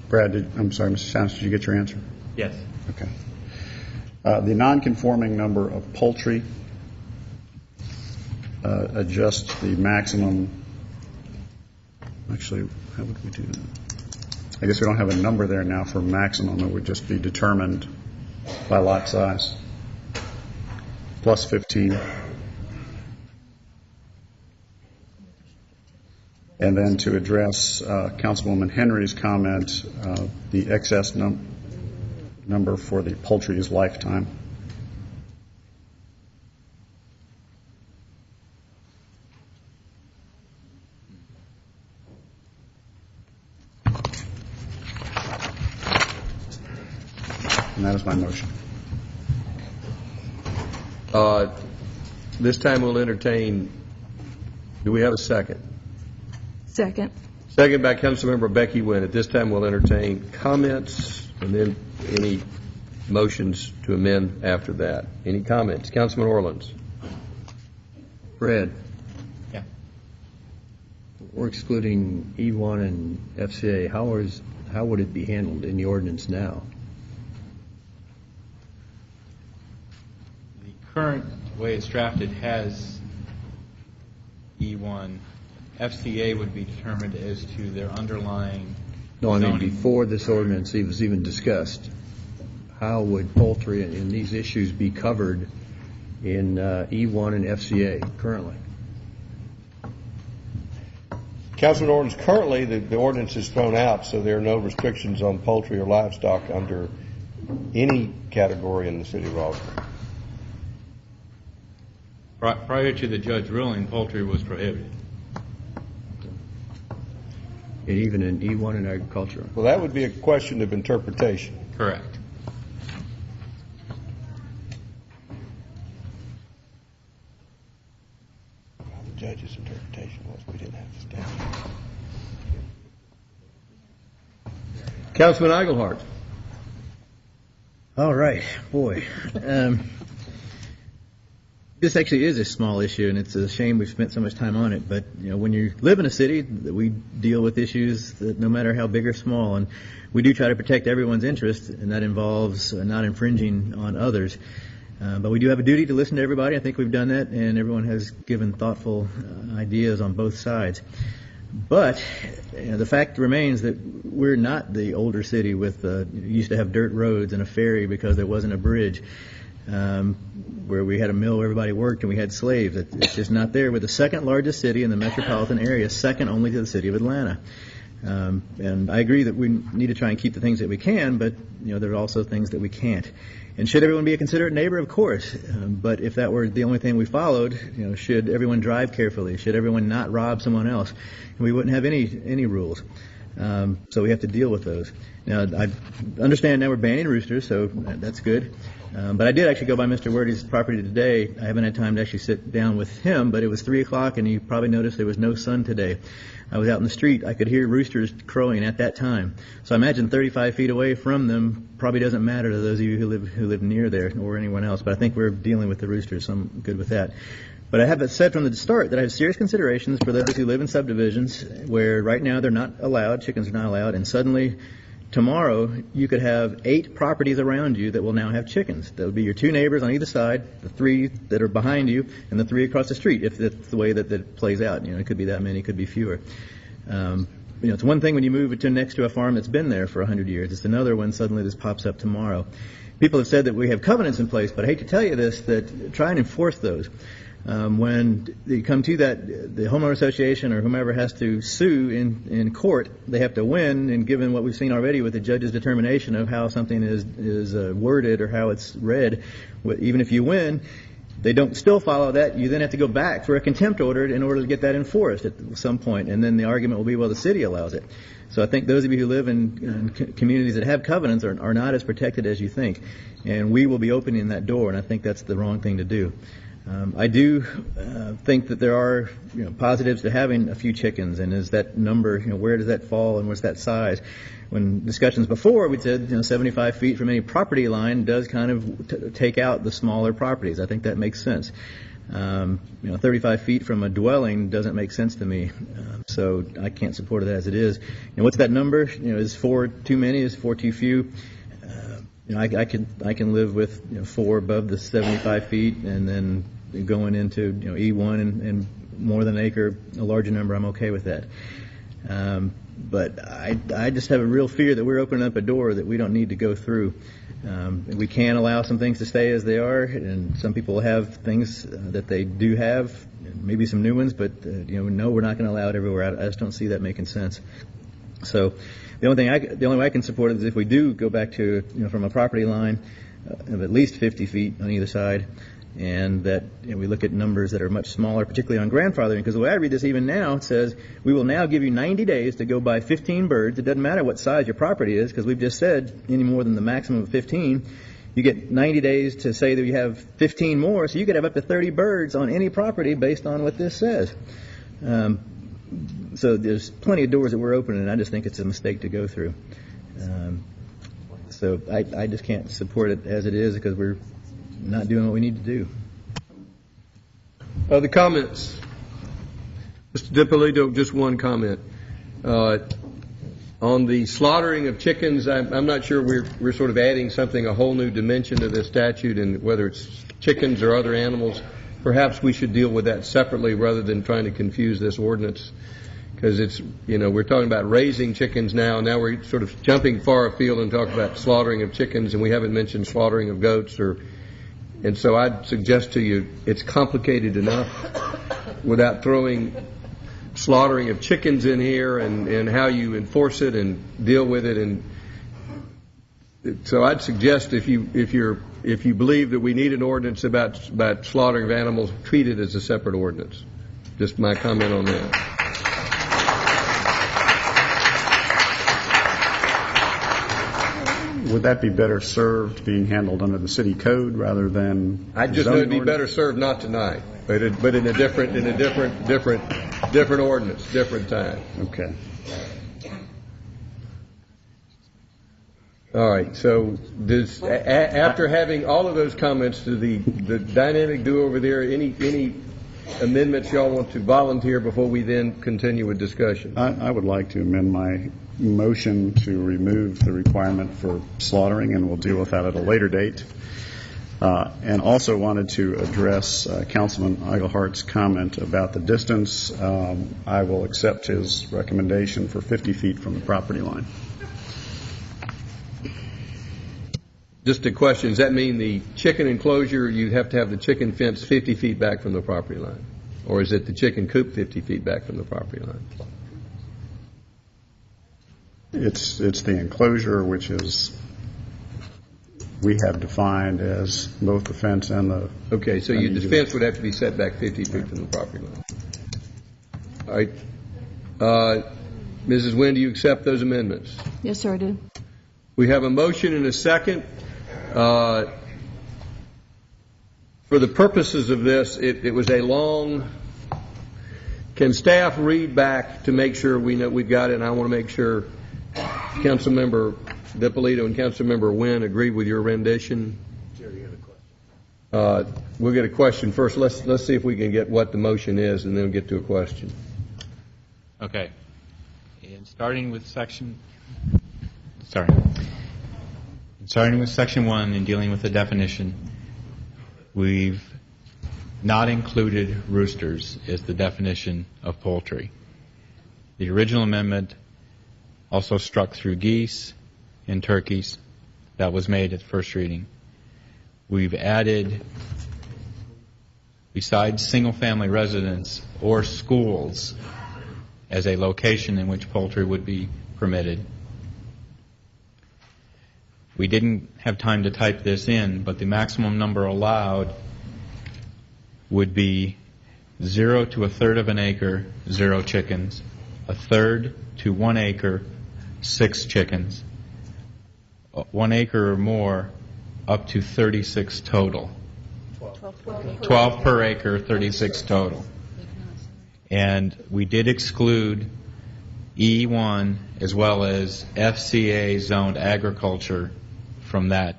Brad, I'm sorry, Mr. Sands, did you get your answer? Yes. Okay. The non-conforming number of poultry, adjust the maximum. Actually, how would we do that? I guess we don't have a number there now for maximum. It would just be determined by lot size, plus 15. And then to address Councilwoman Henry's comment, the excess number for the poultry is lifetime. And that is my motion. This time we'll entertain, do we have a second? Second. Second by Councilmember Becky Wynn. At this time, we'll entertain comments and then any motions to amend after that. Any comments? Councilman Orleans. Brad. Yeah. We're excluding E1 and FCA. How would it be handled in the ordinance now? The current way it's drafted has E1. FCA would be determined as to their underlying No, I mean zoning. before this ordinance was even discussed. How would poultry and these issues be covered in E1 and FCA currently? Councilman Orleans, currently the ordinance is thrown out, so there are no restrictions on poultry or livestock under any category in the city of Roswell. Prior to the judge ruling, poultry was prohibited. And even in E1 and agriculture? Well, that would be a question of interpretation. Correct. The judge's interpretation was we didn't have the statute. Councilman Eigelhart. All right, boy. This actually is a small issue, and it's a shame we've spent so much time on it. But when you live in a city, we deal with issues that no matter how big or small, and we do try to protect everyone's interest, and that involves not infringing on others. But we do have a duty to listen to everybody. I think we've done that, and everyone has given thoughtful ideas on both sides. But the fact remains that we're not the older city with used to have dirt roads and a ferry because there wasn't a bridge. Where we had a mill where everybody worked and we had slaves. It's just not there. We're the second largest city in the metropolitan area, second only to the city of Atlanta. And I agree that we need to try and keep the things that we can, but there are also things that we can't. And should everyone be a considerate neighbor? Of course. But if that were the only thing we followed, should everyone drive carefully? Should everyone not rob someone else? We wouldn't have any rules. So we have to deal with those. Now, I understand now we're banning roosters, so that's good. But I did actually go by Mr. Werdy's property today. I haven't had time to actually sit down with him, but it was 3 o'clock, and you probably noticed there was no sun today. I was out in the street. I could hear roosters crowing at that time. So I imagine 35 feet away from them probably doesn't matter to those of you who live near there or anyone else. But I think we're dealing with the roosters, so I'm good with that. But I have said from the start that I have serious considerations for those who live in subdivisions where right now they're not allowed, chickens are not allowed, and suddenly tomorrow you could have 8 properties around you that will now have chickens. That would be your 2 neighbors on either side, the 3 that are behind you, and the 3 across the street, if that's the way that it plays out. It could be that many, it could be fewer. It's one thing when you move it next to a farm that's been there for 100 years. It's another when suddenly this pops up tomorrow. People have said that we have covenants in place, but I hate to tell you this, that try and enforce those. When you come to that, the homeowner association or whomever has to sue in court, they have to win. And given what we've seen already with the judge's determination of how something is worded or how it's read, even if you win, they don't still follow that. You then have to go back for a contempt order in order to get that enforced at some point. And then the argument will be, well, the city allows it. So I think those of you who live in communities that have covenants are not as protected as you think. And we will be opening that door, and I think that's the wrong thing to do. I do think that there are positives to having a few chickens, and is that number, where does that fall and what's that size? When discussions before, we said 75 feet from any property line does kind of take out the smaller properties. I think that makes sense. 35 feet from a dwelling doesn't make sense to me, so I can't support it as it is. What's that number? Is 4 too many? Is 4 too few? I can live with 4 above the 75 feet, and then going into E1 and more than an acre, a larger number, I'm okay with that. But I just have a real fear that we're opening up a door that we don't need to go through. We can allow some things to stay as they are, and some people have things that they do have, maybe some new ones, but no, we're not going to allow it everywhere. I just don't see that making sense. So the only way I can support it is if we do go back to from a property line of at least 50 feet on either side, and that we look at numbers that are much smaller, particularly on grandfathering, because the way I read this even now, it says we will now give you 90 days to go buy 15 birds. It doesn't matter what size your property is, because we've just said any more than the maximum of 15. You get 90 days to say that you have 15 more, so you could have up to 30 birds on any property based on what this says. So there's plenty of doors that we're opening, and I just think it's a mistake to go through. So I just can't support it as it is because we're not doing what we need to do. Other comments? Mr. DiPolito, just one comment. On the slaughtering of chickens, I'm not sure we're sort of adding a whole new dimension to this statute, and whether it's chickens or other animals, perhaps we should deal with that separately rather than trying to confuse this ordinance. Because it's, we're talking about raising chickens now. Now we're sort of jumping far afield and talking about slaughtering of chickens, and we haven't mentioned slaughtering of goats. And so I'd suggest to you it's complicated enough without throwing slaughtering of chickens in here and how you enforce it and deal with it. And so I'd suggest if you believe that we need an ordinance about slaughtering of animals, treat it as a separate ordinance. Just my comment on that. Would that be better served being handled under the city code rather than? I just know it'd be better served not tonight, but in a different ordinance, different time. Okay. All right, so does, after having all of those comments, to the dynamic duo over there, any amendments y'all want to volunteer before we then continue with discussion? I would like to amend my motion to remove the requirement for slaughtering, and we'll deal with that at a later date. And also wanted to address Councilman Eaglehart's comment about the distance. I will accept his recommendation for 50 feet from the property line. Just a question, does that mean the chicken enclosure, you'd have to have the chicken fence 50 feet back from the property line? Or is it the chicken coop 50 feet back from the property line? It's the enclosure, which is, we have defined as both the fence and the... Okay, so the fence would have to be set back 50 feet from the property line. All right. Mrs. Wynn, do you accept those amendments? Yes, sir, I do. We have a motion and a second. For the purposes of this, it was a long... Can staff read back to make sure we know we've got it? And I want to make sure Councilmember DiPolito and Councilmember Wynn agree with your rendition. We'll get a question first. Let's see if we can get what the motion is, and then we'll get to a question. Okay. And starting with section 1 and dealing with the definition, we've not included roosters as the definition of poultry. The original amendment also struck through geese and turkeys. That was made at first reading. We've added, besides single-family residence or schools, as a location in which poultry would be permitted. We didn't have time to type this in, but the maximum number allowed would be 0 to 1/3 of an acre, 0 chickens, 1/3 to 1 acre, 6 chickens, 1 acre or more, up to 36 total. 12 per acre, 36 total. And we did exclude E1 as well as FCA zoned agriculture from that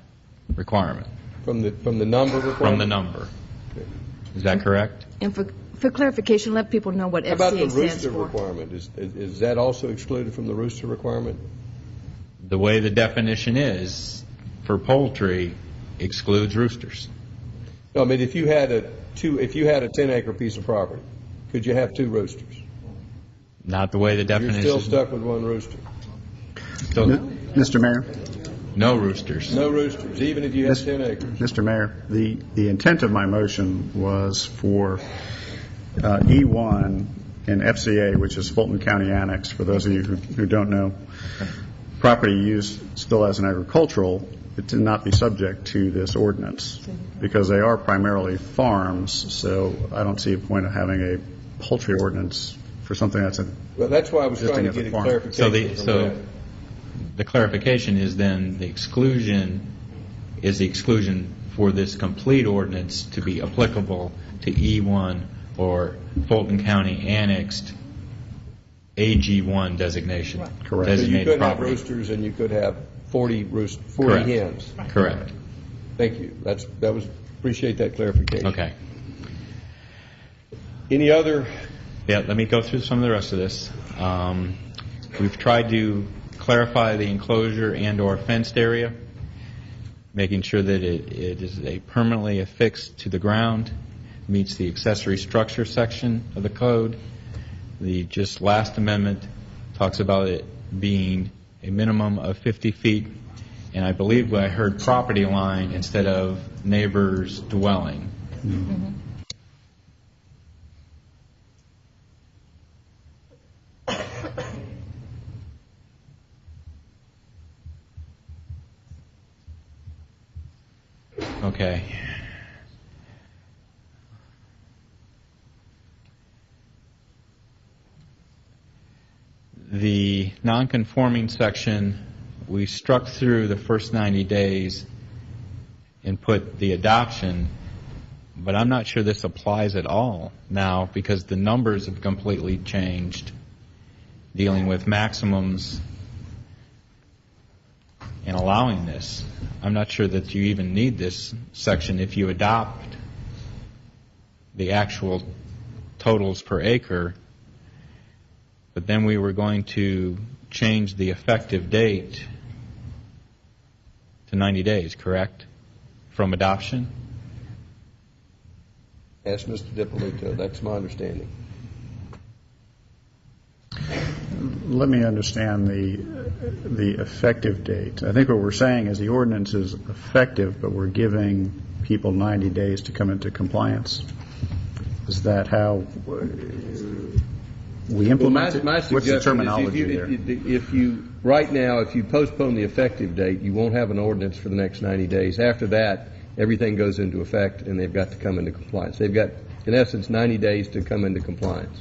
requirement. From the number requirement? From the number. Is that correct? And for clarification, let people know what FCA stands for. How about the rooster requirement? Is that also excluded from the rooster requirement? The way the definition is for poultry excludes roosters. No, I mean, if you had a 10-acre piece of property, could you have 2 roosters? Not the way the definition. You're still stuck with 1 rooster. Mr. Mayor? No roosters. No roosters, even if you have 10 acres. Mr. Mayor, the intent of my motion was for E1 in FCA, which is Fulton County Annex, for those of you who don't know, property used still as an agricultural, it did not be subject to this ordinance because they are primarily farms, so I don't see a point of having a poultry ordinance for something that's well, that's why I was trying to get a clarification. So the clarification is then the exclusion is the exclusion for this complete ordinance to be applicable to E1 or Fulton County annexed AG1 designation. Correct. So you could property. have roosters and you could have 40 Correct. hens. Correct. Thank you. Appreciate that clarification. Okay. Any other? Yeah, let me go through some of the rest of this. We've tried to clarify the enclosure and or fenced area, making sure that it is a permanently affixed to the ground, meets the accessory structure section of the code. The just last amendment talks about it being a minimum of 50 feet, and I believe I heard property line instead of neighbor's dwelling. Mm-hmm. Okay. The non-conforming section, we struck through the first 90 days and put the adoption, but I'm not sure this applies at all now because the numbers have completely changed, dealing with maximums in allowing this. I'm not sure that you even need this section if you adopt the actual totals per acre, but then we were going to change the effective date to 90 days, correct, from adoption? Ask Mr. DiPolito. That's my understanding. Let me understand the effective date. I think what we're saying is the ordinance is effective, but we're giving people 90 days to come into compliance. Is that how we implement it? My What's the suggestion terminology is there? if you right now, if you postpone the effective date, you won't have an ordinance for the next 90 days. After that, everything goes into effect, and they've got to come into compliance. They've got, in essence, 90 days to come into compliance.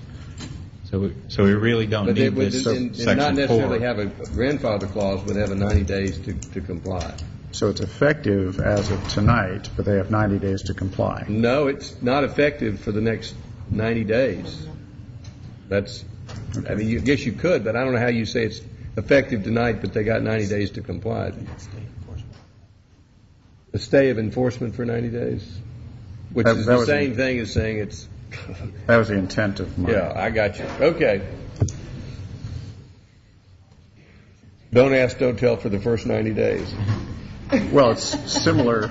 So we really don't need this and section not necessarily 4. have a grandfather clause, but have a 90 days to comply. So it's effective as of tonight, but they have 90 days to comply. No, it's not effective for the next 90 days. That's, I mean, I guess you could, but I don't know how you say it's effective tonight, but they got 90 days to comply. A stay of enforcement for 90 days, which is the same thing as saying it's. That was the intent of mine. Yeah, I got you. Okay. Don't ask, don't tell for the first 90 days. Well, it's similar.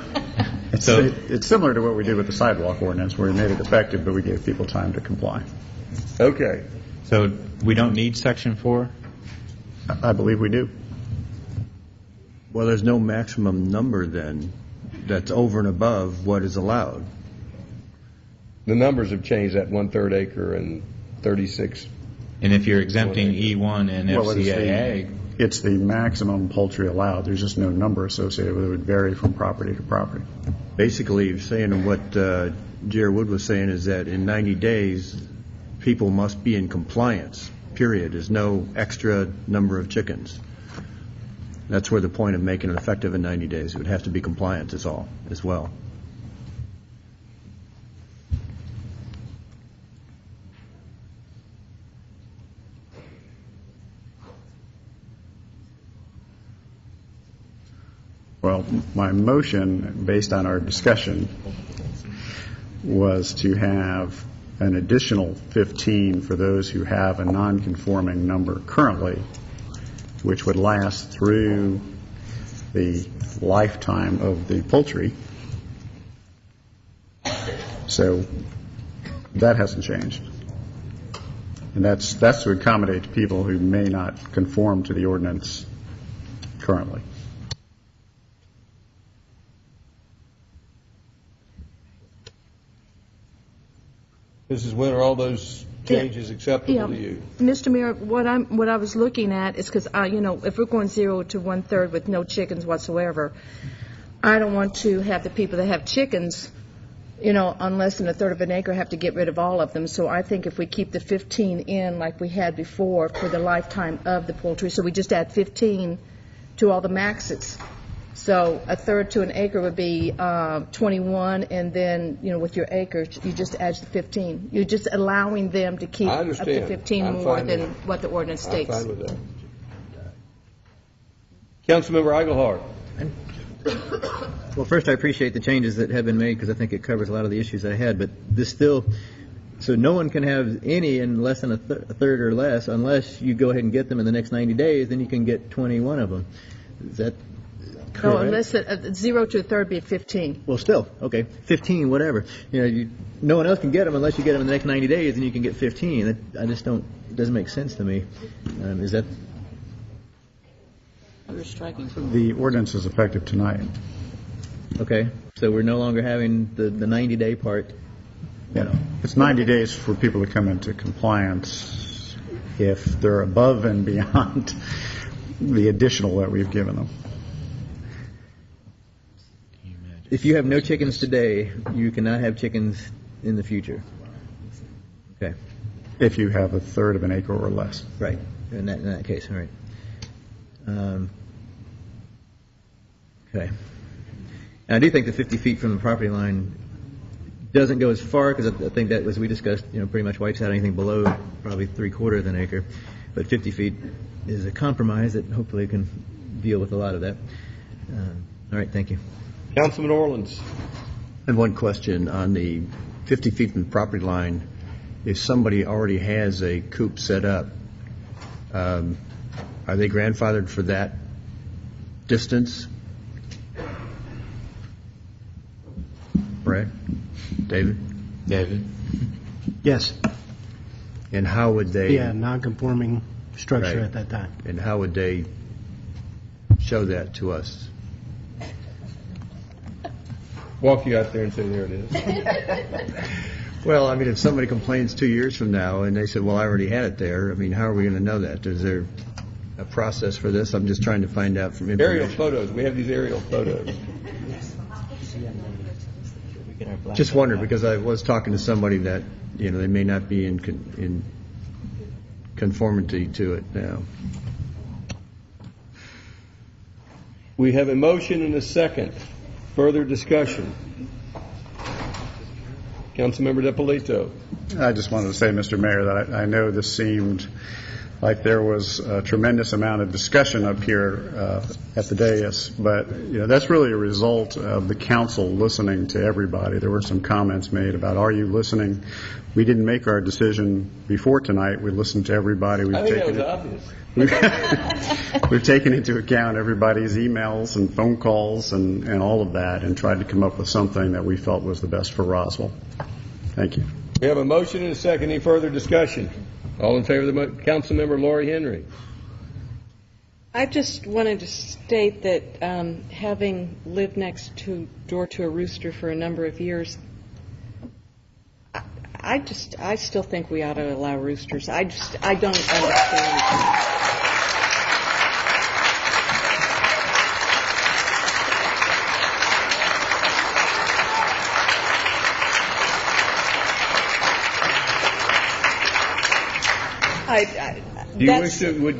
It's similar to what we did with the sidewalk ordinance, where we made it effective, but we gave people time to comply. Okay. So we don't need section 4? I believe we do. Well, there's no maximum number then that's over and above what is allowed. The numbers have changed at 1/3 acre and 36. And if you're exempting E1 and FCAA, it's the maximum poultry allowed. There's just no number associated with it. It would vary from property to property. Basically, you're saying what Jared Wood was saying is that in 90 days, people must be in compliance, period. There's no extra number of chickens. That's where the point of making it effective in 90 days. It would have to be compliant as well. Well, my motion, based on our discussion, was to have an additional 15 for those who have a non-conforming number currently, which would last through the lifetime of the poultry. So that hasn't changed. And that's to accommodate people who may not conform to the ordinance currently. Mrs. Winter, all those changes acceptable to you? Mr. Mayor, what I was looking at is because if we're going 0 to 1/3 with no chickens whatsoever, I don't want to have the people that have chickens, on less than 1/3 of an acre, have to get rid of all of them. So I think if we keep the 15 in like we had before for the lifetime of the poultry, so we just add 15 to all the maxes. So 1/3 to an acre would be 21, and then, with your acres, you just add the 15. You're just allowing them to keep up to 15 more than what the ordinance states. I'm fine with that. Councilmember Eichelhardt. Well, first, I appreciate the changes that have been made because I think it covers a lot of the issues I had. But this still, so no one can have any in less than a third or less unless you go ahead and get them in the next 90 days. Then you can get 21 of them. Is that correct? No, unless 0 to 1/3 be 15. Well, still, okay, 15, whatever. No one else can get them unless you get them in the next 90 days, and you can get 15. I just don't. It doesn't make sense to me. Is that? The ordinance is effective tonight. Okay, so we're no longer having the 90-day part. Yeah, it's 90 days for people to come into compliance if they're above and beyond the additional that we've given them. If you have no chickens today, you cannot have chickens in the future. Okay. If you have 1/3 of an acre or less. Right. In that case, all right. Okay. And I do think the 50 feet from the property line doesn't go as far because I think that, as we discussed, pretty much wipes out anything below probably 3/4 of an acre. But 50 feet is a compromise that hopefully can deal with a lot of that. All right, thank you. Councilman Orleans. I have one question on the 50 feet from the property line. If somebody already has a coop set up, are they grandfathered for that distance? Brad? David? Yes. And how would they... Yeah, non-conforming structure Right. at that time. And how would they show that to us? Walk you out there and say, there it is. Well, I mean, if somebody complains 2 years from now and they said, well, I already had it there, I mean, how are we going to know that? Is there a process for this? I'm just trying to find out from information. Aerial photos. We have these aerial photos. Just wondered, because I was talking to somebody that, they may not be in conformity to it now. We have a motion and a second. Further discussion. Councilmember DiPolito. I just wanted to say, Mr. Mayor, that I know this seemed like there was a tremendous amount of discussion up here at the dais, but that's really a result of the council listening to everybody. There were some comments made about, are you listening? We didn't make our decision before tonight. We listened to everybody. I think that was obvious. We've taken into account everybody's emails and phone calls and all of that and tried to come up with something that we felt was the best for Roswell. Thank you. We have a motion and a second. Any further discussion? All in favor of the motion? Councilmember Lori Henry. I just wanted to state that having lived next door to a rooster for a number of years, I still think we ought to allow roosters. I don't understand. Do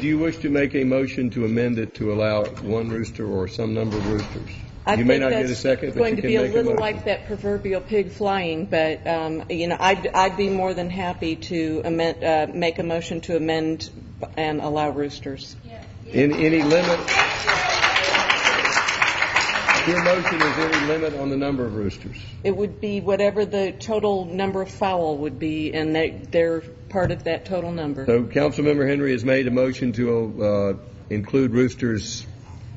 you wish to make a motion to amend it to allow one rooster or some number of roosters? You may not get a second, but you can make a motion. Going to be a little like that proverbial pig flying, but I'd be more than happy to make a motion to amend and allow roosters. Any limit? Your motion is any limit on the number of roosters? It would be whatever the total number of fowl would be, and they're part of that total number. So Councilmember Henry has made a motion to include roosters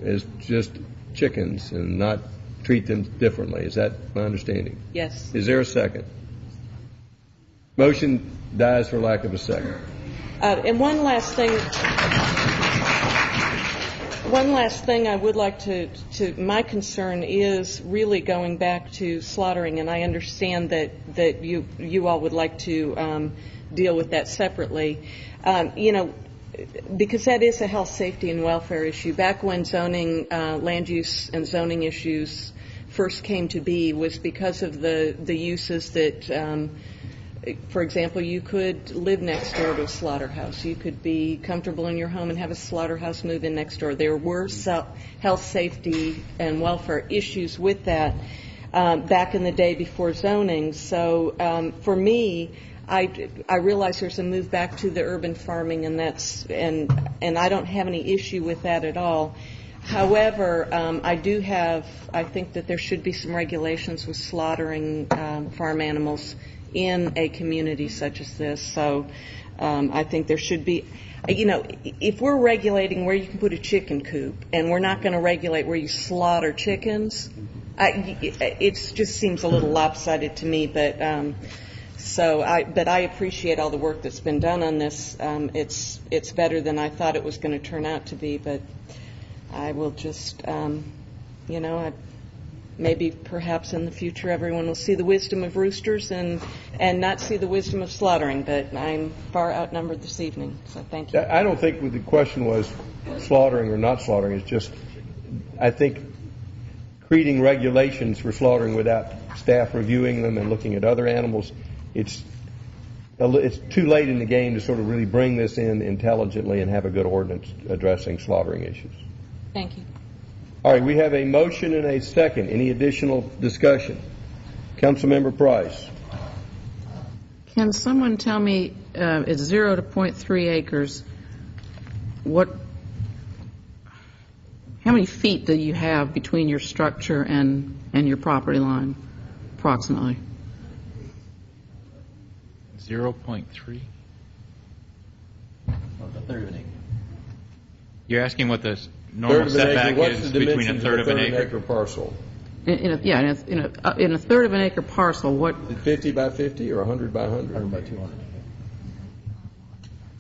as just chickens and not treat them differently. Is that my understanding? Yes. Is there a second? Motion dies for lack of a second. And one last thing I would like to my concern is really going back to slaughtering, and I understand that you all would like to deal with that separately. Because that is a health, safety, and welfare issue. Back when zoning, land use and zoning issues first came to be was because of the uses that, for example, you could live next door to a slaughterhouse. You could be comfortable in your home and have a slaughterhouse move in next door. There were health, safety, and welfare issues with that back in the day before zoning. So for me, I realize there's a move back to the urban farming, and and I don't have any issue with that at all. However, I think that there should be some regulations with slaughtering farm animals in a community such as this. So I think there should be, if we're regulating where you can put a chicken coop and we're not going to regulate where you slaughter chickens, it just seems a little lopsided to me. But but I appreciate all the work that's been done on this. It's better than I thought it was going to turn out to be. But I will just, maybe perhaps in the future everyone will see the wisdom of roosters and not see the wisdom of slaughtering. But I'm far outnumbered this evening, so thank you. I don't think the question was slaughtering or not slaughtering. It's just, I think, creating regulations for slaughtering without staff reviewing them and looking at other animals. It's too late in the game to sort of really bring this in intelligently and have a good ordinance addressing slaughtering issues. Thank you. All right, we have a motion and a second. Any additional discussion? Councilmember Price. Can someone tell me, it's 0 to 0.3 acres, how how many feet do you have between your structure and your property line, approximately? 0.3. A third of an acre. You're asking what the normal setback is between a third of an acre? Parcel? In a third of an acre parcel, what? 50 by 50 or 100 by 100? 100 by 200.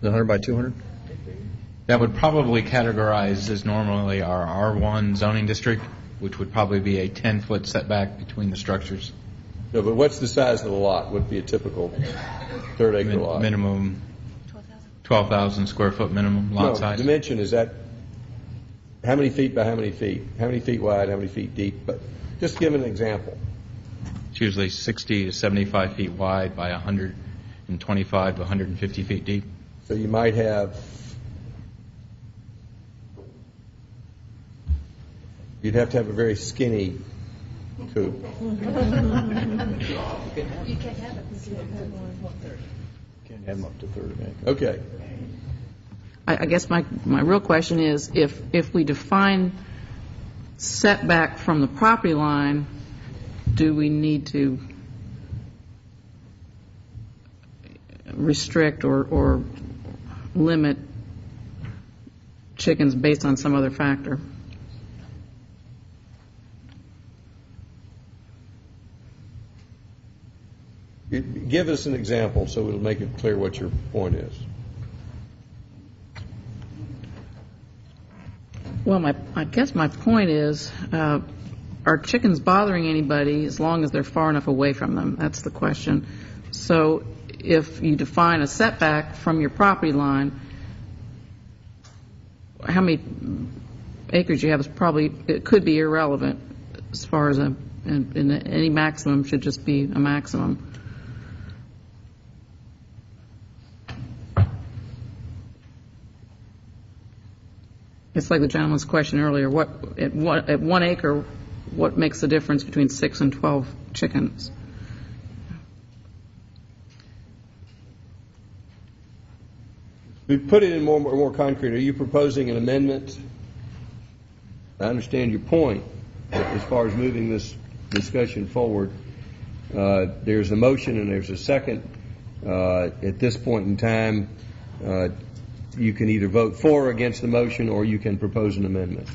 100 by 200? That would probably categorize as normally our R1 zoning district, which would probably be a 10-foot setback between the structures. No, but what's the size of the lot? What would be a typical third acre lot? Minimum 12,000 square foot minimum lot size. Dimension, is that how many feet by how many feet? How many feet wide, how many feet deep? But just give an example. It's usually 60 to 75 feet wide by 125 to 150 feet deep. So you might have, you'd have to have a very skinny coop. You can't have it. Can't have them up to a third of an acre. Okay. I guess my real question is, if we define setback from the property line, do we need to restrict or limit chickens based on some other factor? Give us an example so it'll make it clear what your point is. Well, I guess my point is, are chickens bothering anybody as long as they're far enough away from them? That's the question. So if you define a setback from your property line, how many acres you have is probably, it could be irrelevant as far as any maximum should just be a maximum. It's like the gentleman's question earlier. At 1 acre, what makes the difference between 6 and 12 chickens? We put it in more concrete. Are you proposing an amendment? I understand your point as far as moving this discussion forward. There's a motion and there's a second. At this point in time, you can either vote for or against the motion, or you can propose an amendment.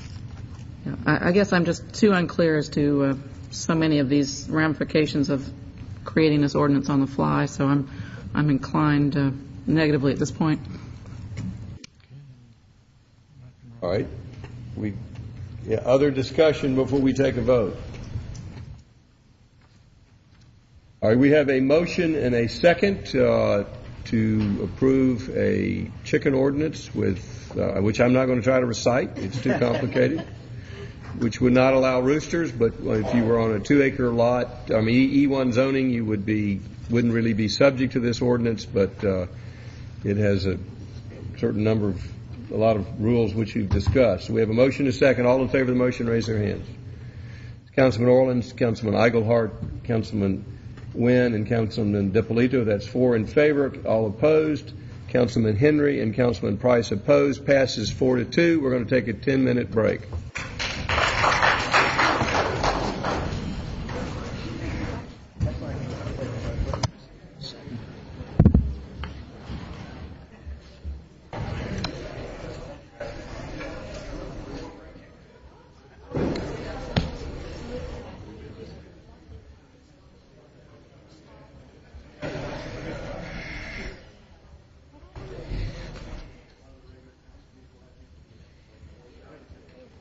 Yeah, I guess I'm just too unclear as to so many of these ramifications of creating this ordinance on the fly, so I'm inclined negatively at this point. All right. Other discussion before we take a vote? All right, we have a motion and a second to approve a chicken ordinance with, which I'm not going to try to recite. It's too complicated. Which would not allow roosters, but if you were on a 2-acre lot, I mean E1 zoning, you wouldn't really be subject to this ordinance, but it has a certain a lot of rules which you've discussed. So we have a motion and a second. All in favor of the motion, raise their hands. Councilman Orleans, Councilman Eigelhart, Councilman Wynn, and Councilman DiPolito. That's 4 in favor. All opposed. Councilman Henry and Councilman Price opposed. Passes 4-2. We're going to take a 10-minute break.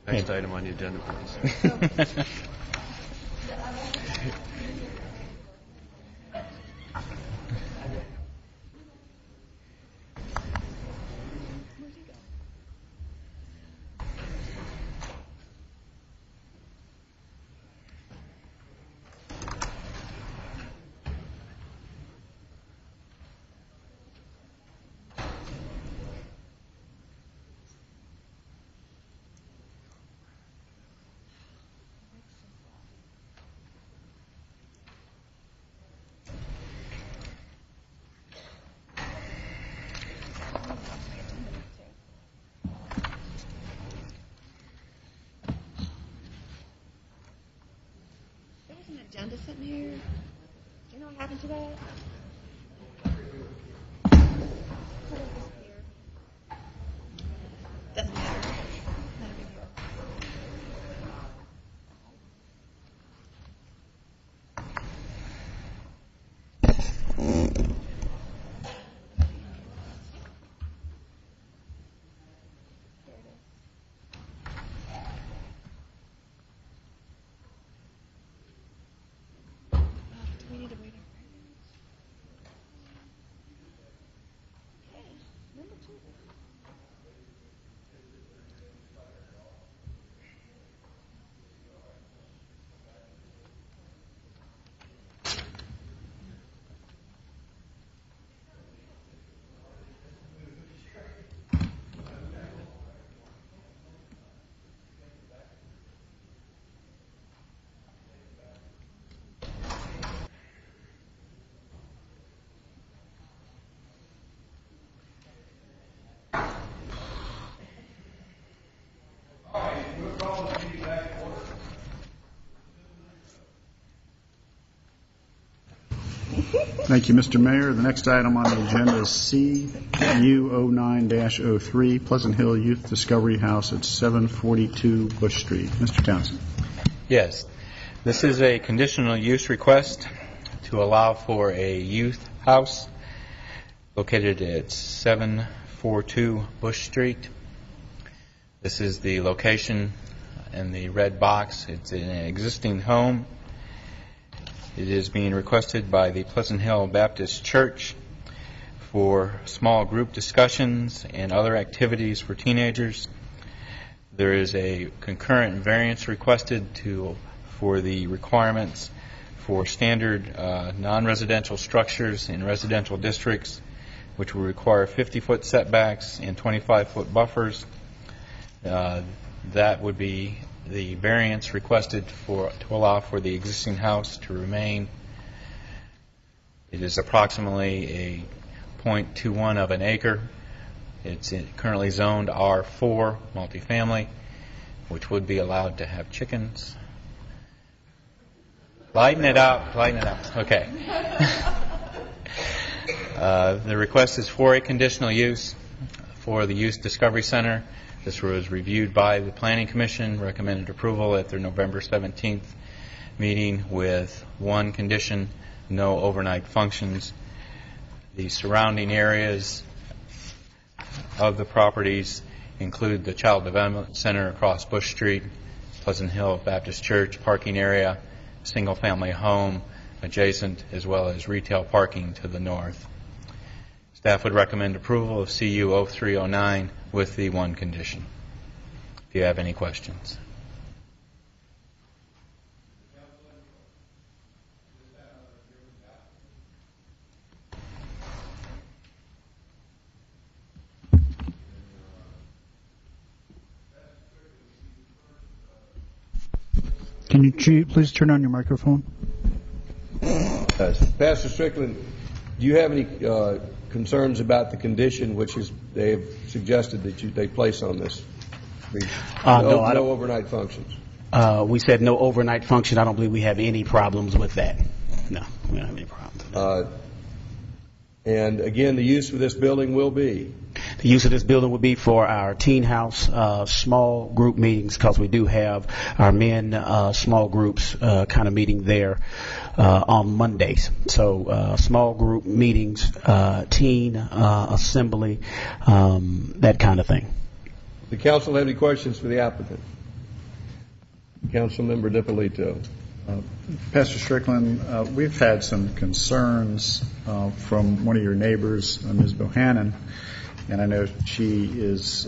Next item on the agenda, please. agenda sitting here? Do you know what happened to that? Doesn't matter. Not a big deal. Do we need to wait? Number 2. Thank you, Mr. Mayor. The next item on the agenda is CU09-03, Pleasant Hill Youth Discovery House at 742 Bush Street. Mr. Townsend. Yes. This is a conditional use request to allow for a youth house located at 742 Bush Street. This is the location in the red box. It's in an existing home. It is being requested by the Pleasant Hill Baptist Church for small group discussions and other activities for teenagers. There is a concurrent variance requested for the requirements for standard non-residential structures in residential districts, which will require 50-foot setbacks and 25-foot buffers. That would be the variance requested to allow for the existing house to remain. It is approximately a 0.21 of an acre. It's currently zoned R4 multifamily, which would be allowed to have chickens. Lighten it up. Okay. The request is for a conditional use for the Youth Discovery Center. This was reviewed by the Planning Commission, recommended approval at their November 17th meeting with one condition: no overnight functions. The surrounding areas of the properties include the Child Development Center across Bush Street, Pleasant Hill Baptist Church parking area, single-family home adjacent, as well as retail parking to the north. Staff would recommend approval of CU 0309 with the one condition. If you have any questions. Can you please turn on your microphone? Pastor Strickland, do you have any concerns about the condition which is they have suggested that they place on this? No overnight functions. We said no overnight function. I don't believe we have any problems with that. No, we don't have any problems with that. And again, the use of this building will be? The use of this building would be for our teen house small group meetings, because we do have our men small groups kind of meeting there on Mondays. So small group meetings, teen assembly, that kind of thing. The council have any questions for the applicant? Councilmember DiPolito. Pastor Strickland, we've had some concerns from one of your neighbors, Ms. Bohannon, and I know she is,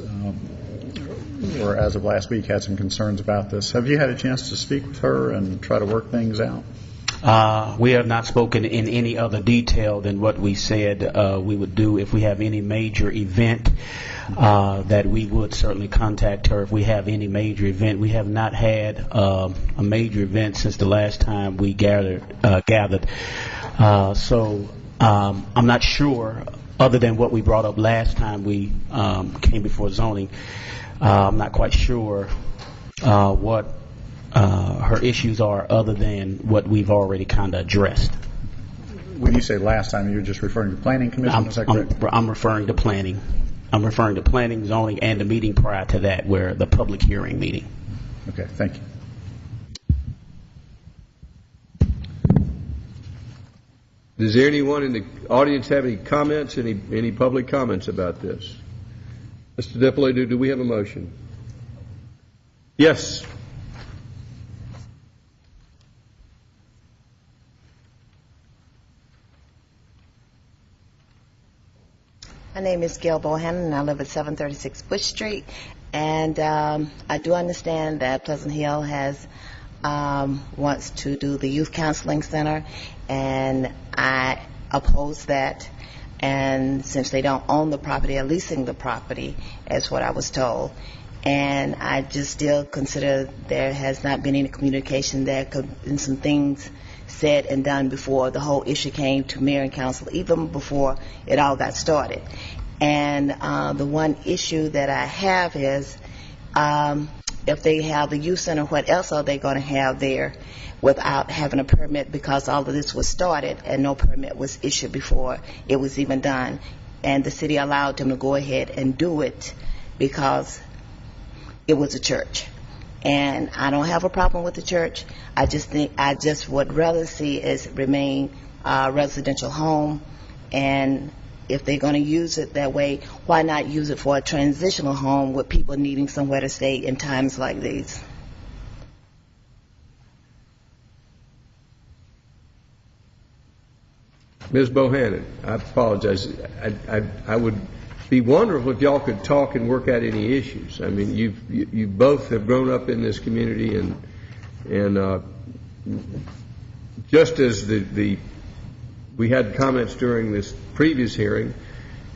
or as of last week, had some concerns about this. Have you had a chance to speak with her and try to work things out? We have not spoken in any other detail than what we said we would do if we have any major event, that we would certainly contact her if we have any major event. We have not had a major event since the last time we gathered. So I'm not sure, other than what we brought up last time we came before zoning. I'm not quite sure what her issues are other than what we've already kind of addressed. When you say last time, you're just referring to Planning Commission, is that correct? I'm referring to planning. I'm referring to planning, zoning, and the meeting prior to that, where the public hearing meeting. Okay, thank you. Does there anyone in the audience have any comments, any public comments about this? Mr. Dipoli, do we have a motion? Yes. My name is Gail Bohannon, and I live at 736 Bush Street. And I do understand that Pleasant Hill has wants to do the youth counseling center, and I oppose that. And since they don't own the property, they're leasing the property, is what I was told. And I just still consider there has not been any communication. There could have been some things said and done before the whole issue came to mayor and council, even before it all got started. And the one issue that I have is if they have the youth center, what else are they going to have there without having a permit, because all of this was started and no permit was issued before it was even done. And the city allowed them to go ahead and do it because it was a church. And I don't have a problem with the church. I just would rather see it remain a residential home. And if they're going to use it that way, why not use it for a transitional home with people needing somewhere to stay in times like these? Ms. Bohannon, I apologize. I would be wonderful if y'all could talk and work out any issues. I mean, you both have grown up in this community, and just as we had comments during this previous hearing,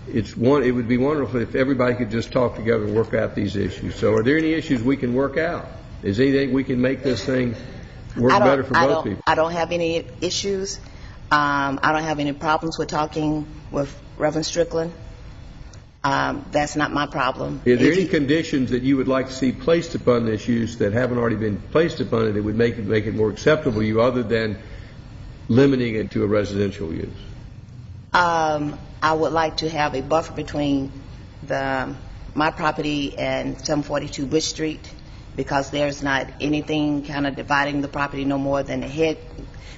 it would be wonderful if everybody could just talk together and work out these issues. So, are there any issues we can work out? Is there anything we can make this thing work better for both people? I don't have any issues. I don't have any problems with talking with Reverend Strickland. That's not my problem. Are there any conditions that you would like to see placed upon this use that haven't already been placed upon it that would make it more acceptable to you, other than limiting it to a residential use? I would like to have a buffer between my property and 742 Bush Street, because there's not anything kind of dividing the property no more than a hedge.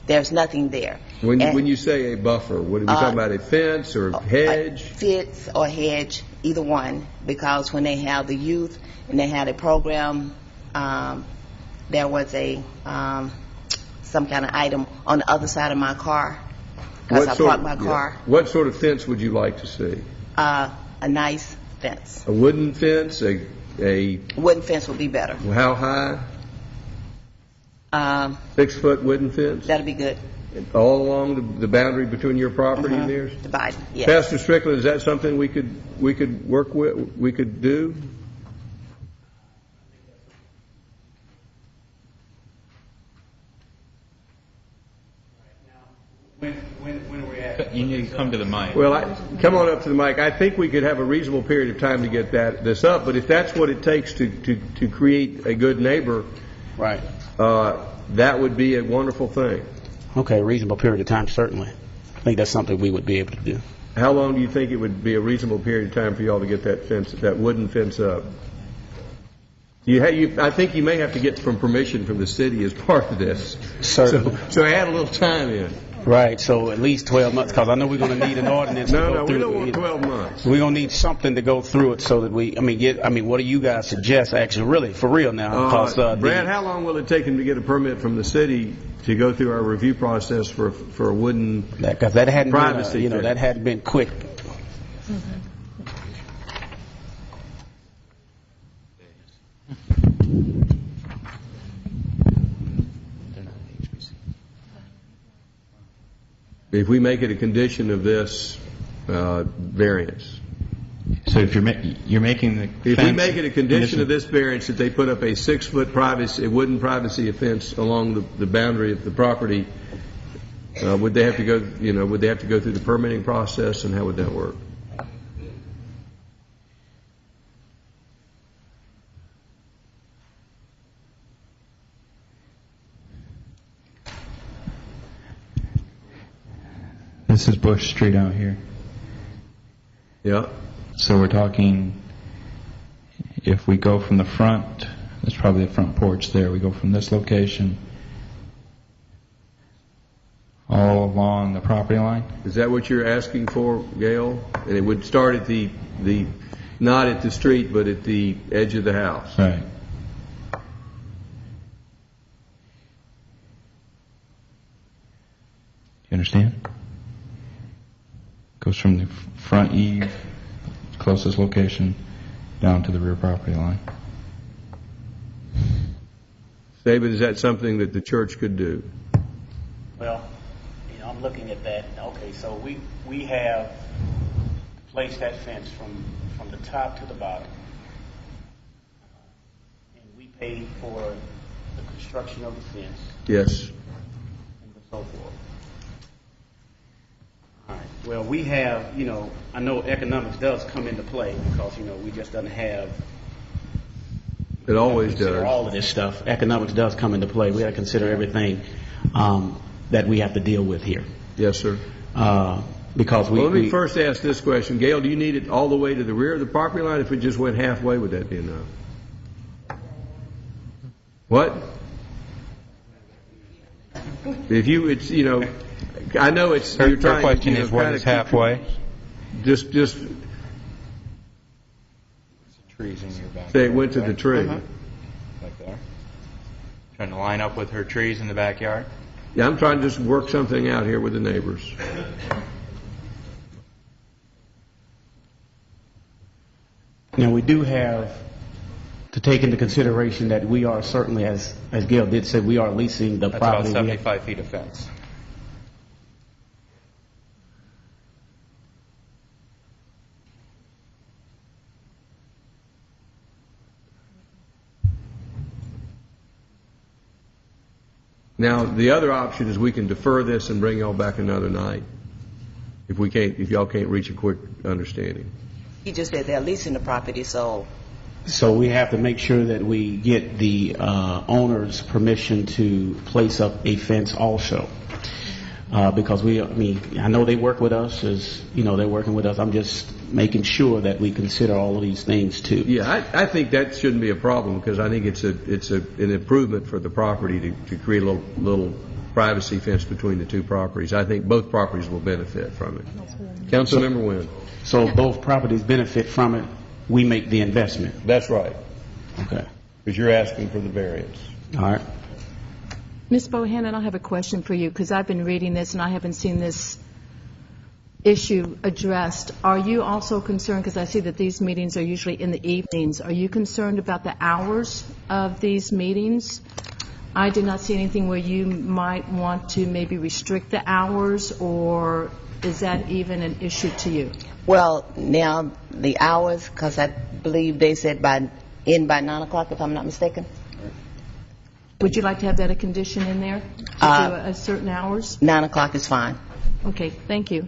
There's nothing there. When you say a buffer, what are we talking about? A fence or a hedge? Fence or hedge, either one. Because when they have the youth and they had a program, there was some kind of item on the other side of my car, because I parked my car. What sort of fence would you like to see? A nice fence. A wooden fence? A wooden fence would be better. How high? 6 foot wooden fence? That'd be good. All along the boundary between your property and theirs? Divide, yes. Pastor Strickland, is that something we could work with? We could do? When are we at? You need to come to the mic. Well, come on up to the mic. I think we could have a reasonable period of time to get this up, but if that's what it takes to create a good neighbor, right? That would be a wonderful thing. Okay, a reasonable period of time, certainly. I think that's something we would be able to do. How long do you think it would be a reasonable period of time for y'all to get that wooden fence up? I think you may have to get permission from the city as part of this. Certainly. So add a little time in. Right, so at least 12 months, because I know we're going to need an ordinance to go through. No, we don't want 12 months. We're going to need something to go through it so that what do you guys suggest, actually, really, for real now? Brad, how long will it take him to get a permit from the city to go through our review process for a wooden because that hadn't privacy been, that hadn't been quick. If we make it a condition of this variance. So if you're making the if we make it a condition of this variance that they put up a 6 foot wooden privacy fence along the boundary of the property, would they have to go? Would they have to go through the permitting process, and how would that work? This is Bush Street out here. Yeah. So we're talking, if we go from the front, there's probably a front porch there. We go from this location all along the property line. Is that what you're asking for, Gail? And it would start at the not at the street, but at the edge of the house. Right. You understand? Goes from the front eave, closest location, down to the rear property line. David, is that something that the church could do? Well, I'm looking at that. Okay, so we have placed that fence from the top to the bottom. And we paid for the construction of the fence. Yes. And so forth. All right. Well, we have, I know economics does come into play because, we just don't have. It always does. All of this stuff. Economics does come into play. We have to consider everything that we have to deal with here. Yes, sir. Because let me first ask this question. Gail, do you need it all the way to the rear of the property line? If it just went halfway, would that be enough? What? If you, I know it's. Her question is, what is halfway? Just. Trees in your back. Say it went to the tree. Like there. Trying to line up with her trees in the backyard. Yeah, I'm trying to just work something out here with the neighbors. Now, we do have to take into consideration that we are certainly, as Gail did say, we are leasing the property. That's about 75 feet of fence. Now, the other option is we can defer this and bring y'all back another night if y'all can't reach a quick understanding. He just said they're leasing the property, so. So we have to make sure that we get the owner's permission to place up a fence also. Because I know they work with us they're working with us. I'm just making sure that we consider all of these things too. Yeah, I think that shouldn't be a problem because I think it's an improvement for the property to create a little privacy fence between the two properties. I think both properties will benefit from it. Councilmember Wynn. So both properties benefit from it. We make the investment. That's right. Okay. Because you're asking for the variance. All right. Ms. Bohannon, I have a question for you because I've been reading this and I haven't seen this issue addressed. Are you also concerned, because I see that these meetings are usually in the evenings, are you concerned about the hours of these meetings? I did not see anything where you might want to maybe restrict the hours, or is that even an issue to you? Well, now the hours, because I believe they said by 9 o'clock, if I'm not mistaken. Would you like to have that a condition in there? To do certain hours? 9 o'clock is fine. Okay, thank you.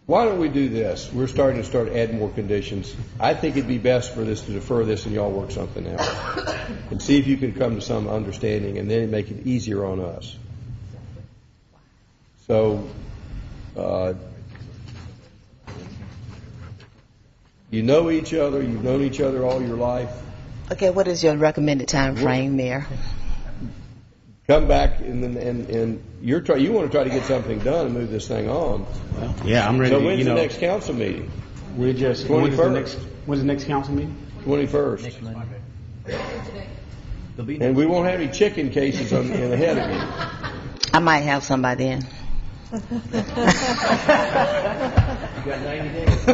Why don't we do this? We're starting to add more conditions. I think it'd be best for this to defer this and y'all work something out. And see if you can come to some understanding and then make it easier on us. So, you know each other, you've known each other all your life. Okay, what is your recommended time frame, Mayor? Come back and you want to try to get something done and move this thing on. Well, yeah, I'm ready. So when's the next council meeting? We're just 21st. When's the next council meeting? 21st. And we won't have any chicken cases in ahead of you. I might have somebody in. You got 90 days.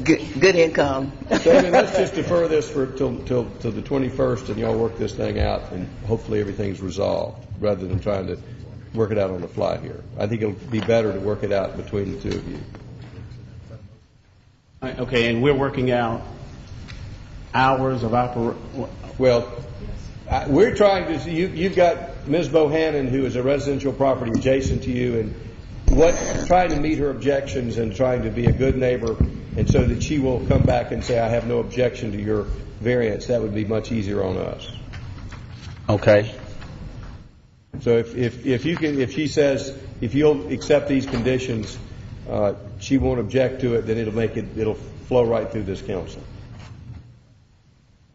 Good income. So let's just defer this till the 21st, and y'all work this thing out, and hopefully everything's resolved, rather than trying to work it out on the fly here. I think it'll be better to work it out between the two of you. Okay, and we're working out hours of operation. Well, we're trying to see, you've got Ms. Bohannon, who is a residential property adjacent to you, and trying to meet her objections and trying to be a good neighbor, and so that she will come back and say, I have no objection to your variance. That would be much easier on us. Okay. So if she says, if you'll accept these conditions, she won't object to it, then it'll flow right through this council.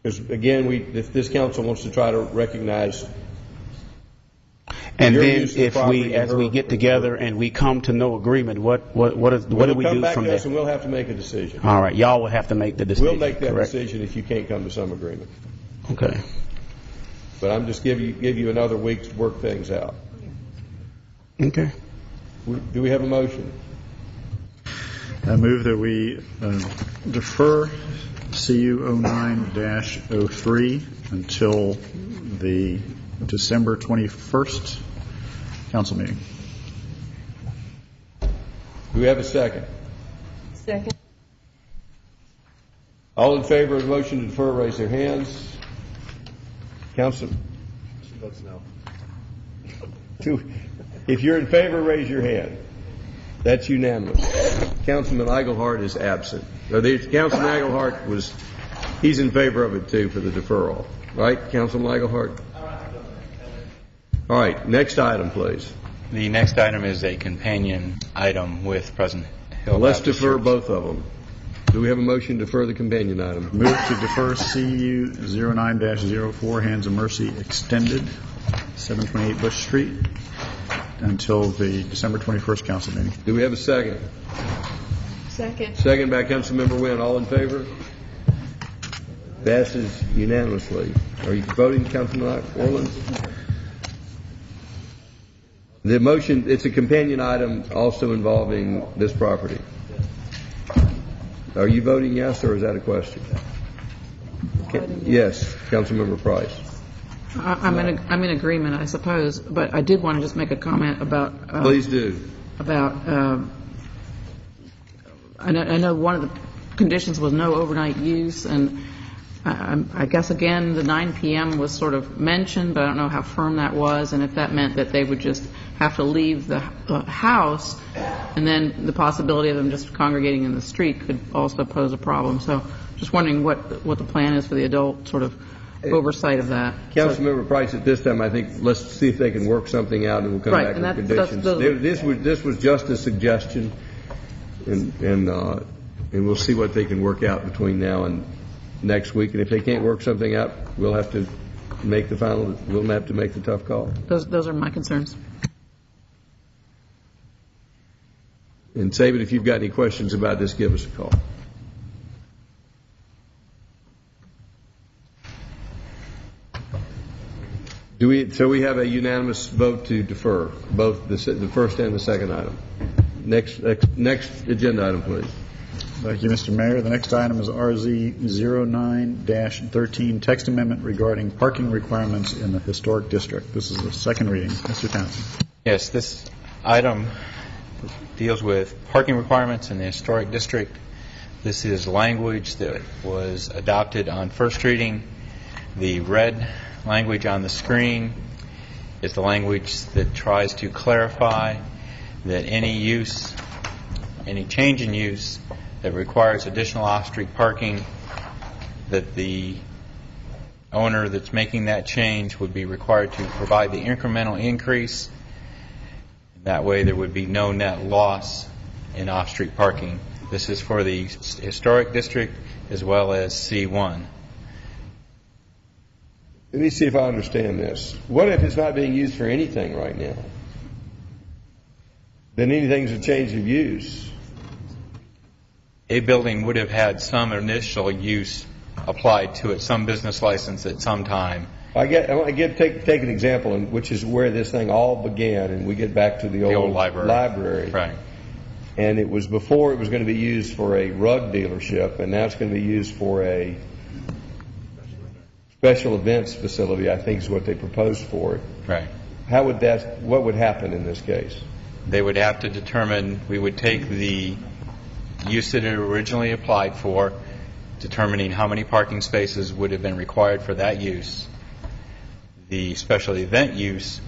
Because again, this council wants to try to recognize. And your then use of the if property as and we her- get together and we come to no agreement, what do we It'll come do back from to there? us and we'll have to make a decision. All right, y'all will have to make the decision. We'll make that correct? decision if you can't come to some agreement. Okay. But I'm just give you another week to work things out. Okay. Do we have a motion? I move that we defer CU 09-03 until the December 21st council meeting. Do we have a second? Second. All in favor of the motion to defer, raise their hands. Council. Votes no. If you're in favor, raise your hand. That's unanimous. Councilman Eigelhart is absent. Councilman Eigelhart he's in favor of it too for the deferral. Right, Councilman Eigelhart? All right, next item, please. The next item is a companion item with President Hill. Let's Baptist defer Church. both of them. Do we have a motion to defer the companion item? Move to defer CU 09-04 Hands of Mercy Extended, 728 Bush Street, until the December 21st council meeting. Do we have a second? Second. Second by Councilmember Wynn. All in favor? Passes unanimously. Are you voting, Councilman Orland? The motion, it's a companion item also involving this property. Are you voting yes, or is that a question? Yes, Councilmember Price. I'm in agreement, I suppose, but I did want to just make a comment about. Please do. About. I know one of the conditions was no overnight use, and I guess again the 9 p.m. was sort of mentioned, but I don't know how firm that was, and if that meant that they would just have to leave the house, and then the possibility of them just congregating in the street could also pose a problem. So, just wondering what the plan is for the adult sort of oversight of that. Councilmember Price, at this time, I think let's see if they can work something out, and we'll come Right, back and with conditions. This was just a suggestion, and we'll see what they can work out between now and next week. And if they can't work something out, we'll have to make the tough call. Those are my concerns. And Saban, if you've got any questions about this, give us a call. So we have a unanimous vote to defer both the first and the second item. Next agenda item, please. Thank you, Mr. Mayor. The next item is RZ 09-13, text amendment regarding parking requirements in the historic district. This is the second reading. Mr. Townsend. Yes, this item deals with parking requirements in the historic district. This is language that was adopted on first reading. The red language on the screen is the language that tries to clarify that any change in use that requires additional off-street parking, that the owner that's making that change would be required to provide the incremental increase. That way there would be no net loss in off-street parking. This is for the historic district as well as C1. Let me see if I understand this. What if it's not being used for anything right now? Then anything's a change of use. A building would have had some initial use applied to it, some business license at some time. Take an example, which is where this thing all began, and we get back to the old library. Right. And it was before it was going to be used for a rug dealership, and now it's going to be used for a special events facility, I think is what they proposed for it. Right. What would happen in this case? They would have to determine, we would take the use that it originally applied for, determining how many parking spaces would have been required for that use. The special event use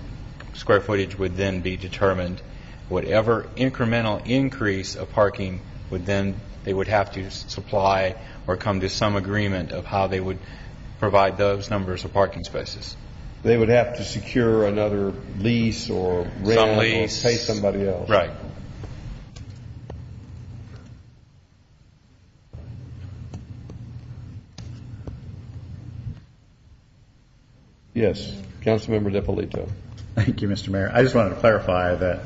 square footage would then be determined. Whatever incremental increase of parking they would have to supply or come to some agreement of how they would provide those numbers of parking spaces. they would have to secure another lease or rent Some or lease. pay somebody else. Right. Yes, Councilmember DiPolito. Thank you, Mr. Mayor. I just wanted to clarify that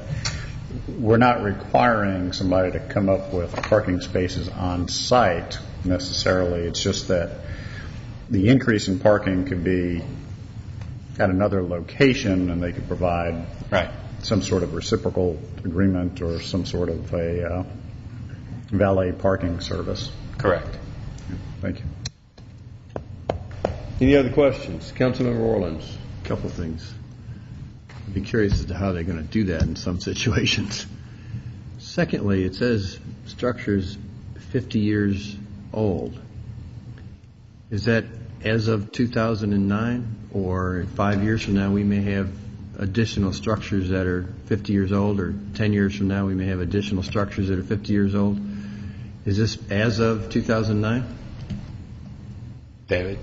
we're not requiring somebody to come up with parking spaces on site necessarily. It's just that the increase in parking could be at another location, and they could provide some sort of reciprocal agreement or some sort of a valet parking service. Correct. Thank you. Any other questions? Councilmember Orleans. A couple of things. I'd be curious as to how they're going to do that in some situations. Secondly, it says structures 50 years old. Is that as of 2009, or 5 years from now we may have additional structures that are 50 years old, or 10 years from now we may have additional structures that are 50 years old? Is this as of 2009? David?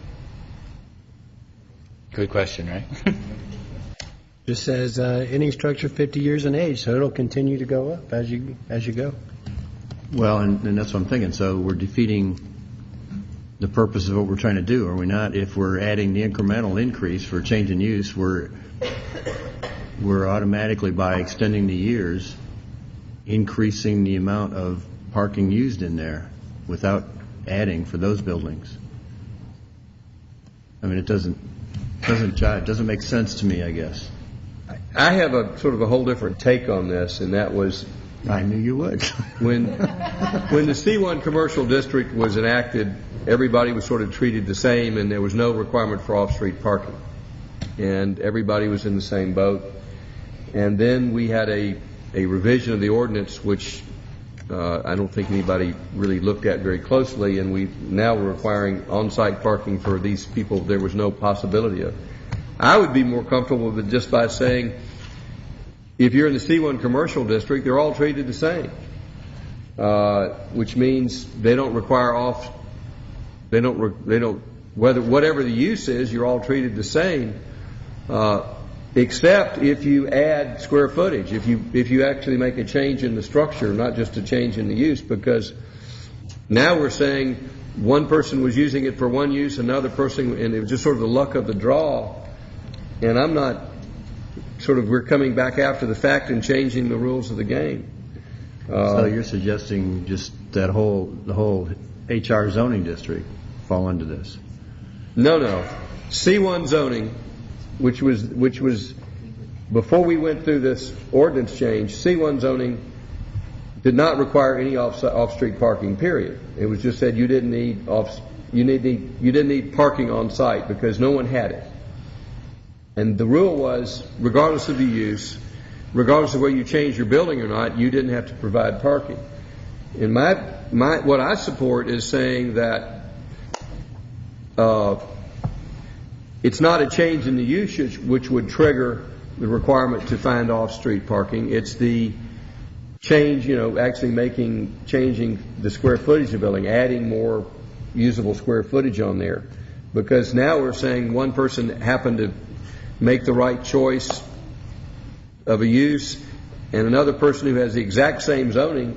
Good question, right? Just says any structure 50 years in age, so it'll continue to go up as you go. Well, and that's what I'm thinking. So we're defeating the purpose of what we're trying to do, are we not? If we're adding the incremental increase for change in use, we're automatically, by extending the years, increasing the amount of parking used in there without adding for those buildings. I mean, it doesn't jive. It doesn't make sense to me, I guess. I have a sort of a whole different take on this, and that was, I knew you would. when the C1 commercial district was enacted, everybody was sort of treated the same, and there was no requirement for off-street parking, and everybody was in the same boat. And then we had a revision of the ordinance, which I don't think anybody really looked at very closely, and we now we're requiring on-site parking for these people there was no possibility of. I would be more comfortable with it just by saying, if you're in the C1 commercial district, they're all treated the same, which means they don't require whatever the use is, you're all treated the same, except if you add square footage, if you actually make a change in the structure, not just a change in the use, because now we're saying one person was using it for one use, another person, and it was just sort of the luck of the draw. And I'm not we're coming back after the fact and changing the rules of the game. So you're suggesting just that the whole HR zoning district fall into this? No. C1 zoning, which was before we went through this ordinance change, C1 zoning did not require any off-street parking, period. It was just said you didn't need parking on site because no one had it. And the rule was, regardless of the use, regardless of whether you changed your building or not, you didn't have to provide parking. And what I support is saying that it's not a change in the usage which would trigger the requirement to find off-street parking. It's the change, actually changing the square footage of the building, adding more usable square footage on there. Because now we're saying one person happened to make the right choice of a use, and another person who has the exact same zoning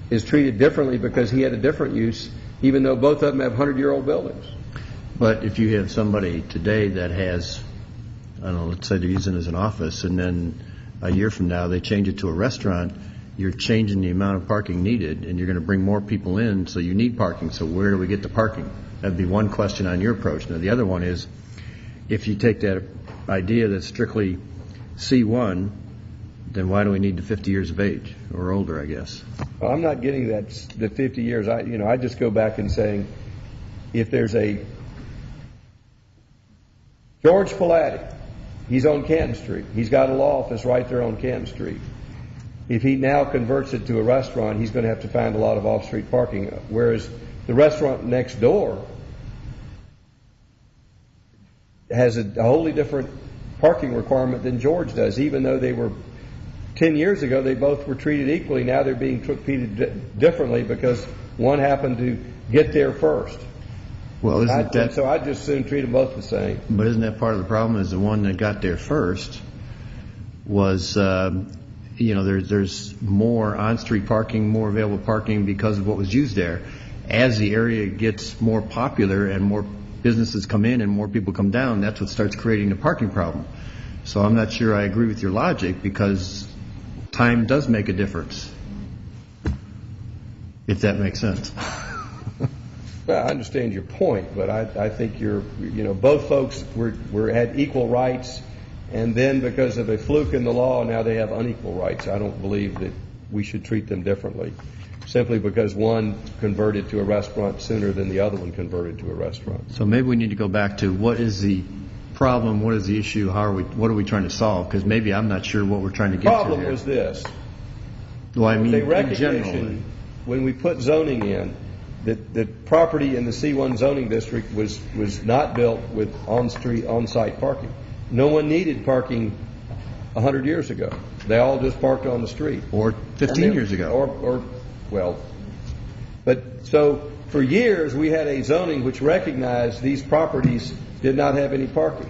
is treated differently because he had a different use, even though both of them have 100-year-old buildings. But if you have somebody today that has, I don't know, let's say they're using it as an office, and then a year from now they change it to a restaurant, you're changing the amount of parking needed, and you're going to bring more people in, so you need parking. So where do we get the parking? That'd be one question on your approach. Now, the other one is, if you take that idea that's strictly C1, then why do we need the 50 years of age or older, I guess? Well, I'm not getting that the 50 years. I just go back and saying, if there's a George Palatti, he's on Canton Street. He's got a law office right there on Canton Street. If he now converts it to a restaurant, he's going to have to find a lot of off-street parking, whereas the restaurant next door has a wholly different parking requirement than George does, even though they were 10 years ago they both were treated equally. Now they're being treated differently because one happened to get there first. Well, isn't that... So I just soon treat them both the same. But isn't that part of the problem? Is the one that got there first was, there's more on-street parking, more available parking because of what was used there. As the area gets more popular and more businesses come in and more people come down, that's what starts creating the parking problem. So I'm not sure I agree with your logic, because time does make a difference, if that makes sense. Well, I understand your point, but I think both folks had equal rights, and then because of a fluke in the law, now they have unequal rights. I don't believe that we should treat them differently, simply because one converted to a restaurant sooner than the other one converted to a restaurant. So maybe we need to go back to what is the problem, what is the issue, what are we trying to solve? Because maybe I'm not sure what we're trying to get to here. The problem was this. Well, I mean, the in recognition, general, when we put zoning in, that property in the C1 zoning district was not built with on-site parking. No one needed parking 100 years ago. They all just parked on the street. Or 15 years ago. But so for years we had a zoning which recognized these properties did not have any parking.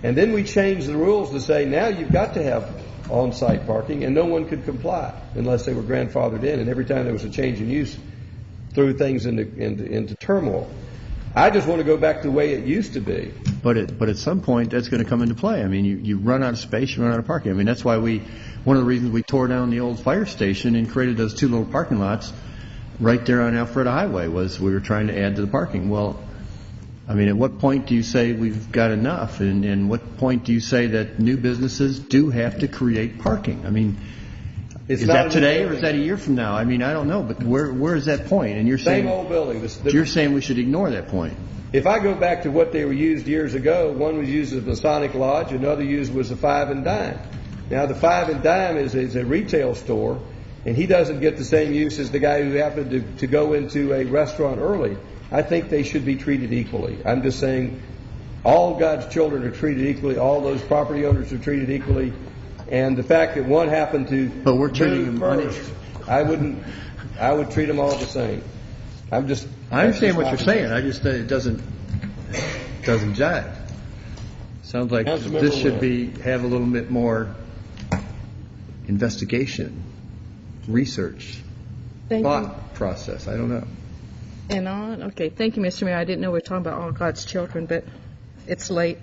And then we changed the rules to say now you've got to have on-site parking, and no one could comply unless they were grandfathered in. And every time there was a change in use, threw things into turmoil. I just want to go back to the way it used to be. But at some point, that's going to come into play. I mean, you run out of space, you run out of parking. I mean, that's why one of the reasons we tore down the old fire station and created those two little parking lots right there on Alpharetta Highway was we were trying to add to the parking. Well, I mean, at what point do you say we've got enough? And what point do you say that new businesses do have to create parking? I mean, is that today or is that a year from now? I mean, I don't know, but where is that point? And you're saying same old building. You're saying we should ignore that point. If I go back to what they were used years ago, one was used as a Masonic Lodge, another used was a Five and Dime. Now the Five and Dime is a retail store, and he doesn't get the same use as the guy who happened to go into a restaurant early. I think they should be treated equally. I'm just saying all God's children are treated equally, all those property owners are treated equally, and the fact that one happened to but we're treating them first, I would treat them all the same. I understand what you're saying. I just it doesn't jive. Sounds like this should have a little bit more investigation, research, thought process. I don't know. Okay, thank you, Mr. Mayor. I didn't know we were talking about all God's children, but it's late.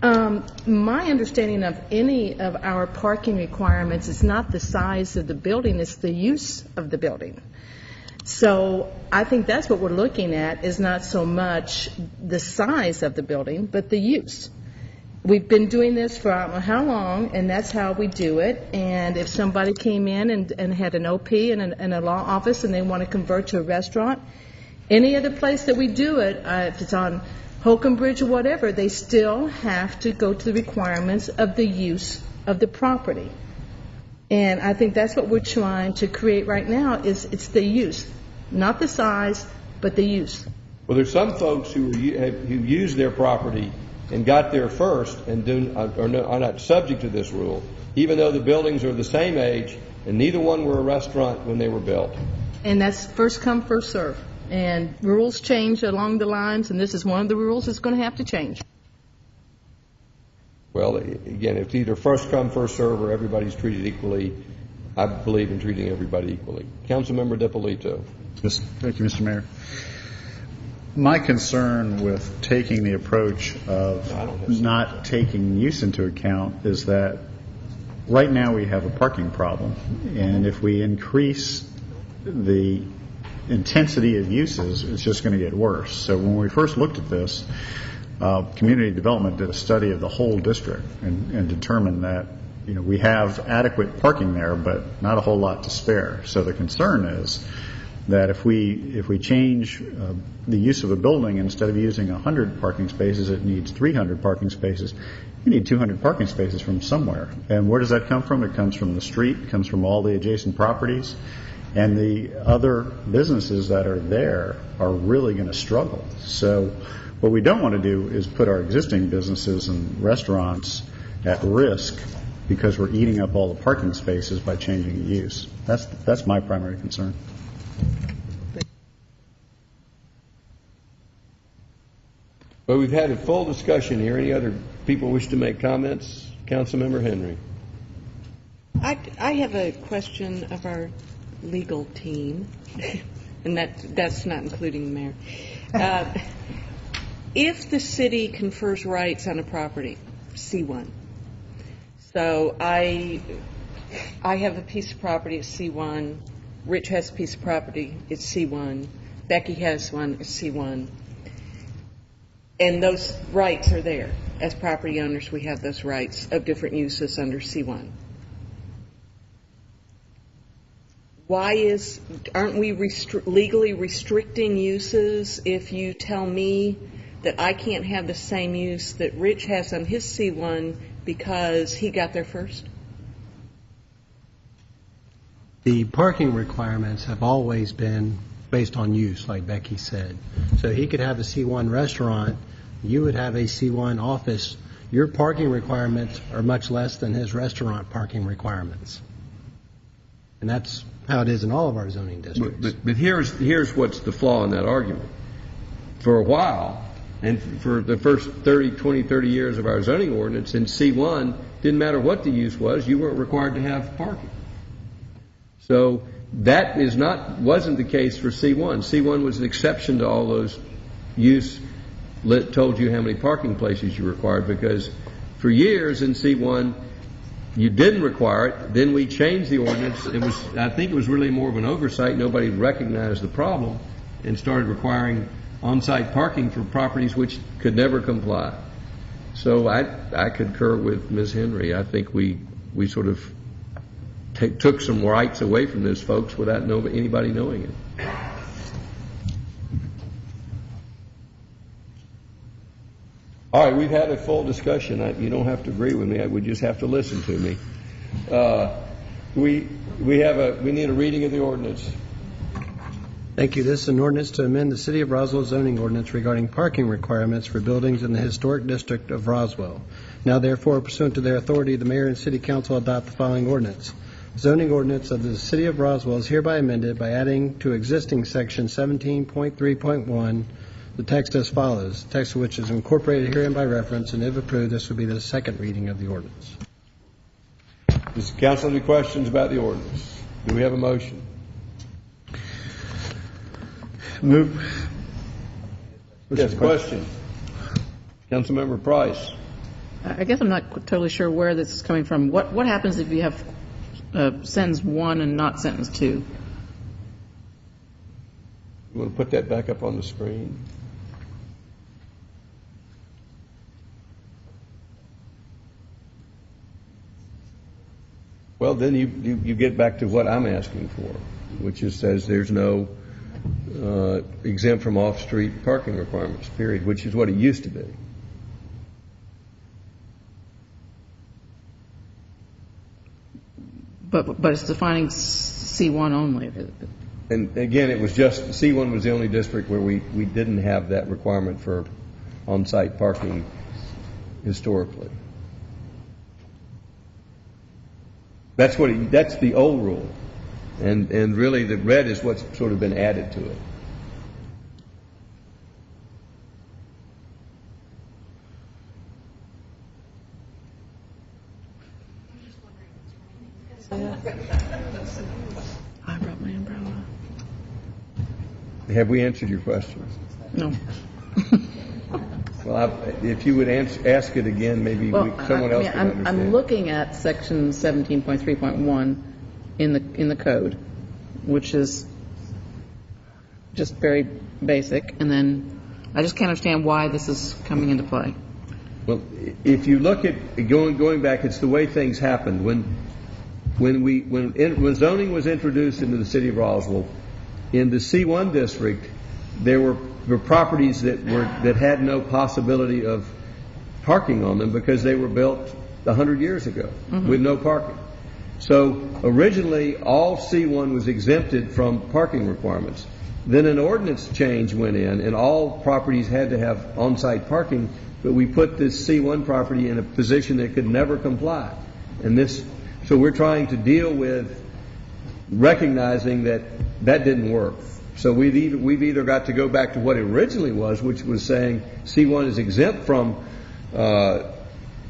My understanding of any of our parking requirements is not the size of the building, it's the use of the building. So I think that's what we're looking at, is not so much the size of the building, but the use. We've been doing this for I don't know how long, and that's how we do it. And if somebody came in and had an OP and a law office and they want to convert to a restaurant, any other place that we do it, if it's on Holcomb Bridge or whatever, they still have to go to the requirements of the use of the property. And I think that's what we're trying to create right now, is it's the use, not the size, but the use. Well, there's some folks who use their property and got there first and are not subject to this rule, even though the buildings are the same age and neither one were a restaurant when they were built. And that's first come, first serve. And rules change along the lines, and this is one of the rules that's going to have to change. Well, again, it's either first come, first serve, or everybody's treated equally. I believe in treating everybody equally. Councilmember DiPolito. Thank you, Mr. Mayor. My concern with taking the approach of not taking use into account is that right now we have a parking problem, and if we increase the intensity of uses, it's just going to get worse. So when we first looked at this, community development did a study of the whole district and determined that we have adequate parking there, but not a whole lot to spare. So the concern is that if we change the use of a building, instead of using 100 parking spaces, it needs 300 parking spaces. You need 200 parking spaces from somewhere. And where does that come from? It comes from the street, it comes from all the adjacent properties. And the other businesses that are there are really going to struggle. So what we don't want to do is put our existing businesses and restaurants at risk because we're eating up all the parking spaces by changing the use. That's my primary concern. Well, we've had a full discussion here. Any other people wish to make comments? Councilmember Henry. I have a question of our legal team, and that's not including the mayor. If the city confers rights on a property, C1, so I have a piece of property at C1, Rich has a piece of property at C1, Becky has one at C1, and those rights are there. As property owners, we have those rights of different uses under C1. Aren't we legally restricting uses if you tell me that I can't have the same use that Rich has on his C1 because he got there first? The parking requirements have always been based on use, like Becky said. So he could have a C1 restaurant, you would have a C1 office. Your parking requirements are much less than his restaurant parking requirements. And that's how it is in all of our zoning districts. But here's what's the flaw in that argument. For a while, and for the first 20, 30 years of our zoning ordinance, in C1, didn't matter what the use was, you weren't required to have parking. So that wasn't the case for C1. C1 was an exception to all those use told you how many parking places you required, because for years in C1 you didn't require it. Then we changed the ordinance. I think it was really more of an oversight. Nobody recognized the problem and started requiring on-site parking for properties which could never comply. So I concur with Ms. Henry. I think we sort of took some rights away from those folks without anybody knowing it. All right, we've had a full discussion. You don't have to agree with me. We just have to listen to me. We need a reading of the ordinance. Thank you. This is an ordinance to amend the City of Roswell zoning ordinance regarding parking requirements for buildings in the historic district of Roswell. Now, therefore, pursuant to their authority, the mayor and city council adopt the following ordinance. Zoning ordinance of the City of Roswell is hereby amended by adding to existing section 17.3.1 the text as follows, the text of which is incorporated herein by reference, and if approved, this will be the second reading of the ordinance. Does the council have any questions about the ordinance? Do we have a motion? Move. Yes, question. Councilmember Price. I guess I'm not totally sure where this is coming from. What happens if you have sentence 1 and not sentence 2? You want to put that back up on the screen? Well, then you get back to what I'm asking for, which is says there's no exempt from off-street parking requirements, period, which is what it used to be. But it's defining C1 only. And again, it was just C1 was the only district where we didn't have that requirement for on-site parking historically. That's the old rule, and really the red is what's sort of been added to it. I brought my umbrella. Have we answered your questions? No. Well, if you would ask it again, maybe someone else would understand. I'm looking at section 17.3.1 in the code, which is just very basic, and then I just can't understand why this is coming into play. Well, if you look at going back, it's the way things happened. When zoning was introduced into the City of Roswell, in the C1 district, there were properties that had no possibility of parking on them because they were built 100 years ago with no parking. So originally, all C1 was exempted from parking requirements. Then an ordinance change went in, and all properties had to have on-site parking, but we put this C1 property in a position that could never comply. So we're trying to deal with recognizing that didn't work. So we've either got to go back to what it originally was, which was saying C1 is exempt from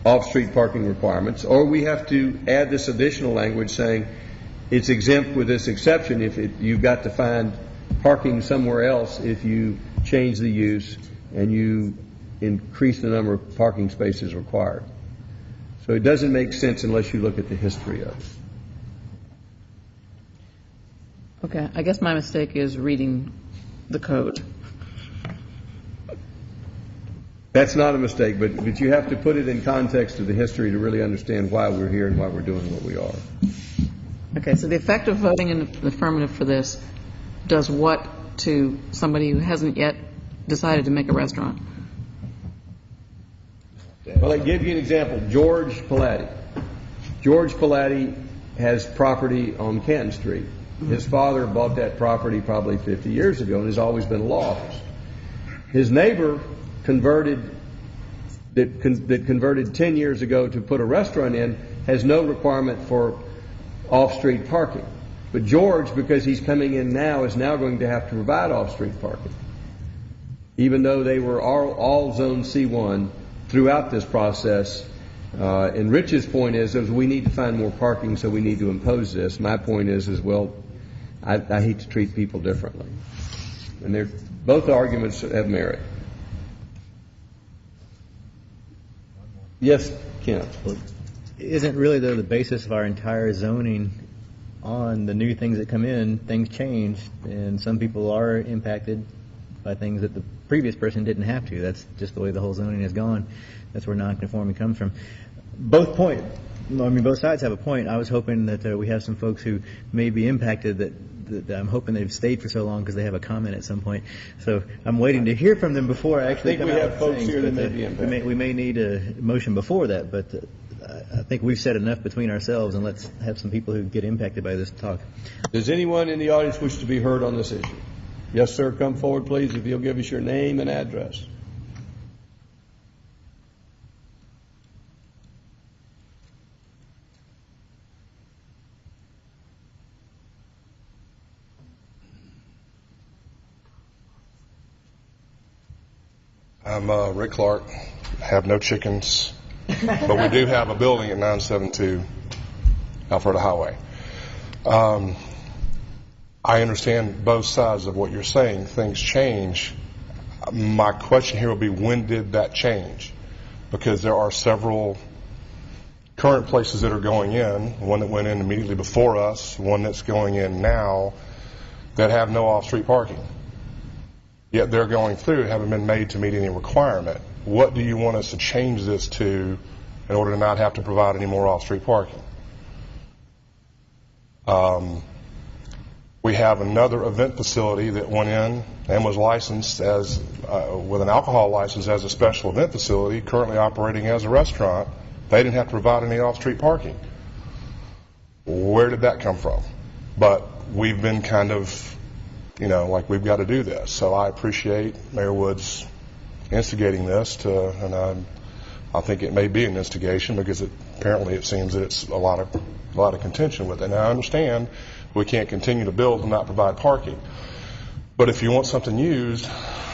off-street parking requirements, or we have to add this additional language saying it's exempt with this exception if you've got to find parking somewhere else if you change the use and you increase the number of parking spaces required. So it doesn't make sense unless you look at the history of it. Okay, I guess my mistake is reading the code. That's not a mistake, but you have to put it in context of the history to really understand why we're here and why we're doing what we are. Okay, so the effect of voting in the affirmative for this does what to somebody who hasn't yet decided to make a restaurant? Well, I'll give you an example. George Palatti. George Palatti has property on Canton Street. His father bought that property probably 50 years ago and has always been a law office. His neighbor converted 10 years ago to put a restaurant in has no requirement for off-street parking. But George, because he's coming in now, is now going to have to provide off-street parking, even though they were all Zone C1 throughout this process. And Rich's point is we need to find more parking, so we need to impose this. My point is well, I hate to treat people differently. And both arguments have merit. Yes, Kent. Isn't really, though, the basis of our entire zoning on the new things that come in, things change, and some people are impacted by things that the previous person didn't have to. That's just the way the whole zoning has gone. That's where nonconforming comes from. Both sides have a point. I was hoping that we have some folks who may be impacted that I'm hoping they've stayed for so long because they have a comment at some point. So I'm waiting to hear from them before I actually come out with things. I think we have folks here that may be impacted. We may need a motion before that, but I think we've said enough between ourselves, and let's have some people who get impacted by this talk. Does anyone in the audience wish to be heard on this issue? Yes, sir. Come forward, please, if you'll give us your name and address. I'm Rick Clark. Have no chickens, but we do have a building at 972 Alpharetta Highway. I understand both sides of what you're saying. Things change. My question here will be, when did that change? Because there are several current places that are going in, one that went in immediately before us, one that's going in now, that have no off-street parking. Yet they're going through, haven't been made to meet any requirement. What do you want us to change this to in order to not have to provide any more off-street parking? We have another event facility that went in and was licensed as with an alcohol license as a special event facility, currently operating as a restaurant. They didn't have to provide any off-street parking. Where did that come from? But we've been kind of, like we've got to do this. So I appreciate Mayor Woods instigating this, and I think it may be an instigation because apparently it seems that it's a lot of contention with it. Now I understand we can't continue to build and not provide parking, but if you want something used,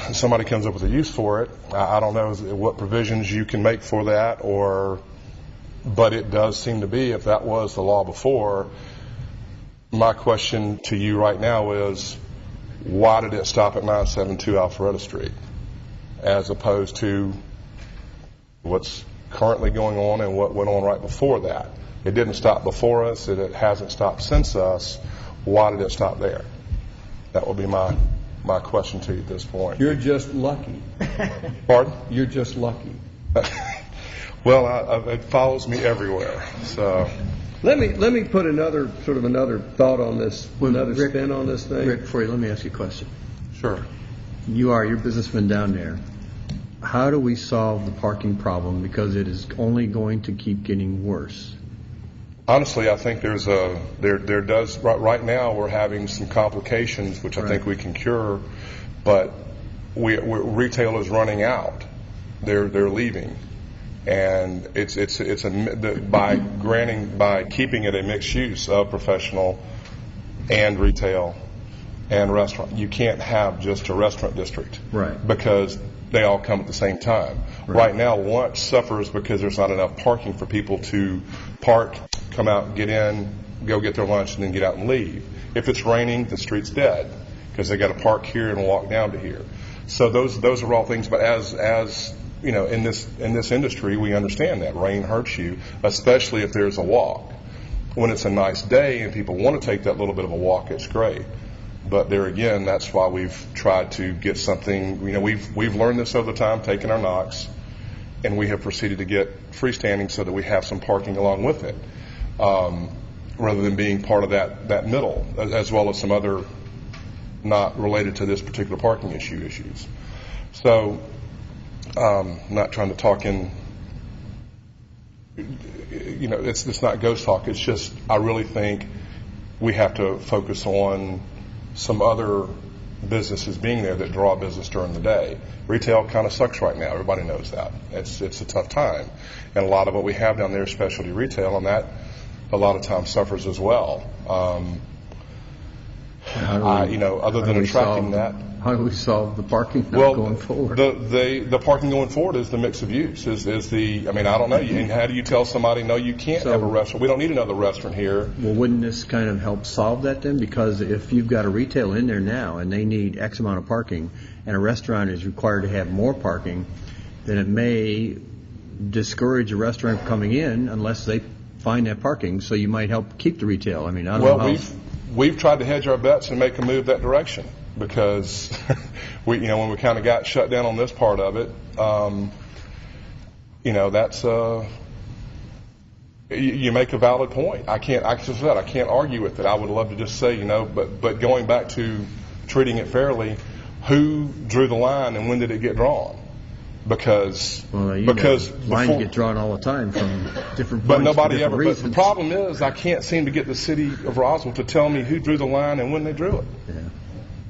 and somebody comes up with a use for it, I don't know what provisions you can make for that, but it does seem to be, if that was the law before. My question to you right now is, why did it stop at 972 Alpharetta Street as opposed to what's currently going on and what went on right before that? It didn't stop before us, and it hasn't stopped since us. Why did it stop there? That would be my question to you at this point. You're just lucky. Pardon? You're just lucky. Well, it follows me everywhere. So let me put another thought on this, another spin on this thing. Rick, before you, let me ask you a question. Sure. You're businessman down there. How do we solve the parking problem? Because it is only going to keep getting worse. Honestly, I think right now we're having some complications, which I think we can cure, but retail is running out. They're leaving. And by keeping it a mixed use of professional and retail, and restaurant. You can't have just a restaurant district. Right. Because they all come at the same time. Right now, lunch suffers because there's not enough parking for people to park, come out, get in, go get their lunch, and then get out and leave. If it's raining, the street's dead because they got to park here and walk down to here. So those are all things. But as you know, in this industry, we understand that rain hurts you, especially if there's a walk. When it's a nice day and people want to take that little bit of a walk, it's great. But there again, that's why we've tried to get something. You know, we've learned this over the time, taking our knocks, and we have proceeded to get freestanding so that we have some parking along with it, rather than being part of that middle, as well as some other not related to this particular parking issues. So, not trying to talk in. You know, it's not ghost talk. It's just I really think we have to focus on some other businesses being there that draw business during the day. Retail kind of sucks right now. Everybody knows that. It's a tough time. And a lot of what we have down there is specialty retail, and that a lot of times suffers as well. Other than attracting that. How do we solve the parking going forward? The parking going forward is the mix of use. I don't know. And how do you tell somebody, no, you can't have a restaurant? We don't need another restaurant here. Well, wouldn't this kind of help solve that then? Because if you've got a retail in there now and they need X amount of parking and a restaurant is required to have more parking, then it may discourage a restaurant from coming in unless they find that parking. So you might help keep the retail. I mean, I don't know. We've tried to hedge our bets and make a move that direction. Because when we kind of got shut down on this part of it, that's you make a valid point. I can't argue with it. I would love to just say, but going back to treating it fairly, who drew the line and when did it get drawn? Because lines get drawn all the time from different points. But nobody ever. But the problem is, I can't seem to get the city of Roswell to tell me who drew the line and when they drew it. Yeah.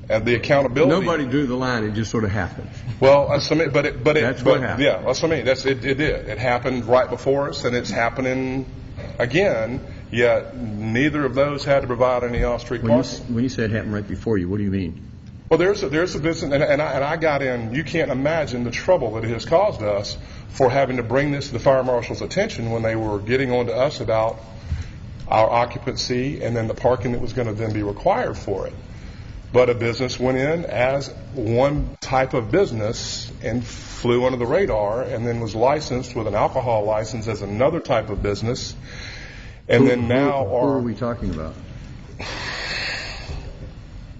And the accountability. Nobody drew the line; it just sort of happened. Well, that's what happened. Yeah, that's what I mean. It did. It happened right before us, and it's happening again. Yet neither of those had to provide any off-street parking. When you say it happened right before you, what do you mean? Well, there's a business, and I got in. You can't imagine the trouble that it has caused us for having to bring this to the fire marshal's attention when they were getting on to us about our occupancy and then the parking that was going to then be required for it. But a business went in as one type of business and flew under the radar, and then was licensed with an alcohol license as another type of business. And who are we talking about?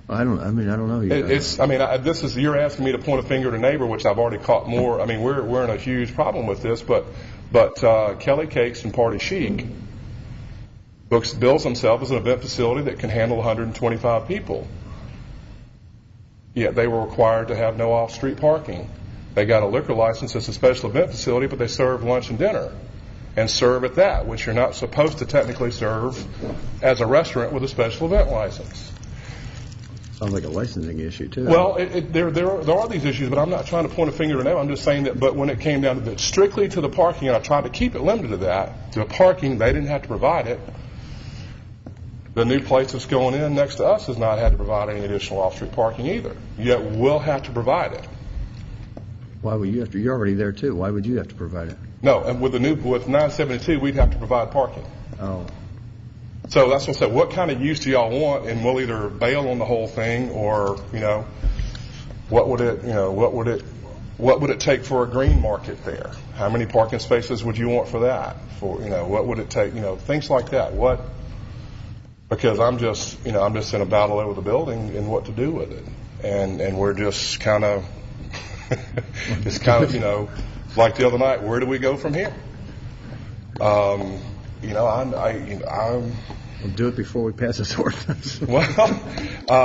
I don't know. You're asking me to point a finger at a neighbor, which I've already caught more. I mean, we're in a huge problem with this, but Kelly Cakes and Party Chic bills themselves as an event facility that can handle 125 people. Yet they were required to have no off-street parking. They got a liquor license as a special event facility, but they serve lunch and dinner, and serve at that, which you're not supposed to technically serve as a restaurant with a special event license. Sounds like a licensing issue too. Well, there are these issues, but I'm not trying to point a finger at them. I'm just saying that. But when it came down to strictly to the parking, and I tried to keep it limited to that, to the parking, they didn't have to provide it. The new place that's going in next to us has not had to provide any additional off-street parking either. Yet we'll have to provide it. Why would you have to? You're already there too. Why would you have to provide it? No, and with 972, we'd have to provide parking. Oh. So that's what I said. What kind of use do y'all want? And we'll either bail on the whole thing, or what would it take for a green market there? How many parking spaces would you want for that? What would it take? Things like that. Because I'm just in a battle over the building and what to do with it, and we're just kind of it's kind of like the other night. Where do we go from here? I'm We'll do it before we pass this ordinance. Well,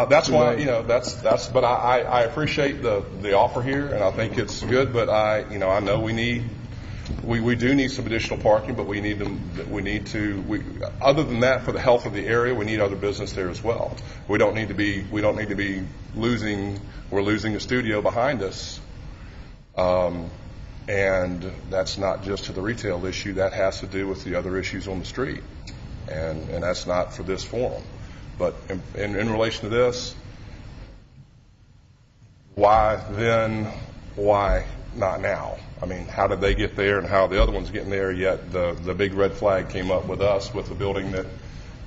that's why that's. But I appreciate the offer here, and I think it's good. But I know we do need some additional parking, but other than that, for the health of the area, we need other business there as well. We don't need to be losing. We're losing a studio behind us, and that's not just to the retail issue. That has to do with the other issues on the street. And that's not for this forum. But in relation to this, why then, why not now? I mean, how did they get there and how are the other ones getting there, yet the big red flag came up with us with a building that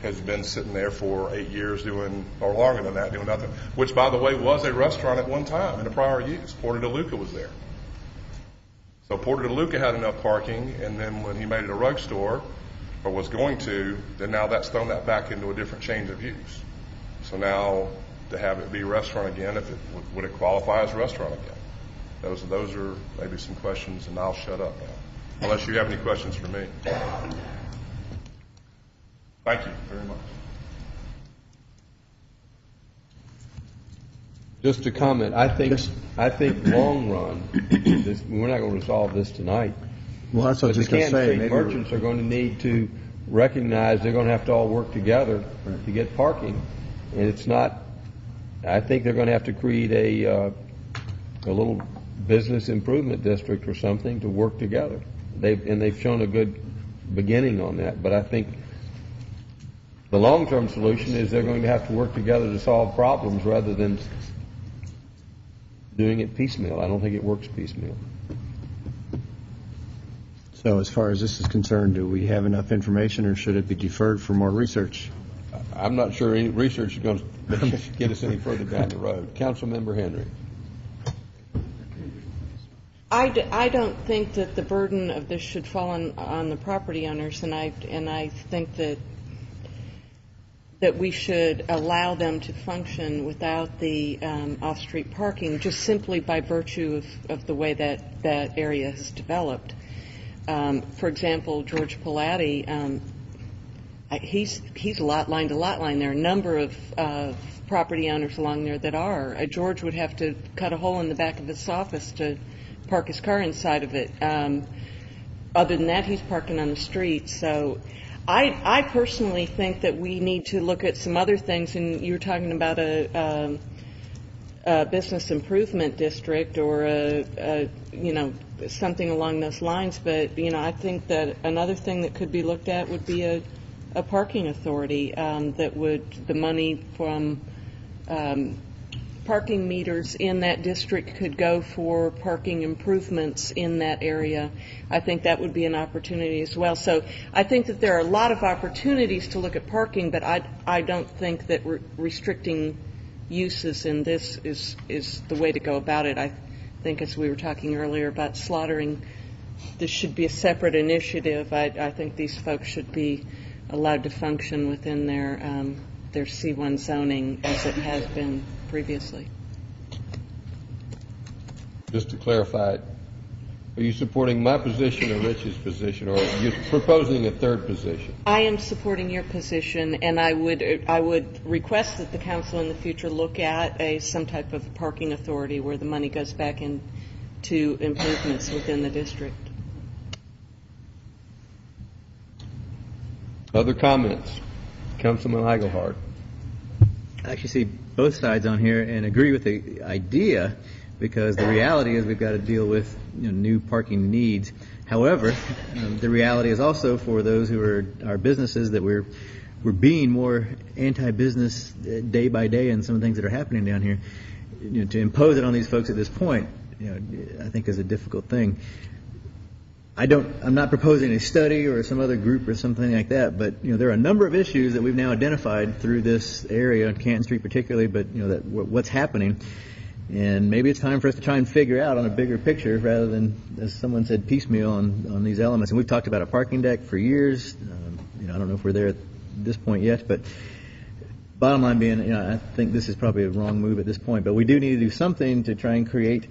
has been sitting there for 8 years doing, or longer than that, doing nothing, which, by the way, was a restaurant at one time in a prior use. Porta de Luca was there. So Porta de Luca had enough parking, and then when he made it a rug store, or was going to, then now that's thrown that back into a different change of use. So now to have it be a restaurant again, would it qualify as a restaurant again? Those are maybe some questions, and I'll shut up now, unless you have any questions for me. Thank you very much. Just to comment, I think long run, we're not going to resolve this tonight. Well, that's what I was just the going to say. Canton Street merchants are going to need to recognize they're going to have to all work together to get parking, and it's not. I think they're going to have to create a little business improvement district or something to work together. They've shown a good beginning on that, but I think the long-term solution is they're going to have to work together to solve problems rather than doing it piecemeal. I don't think it works piecemeal. So as far as this is concerned, do we have enough information or should it be deferred for more research? I'm not sure any research is going to get us any further down the road. Councilmember Henry. I don't think that the burden of this should fall on the property owners, and I think that we should allow them to function without the off-street parking, just simply by virtue of the way that area has developed. For example, George Pilati, he's lot line to lot line. There are a number of property owners along there that are. George would have to cut a hole in the back of his office to park his car inside of it. Other than that, he's parking on the street. So I personally think that we need to look at some other things, and you were talking about a business improvement district or something along those lines. But I think that another thing that could be looked at would be a parking authority that would, the money from parking meters in that district could go for parking improvements in that area. I think that would be an opportunity as well. So I think that there are a lot of opportunities to look at parking, but I don't think that restricting uses in this is the way to go about it. I think, as we were talking earlier about slaughtering, this should be a separate initiative. I think these folks should be allowed to function within their C1 zoning as it has been previously. Just to clarify, are you supporting my position or Rich's position, or are you proposing a third position? I am supporting your position, and I would request that the council in the future look at some type of parking authority where the money goes back into improvements within the district. Other comments? Councilman Eigelhart. I actually see both sides on here and agree with the idea, because the reality is we've got to deal with new parking needs. However, the reality is also for those who are our businesses that we're being more anti-business day by day, and some of the things that are happening down here. To impose it on these folks at this point, I think is a difficult thing. I'm not proposing a study or some other group or something like that, but there are a number of issues that we've now identified through this area, Canton Street particularly, but what's happening, and maybe it's time for us to try and figure out on a bigger picture rather than, as someone said, piecemeal on these elements. And we've talked about a parking deck for years. I don't know if we're there at this point yet, but bottom line being, I think this is probably a wrong move at this point, but we do need to do something to try and create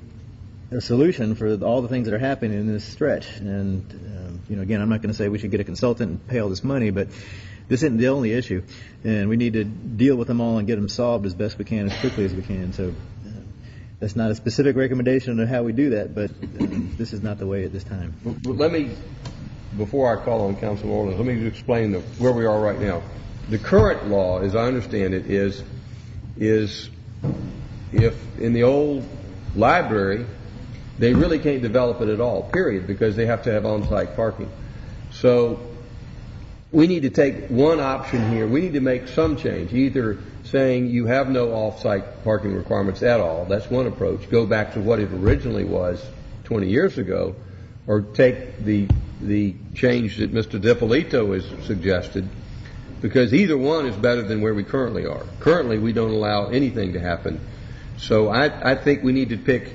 a solution for all the things that are happening in this stretch. And again, I'm not going to say we should get a consultant and pay all this money, but this isn't the only issue, and we need to deal with them all and get them solved as best we can, as quickly as we can. So that's not a specific recommendation on how we do that, but this is not the way at this time. Let me, before I call on Councilman Orland, let me just explain where we are right now. The current law, as I understand it, is if in the old library, they really can't develop it at all, period, because they have to have on-site parking. So we need to take one option here. We need to make some change. Either saying you have no off-site parking requirements at all. That's one approach. Go back to what it originally was 20 years ago, or take the change that Mr. DiPolito has suggested, because either one is better than where we currently are. Currently, we don't allow anything to happen. So I think we need to pick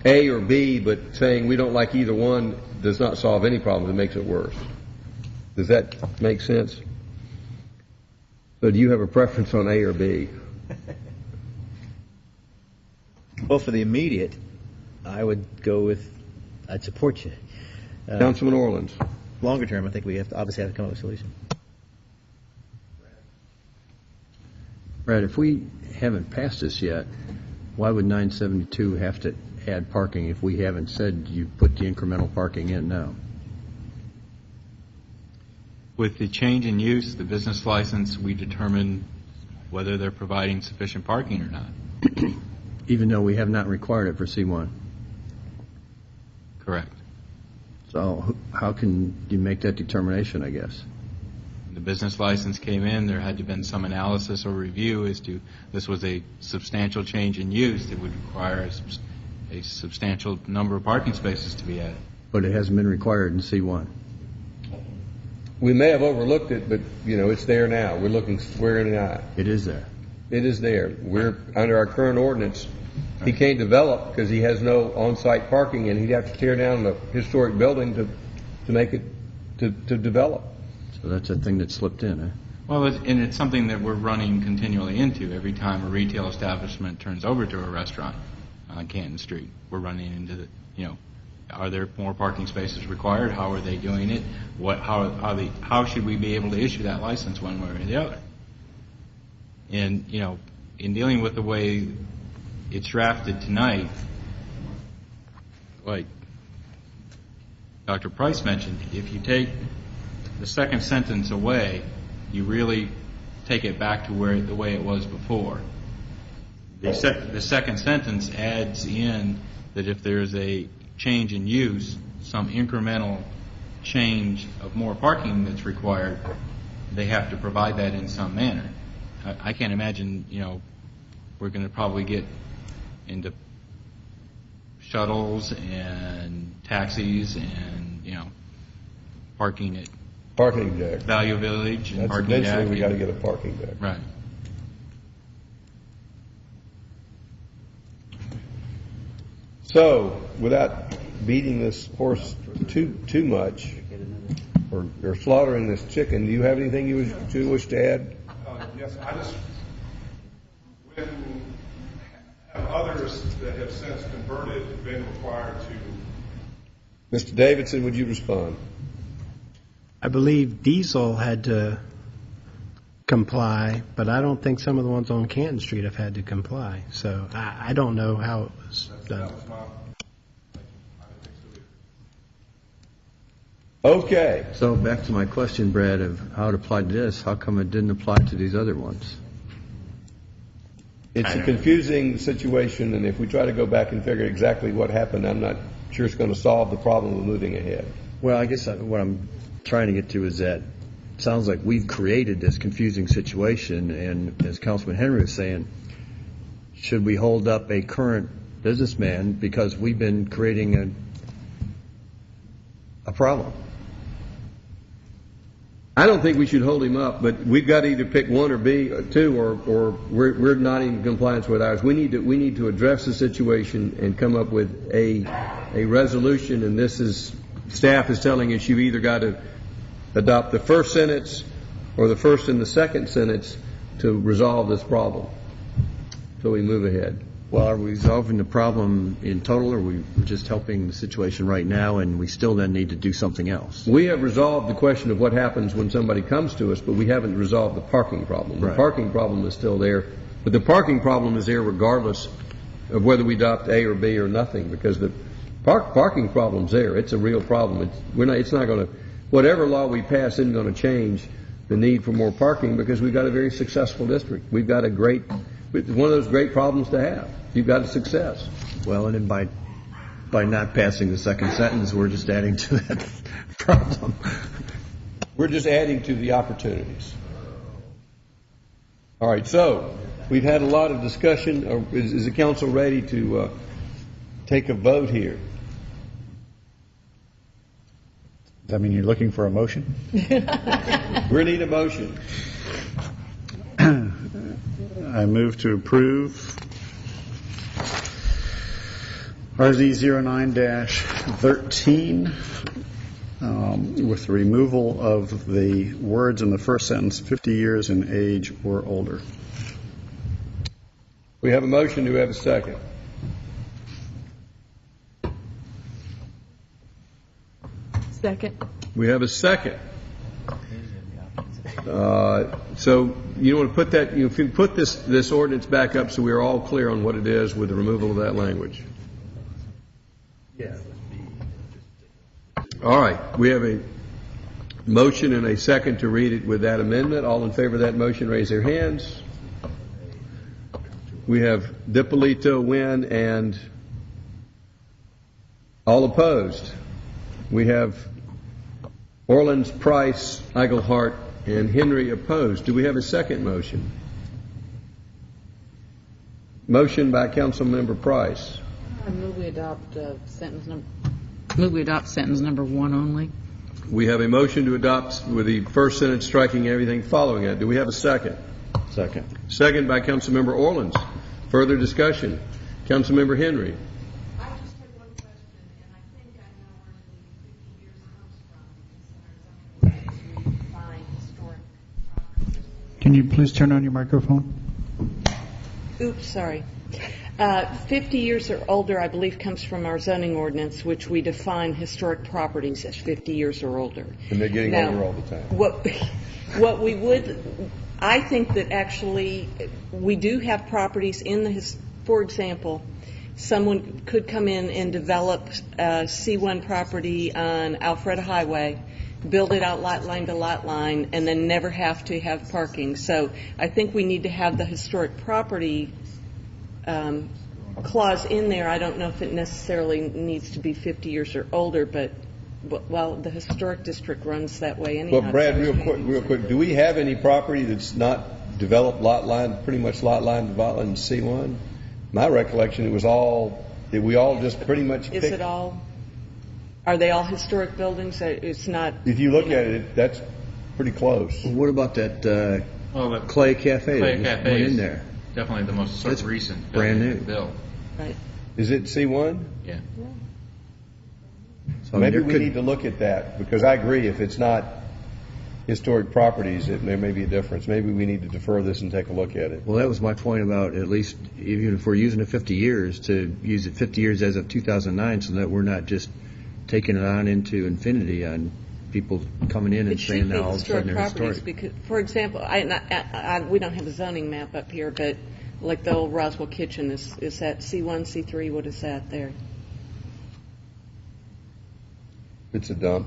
A or B, but saying we don't like either one does not solve any problem. It makes it worse. Does that make sense? So do you have a preference on A or B? Well, for the immediate, I would go with, I'd support you. Councilman Orleans. Longer term, I think we obviously have to come up with a solution. Brad, if we haven't passed this yet, why would 972 have to add parking if we haven't said you put the incremental parking in now? With the change in use, the business license, we determine whether they're providing sufficient parking or not. Even though we have not required it for C1? Correct. So how can you make that determination, I guess? The business license came in, there had to have been some analysis or review as to this was a substantial change in use that would require a substantial number of parking spaces to be added. But it hasn't been required in C1. We may have overlooked it, but, it's there now. We're looking square in the eye. It is there. It is there. We're, under our current ordinance, he can't develop because he has no on-site parking, and he'd have to tear down the historic building to make it, to develop. So that's a thing that slipped in, eh? Well, and it's something that we're running continually into. Every time a retail establishment turns over to a restaurant on Canton Street, we're running into are there more parking spaces required? How are they doing it? How should we be able to issue that license one way or the other? And, in dealing with the way it's drafted tonight, like Dr. Price mentioned, if you take the second sentence away, you really take it back to the way it was before. The second sentence adds in that if there's a change in use, some incremental change of more parking that's required, they have to provide that in some manner. I can't imagine, we're going to probably get into shuttles and taxis and, parking at Parking deck. Value Village and That's parking eventually deck. we got to get a parking deck. Right. So, without beating this horse too much, or slaughtering this chicken, do you have anything you wish to add? Yes, when have others that have since converted been required to? Mr. Davidson, would you respond? I believe Diesel had to comply, but I don't think some of the ones on Canton Street have had to comply. So I don't know how it was done. Okay. So back to my question, Brad, of how it applied to this. How come it didn't apply to these other ones? It's a confusing situation, and if we try to go back and figure exactly what happened, I'm not sure it's going to solve the problem of moving ahead. Well, I guess what I'm trying to get to is that it sounds like we've created this confusing situation, and as Councilman Henry was saying, should we hold up a current businessman because we've been creating a problem? I don't think we should hold him up, but we've got to either pick one or B, or two, or we're not in compliance with ours. We need to address the situation and come up with a resolution. And this is staff is telling us you've either got to adopt the first sentence or the first and the second sentence to resolve this problem. So we move ahead. Well, are we resolving the problem in total, or are we just helping the situation right now, and we still then need to do something else? We have resolved the question of what happens when somebody comes to us, but we haven't resolved the parking problem. The parking problem is still there, but the parking problem is there regardless of whether we adopt A or B or nothing, because the parking problem's there. It's a real problem. It's not going to, whatever law we pass isn't going to change the need for more parking, because we've got a very successful district. We've got it's one of those great problems to have. You've got a success. Well, and then by not passing the second sentence, we're just adding to that problem. We're just adding to the opportunities. All right, so we've had a lot of discussion. Is the council ready to take a vote here? Does that mean you're looking for a motion? We need a motion. I move to approve RZ 09-13 with the removal of the words in the first sentence, 50 years in age or older. We have a motion. Do we have a second? Second. We have a second. So you want to put that? You can put this ordinance back up so we are all clear on what it is with the removal of that language. Yeah. All right. We have a motion and a second to read it with that amendment. All in favor of that motion, raise their hands. We have Dippolito, Wynn, and all opposed. We have Orleans, Price, Eigelhart, and Henry opposed. Do we have a second motion? Motion by Councilmember Price. I move we adopt sentence number 1 only. We have a motion to adopt with the first sentence striking everything following it. Do we have a second? Second. Second by Councilmember Orleans. Further discussion. Councilmember Henry. Can you please turn on your microphone? Oops, sorry. 50 years or older, I believe, comes from our zoning ordinance, which we define historic properties as 50 years or older. And they're getting Now, older all the time. What we would, I think that actually we do have properties in the, for example, someone could come in and develop a C1 property on Alpharetta Highway, build it out lot line to lot line, and then never have to have parking. So I think we need to have the historic property clause in there. I don't know if it necessarily needs to be 50 years or older, but well, the historic district runs that way anyhow. Well, Brad, real quick, do we have any property that's not developed lot line, pretty much lot line development in C1? My recollection, it was all, that we all just pretty much Is it all? Are they all historic buildings? It's not. If you look at it, that's pretty close. What about that the Clay Cafe? Clay that Cafe went is in there. Definitely the most That's recent brand new. bill. Right. Is it C1? Yeah. So Maybe there we could- need to look at that, because I agree, if it's not historic properties, there may be a difference. Maybe we need to defer this and take a look at it. Well, that was my point about, at least even if we're using it 50 years, to use it 50 years as of 2009, so that we're not just taking it on into infinity on people coming in and It should saying be now all of a historic sudden they're properties historic. because, for example, we don't have a zoning map up here, but like the old Roswell Kitchen, is that C1, C3? What is that there? It's a dump.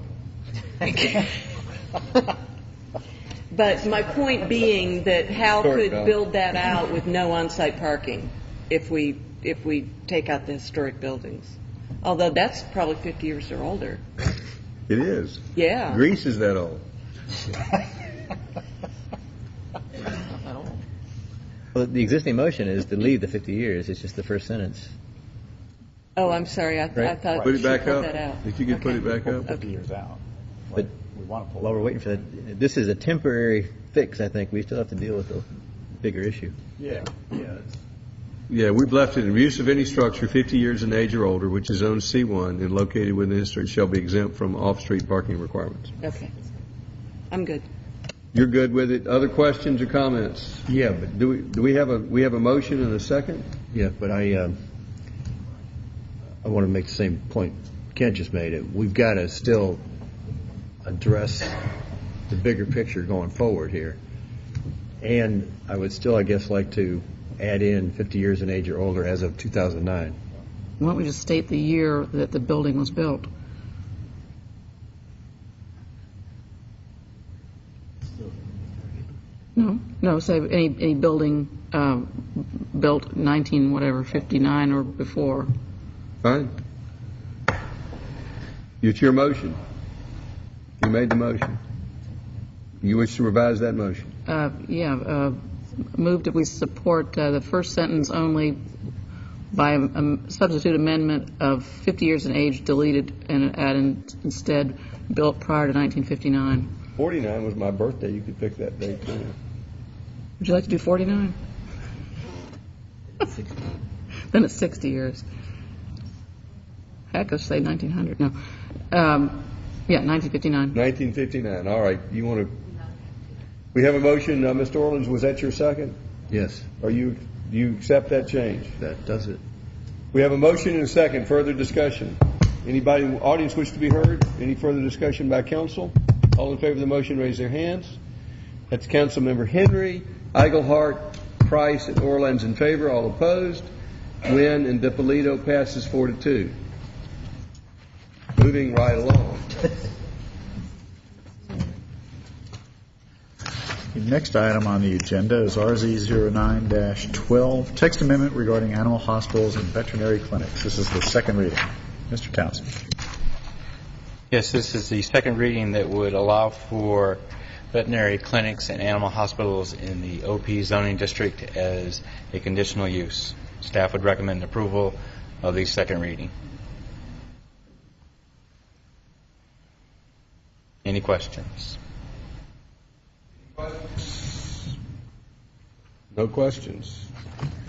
But my point being that how Historic could dump. build that out with no on-site parking if we take out the historic buildings? Although that's probably 50 years or older. It is. Yeah. Greece is that old. Well, the existing motion is to leave the 50 years. It's just the first sentence. Oh, I'm sorry. I thought Put it she back pulled up. that out. If you could put it back up. 50 years out. But We want to pull while we're waiting for that, this is a temporary fix, I think. We still have to deal with the bigger issue. Yeah. Yeah, we've left it in use of any structure 50 years in age or older, which is zoned C1 and located within the district, shall be exempt from off-street parking requirements. Okay. I'm good. You're good with it? Other questions or comments? Yeah, but Do we have a motion and a second? yeah, but I want to make the same point Kent just made. It. We've got to still address the bigger picture going forward here, and I would still, I guess, like to add in 50 years in age or older as of 2009. Why don't we just state the year that the building was built? No, say any building built 59 or before. Fine. It's your motion. You made the motion. You wish to revise that motion? move that we support the first sentence only by a substitute amendment of 50 years in age deleted and add instead built prior to 1959. 49 was my birthday. You could pick that date, too. Would you like to do 49? Then it's 60 years. Heck, let's say 1900. No. Yeah, 1959. 1959. All right. You want to... We have a motion. Mr. Orleans, was that your second? Yes. Do you accept that change? That does it. We have a motion and a second. Further discussion. Anybody in the audience wish to be heard? Any further discussion by council? All in favor of the motion, raise their hands. That's Councilmember Henry, Eigelhart, Price, and Orleans in favor. All opposed. Wynn and DiPolito passes 4-2. Moving right along. The next item on the agenda is RZ09-12, text amendment regarding animal hospitals and veterinary clinics. This is the second reading. Mr. Townsend. Yes, this is the second reading that would allow for veterinary clinics and animal hospitals in the OP zoning district as a conditional use. Staff would recommend approval of the second reading. Any questions? No questions.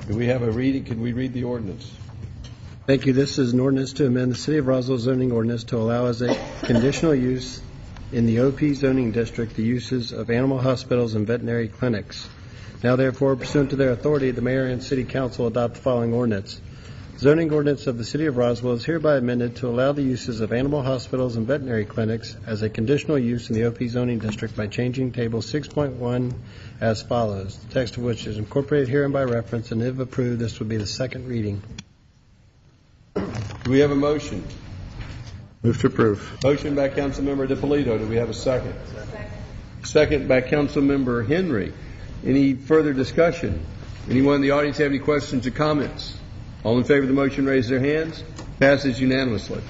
Do we have a reading? Can we read the ordinance? Thank you. This is an ordinance to amend the City of Roswell zoning ordinance to allow as a conditional use in the OP zoning district the uses of animal hospitals and veterinary clinics. Now therefore, pursuant to their authority, the mayor and city council adopt the following ordinance. Zoning ordinance of the City of Roswell is hereby amended to allow the uses of animal hospitals and veterinary clinics as a conditional use in the OP zoning district by changing Table 6.1 as follows, the text of which is incorporated herein by reference, and if approved, this would be the second reading. Do we have a motion? Move to approve. Motion by Councilmember DiPolito. Do we have a second? Second by Councilmember Henry. Any further discussion? Anyone in the audience have any questions or comments? All in favor of the motion, raise their hands. Passes unanimously.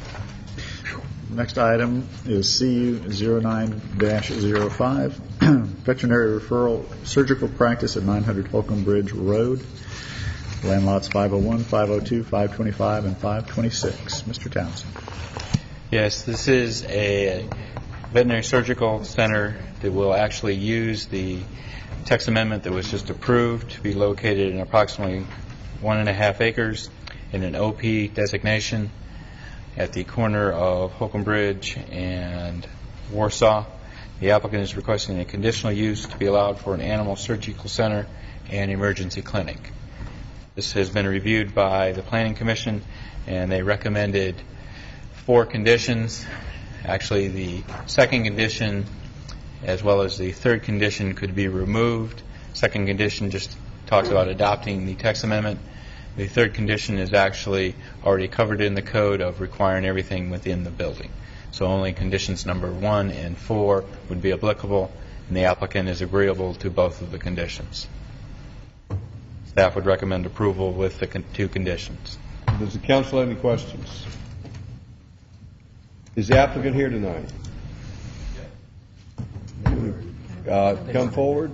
Next item is CU 09-05, veterinary referral surgical practice at 900 Holcomb Bridge Road. Land lots 501, 502, 525, and 526. Mr. Townsend. Yes, this is a veterinary surgical center that will actually use the text amendment that was just approved to be located in approximately 1.5 acres in an OP designation at the corner of Holcomb Bridge and Warsaw. The applicant is requesting a conditional use to be allowed for an animal surgical center and emergency clinic. This has been reviewed by the Planning Commission, and they recommended 4 conditions. Actually, the second condition as well as the third condition could be removed. Second condition just talks about adopting the text amendment. The third condition is actually already covered in the code of requiring everything within the building. So only conditions number 1 and 4 would be applicable, and the applicant is agreeable to both of the conditions. Staff would recommend approval with the 2 conditions. Does the council have any questions? Is the applicant here tonight? Come forward.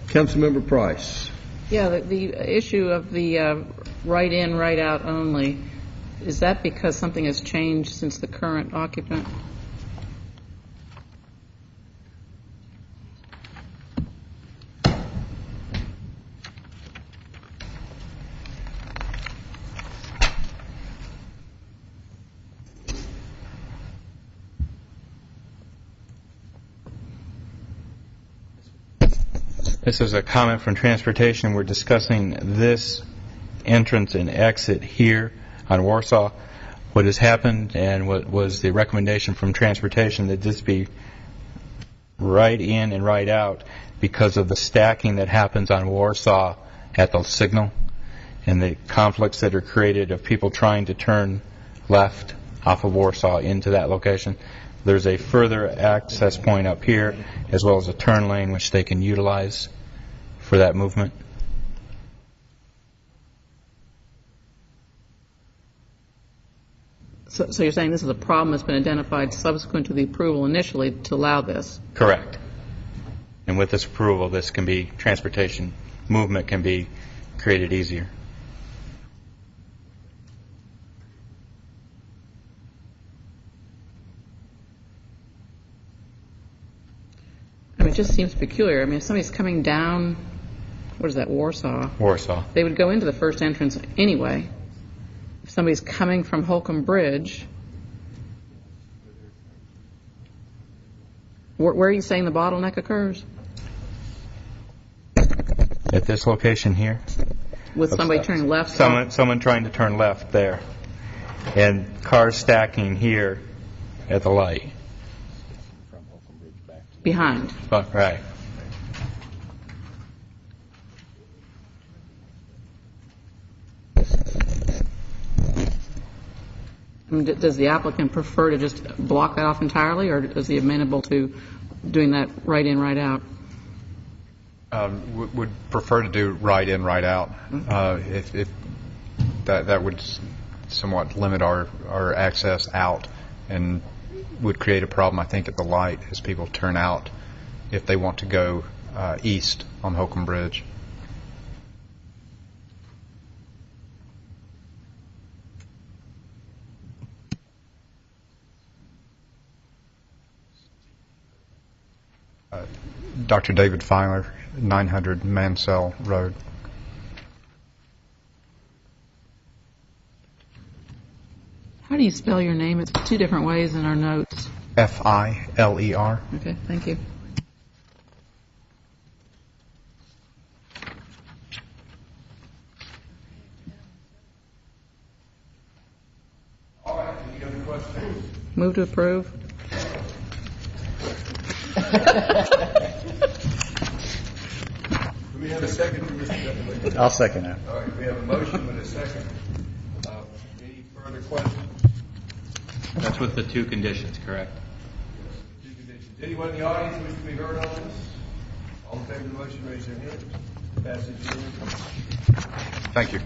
Councilmember Price. Yeah, the issue of the right in, right out only, is that because something has changed since the current occupant? This is a comment from Transportation. We're discussing this entrance and exit here on Warsaw. What has happened and what was the recommendation from Transportation that this be right in and right out because of the stacking that happens on Warsaw at the signal and the conflicts that are created of people trying to turn left off of Warsaw into that location. There's a further access point up here as well as a turn lane which they can utilize for that movement. So you're saying this is a problem that's been identified subsequent to the approval initially to allow this? Correct. And with this approval, this can be, transportation movement can be created easier. I mean, it just seems peculiar. I mean, if somebody's coming down, what is that, Warsaw? Warsaw. They would go into the first entrance anyway. If somebody's coming from Holcomb Bridge, where are you saying the bottleneck occurs? At this location here? With somebody turning left? Someone trying to turn left there. And cars stacking here at the light. Behind. Right. I mean, does the applicant prefer to just block that off entirely, or is he amenable to doing that right in, right out? Would prefer to do right in, right out. If that would somewhat limit our access out and would create a problem, I think, at the light as people turn out if they want to go east on Holcomb Bridge. Dr. David Filer, 900 Mansell Road. How do you spell your name? It's two different ways in our notes. Filer. Okay, thank you. All right, any other questions? Move to approve. Do we have a second for Mr. Dudley? I'll second that. All right, we have a motion and a second. Any further questions? That's with the two conditions, correct? Two conditions. Anyone in the audience wish to be heard on this? All in favor of the motion, raise their hands. Passage unanimously. Thank you.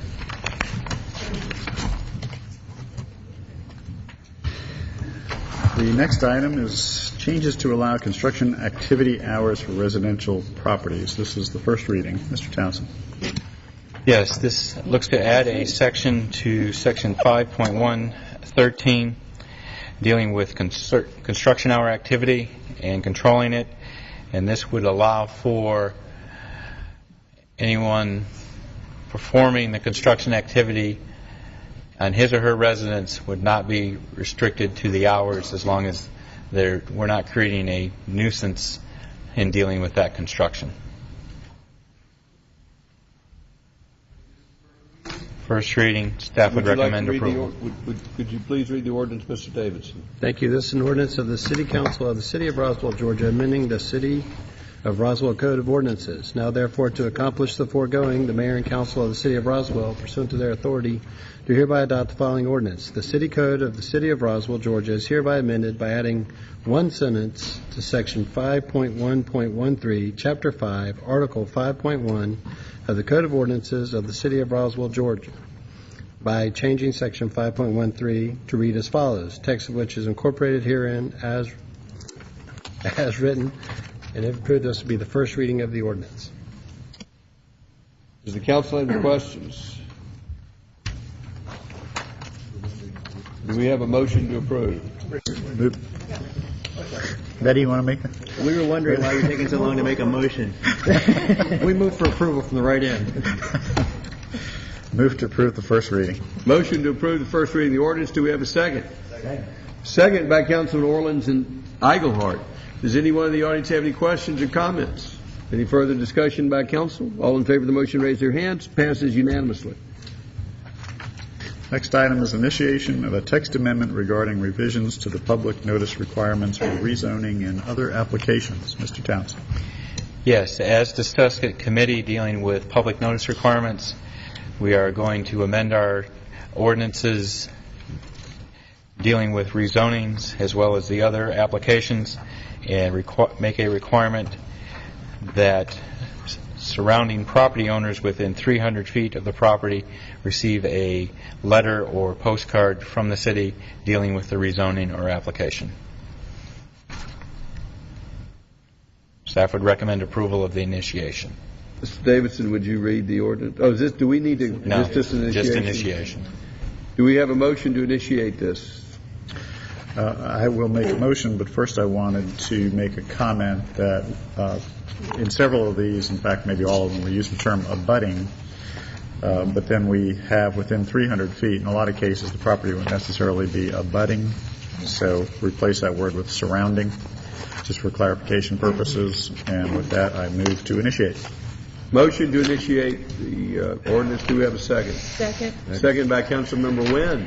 The next item is changes to allow construction activity hours for residential properties. This is the first reading. Mr. Townsend. Yes, this looks to add a section to Section 5.113 dealing with construction hour activity and controlling it. And this would allow for anyone performing the construction activity on his or her residence would not be restricted to the hours as long as we're not creating a nuisance in dealing with that construction. First reading, staff would recommend approval. Could you please read the ordinance, Mr. Davidson? Thank you. This is an ordinance of the City Council of the City of Roswell, Georgia, amending the City of Roswell Code of Ordinances. Now, therefore, to accomplish the foregoing, the Mayor and Council of the City of Roswell, pursuant to their authority, do hereby adopt the following ordinance. The City Code of the City of Roswell, Georgia, is hereby amended by adding one sentence to Section 5.1.13, Chapter 5, Article 5.1 of the Code of Ordinances of the City of Roswell, Georgia, by changing Section 5.13 to read as follows, text of which is incorporated herein as written, and if approved, this will be the first reading of the ordinance. Does the council have any questions? Do we have a motion to approve? Betty, you want to make it? We were wondering why you're taking so long to make a motion. We move for approval from the right end. Move to approve the first reading. Motion to approve the first reading of the ordinance. Do we have a second? Second by Councilman Orleans and Eigelhart. Does anyone in the audience have any questions or comments? Any further discussion by council? All in favor of the motion, raise their hands. Passes unanimously. Next item is initiation of a text amendment regarding revisions to the public notice requirements for rezoning and other applications. Mr. Townsend. Yes, as discussed at committee dealing with public notice requirements, we are going to amend our ordinances dealing with rezonings as well as the other applications and make a requirement that surrounding property owners within 300 feet of the property receive a letter or postcard from the city dealing with the rezoning or application. Staff would recommend approval of the initiation. Mr. Davidson, would you read the ordinance? Oh, do we need to? No, just initiation? just initiation. Do we have a motion to initiate this? I will make a motion, but first I wanted to make a comment that in several of these, in fact maybe all of them, we use the term abutting, but then we have within 300 feet. In a lot of cases, the property won't necessarily be abutting, so replace that word with surrounding, just for clarification purposes. And with that, I move to initiate. Motion to initiate the ordinance. Do we have a second? Second. Second by Councilmember Wynn.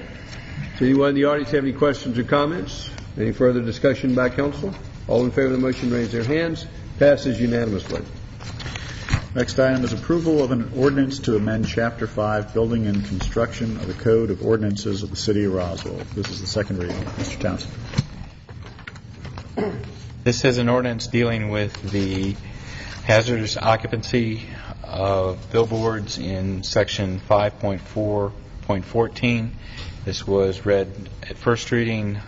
Does anyone in the audience have any questions or comments? Any further discussion by council? All in favor of the motion, raise their hands. Passes unanimously. Next item is approval of an ordinance to amend Chapter 5, Building and Construction of the Code of Ordinances of the City of Roswell. This is the second reading. Mr. Townsend. This is an ordinance dealing with the hazardous occupancy of billboards in Section 5.4.14. This was read at first reading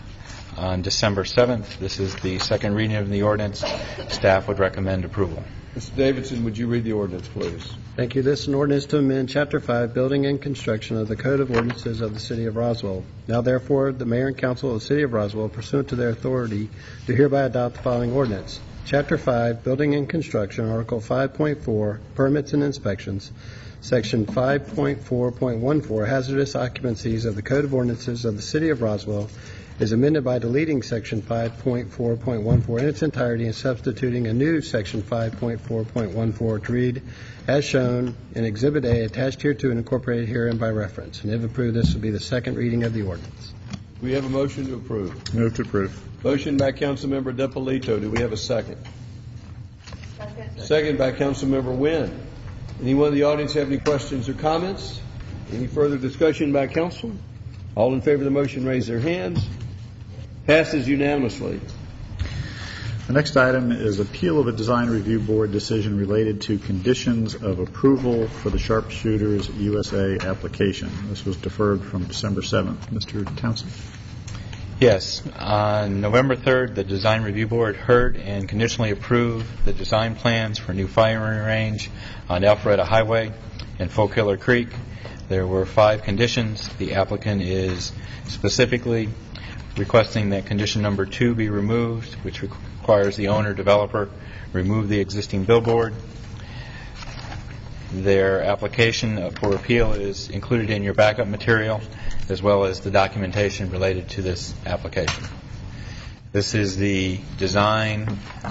on December 7th. This is the second reading of the ordinance. Staff would recommend approval. Mr. Davidson, would you read the ordinance, please? Thank you. This is an ordinance to amend Chapter 5, Building and Construction of the Code of Ordinances of the City of Roswell. Now, therefore, the Mayor and Council of the City of Roswell, pursuant to their authority, do hereby adopt the following ordinance. Chapter 5, Building and Construction, Article 5.4, Permits and Inspections, Section 5.4.14, Hazardous Occupancies of the Code of Ordinances of the City of Roswell, is amended by deleting Section 5.4.14 in its entirety and substituting a new Section 5.4.14 to read, as shown in Exhibit A, attached hereto and incorporated herein by reference. And if approved, this will be the second reading of the ordinance. We have a motion to approve. Move to approve. Motion by Councilmember Depolito. Do we have a second? Second by Councilmember Wynn. Anyone in the audience have any questions or comments? Any further discussion by council? All in favor of the motion, raise their hands. Passes unanimously. The next item is appeal of a design review board decision related to conditions of approval for the Sharpshooters USA application. This was deferred from December 7th. Mr. Townsend. Yes. On November 3rd, the Design Review Board heard and conditionally approved the design plans for a new firing range on Alpharetta Highway and Folk Killer Creek. There were 5 conditions. The applicant is specifically requesting that condition number 2 be removed, which requires the owner-developer remove the existing billboard. Their application for appeal is included in your backup material, as well as the documentation related to this application. This is the design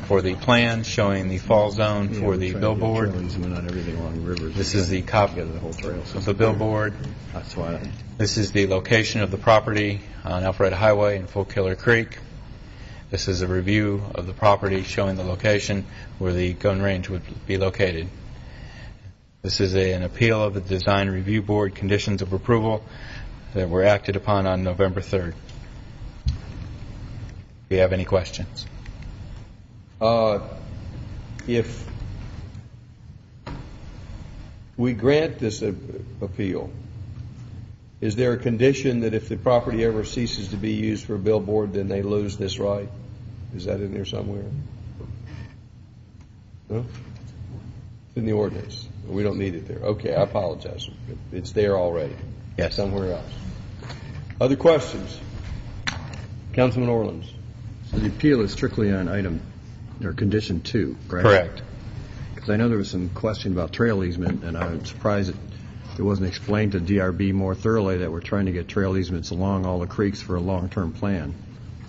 for the plan showing the fall zone for the billboard. This is the copy of the billboard. This is the location of the property on Alpharetta Highway and Folk Killer Creek. This is a review of the property showing the location where the gun range would be located. This is an appeal of the Design Review Board conditions of approval that were acted upon on November 3rd. Do you have any questions? If we grant this appeal, is there a condition that if the property ever ceases to be used for a billboard, then they lose this right? Is that in there somewhere? No? It's in the ordinance. We don't need it there. Okay, I apologize. It's there already. Yes. Somewhere else. Other questions? Councilman Orleans. So the appeal is strictly on item or condition 2, correct? Correct. Because I know there was some question about trail easement, and I'm surprised that it wasn't explained to DRB more thoroughly that we're trying to get trail easements along all the creeks for a long-term plan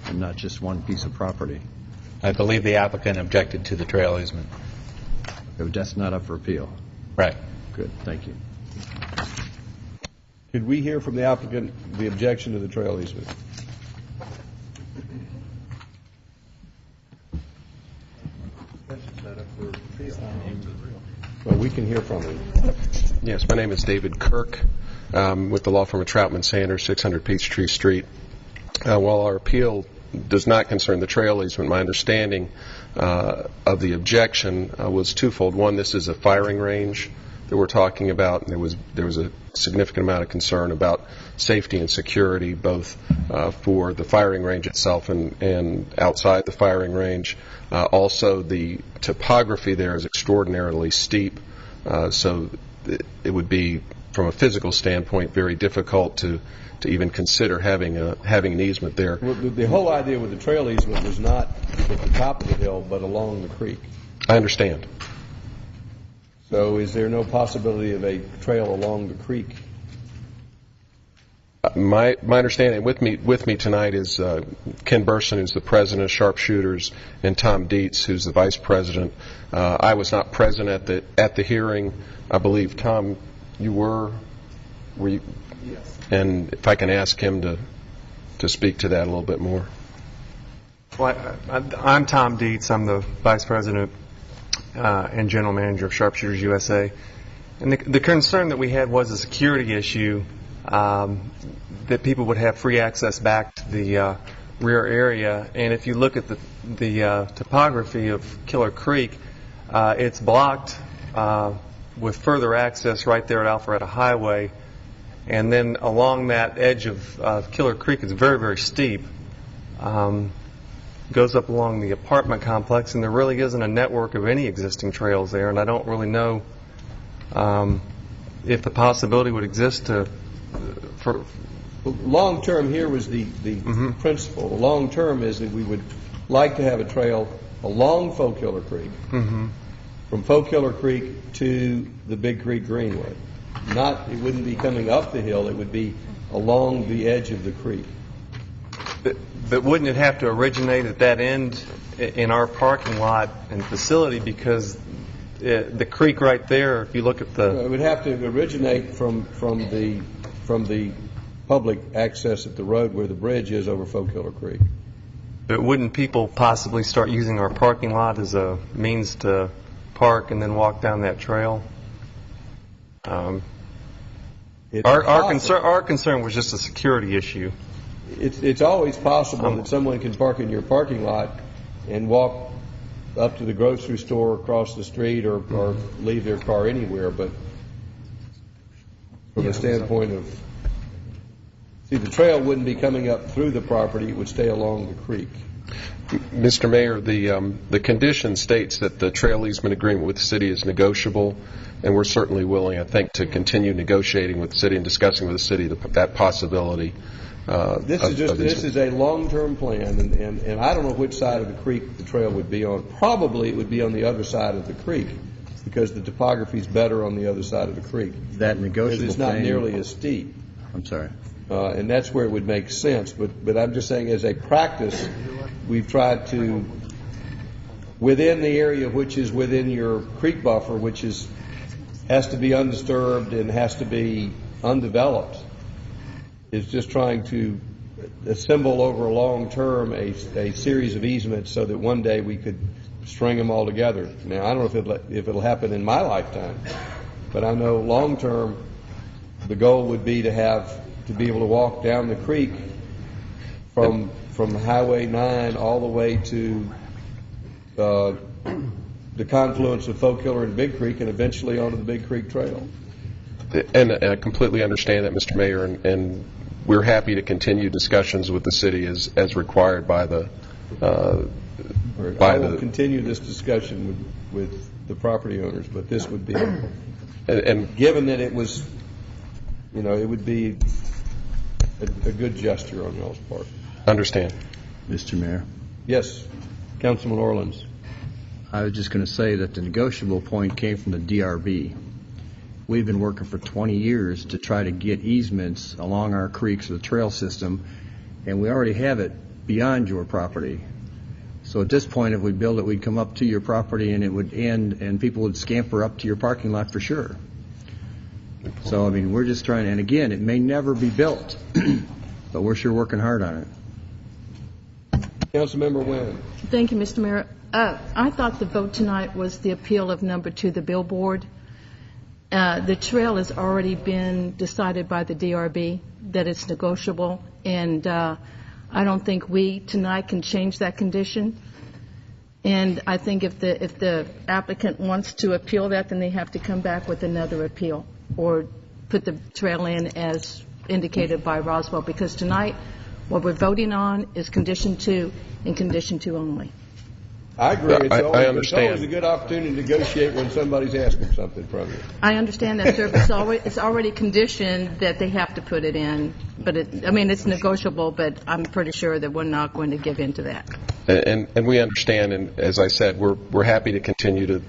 and not just one piece of property. I believe the applicant objected to the trail easement. That's not up for appeal. Right. Good. Thank you. Could we hear from the applicant the objection to the trail easement? Well, we can hear from him. Yes, my name is David Kirk with the law firm of Troutman Sanders, 600 Peachtree Street. While our appeal does not concern the trail easement, my understanding of the objection was twofold. One, this is a firing range that we're talking about, and there was a significant amount of concern about safety and security, both for the firing range itself and outside the firing range. Also, the topography there is extraordinarily steep, so it would be, from a physical standpoint, very difficult to even consider having an easement there. Well, the whole idea with the trail easement was not at the top of the hill, but along the creek. I understand. So is there no possibility of a trail along the creek? My understanding with me tonight is Ken Burson, who's the president of Sharpshooters, and Tom Dietz, who's the vice president. I was not present at the hearing. I believe, Tom, you were you? Yes. And if I can ask him to speak to that a little bit more. Well, I'm Tom Dietz. I'm the vice president and general manager of Sharpshooters USA. And the concern that we had was a security issue, that people would have free access back to the rear area. And if you look at the topography of Killer Creek, it's blocked with further access right there at Alpharetta Highway. And then along that edge of Killer Creek, it's very, very steep. Goes up along the apartment complex, and there really isn't a network of any existing trails there, and I don't really know if the possibility would exist for long term. Here was the principle. The long term is that we would like to have a trail along Folk Killer Creek, from Folk Killer Creek to the Big Creek Greenway. It wouldn't be coming up the hill, it would be along the edge of the creek. But wouldn't it have to originate at that end in our parking lot and facility, because the creek right there, if you look at it would have to originate from the public access at the road where the bridge is over Folk Killer Creek. But wouldn't people possibly start using our parking lot as a means to park and then walk down that trail? Our concern was just a security issue. It's always possible that someone can park in your parking lot and walk up to the grocery store across the street, or leave their car anywhere. But from the standpoint of, the trail wouldn't be coming up through the property; it would stay along the creek. Mr. Mayor, the condition states that the trail easement agreement with the city is negotiable, and we're certainly willing, I think, to continue negotiating with the city and discussing with the city that possibility. This is a long-term plan, and I don't know which side of the creek the trail would be on. Probably it would be on the other side of the creek, because the topography is better on the other side of the creek. That negotiable it's not nearly as steep. I'm sorry. And that's where it would make sense. But I'm just saying, as a practice, we've tried to, within the area which is within your creek buffer, which has to be undisturbed and has to be undeveloped, is just trying to assemble over a long term a series of easements so that one day we could string them all together. Now, I don't know if it'll happen in my lifetime, but I know long term the goal would be to be able to walk down the creek from Highway 9 all the way to the confluence of Folk Killer and Big Creek, and eventually onto the Big Creek Trail. And I completely understand that, Mr. Mayor, and we're happy to continue discussions with the city as required by the. I will continue this discussion with the property owners, but this would be, and given that it was, it would be a good gesture on y'all's part. Understand. Mr. Mayor. Yes, Councilman Orleans. I was just going to say that the negotiable point came from the DRB. We've been working for 20 years to try to get easements along our creeks, the trail system, and we already have it beyond your property. So at this point, if we build it, we'd come up to your property and it would end, and people would scamper up to your parking lot for sure. So, we're just trying, and again, it may never be built, but we're sure working hard on it. Councilmember Wynn. Thank you, Mr. Mayor. I thought the vote tonight was the appeal of number 2, the billboard. The trail has already been decided by the DRB that it's negotiable, and I don't think we tonight can change that condition. And I think if the applicant wants to appeal that, then they have to come back with another appeal or put the trail in as indicated by Roswell, because tonight what we're voting on is Condition 2 and Condition 2 only. I agree. I It's understand. always a good opportunity to negotiate when somebody's asking something from you. I understand that, sir, but it's already conditioned that they have to put it in. But it's negotiable, but I'm pretty sure that we're not going to give in to that. And we understand, and as I said, we're happy to continue to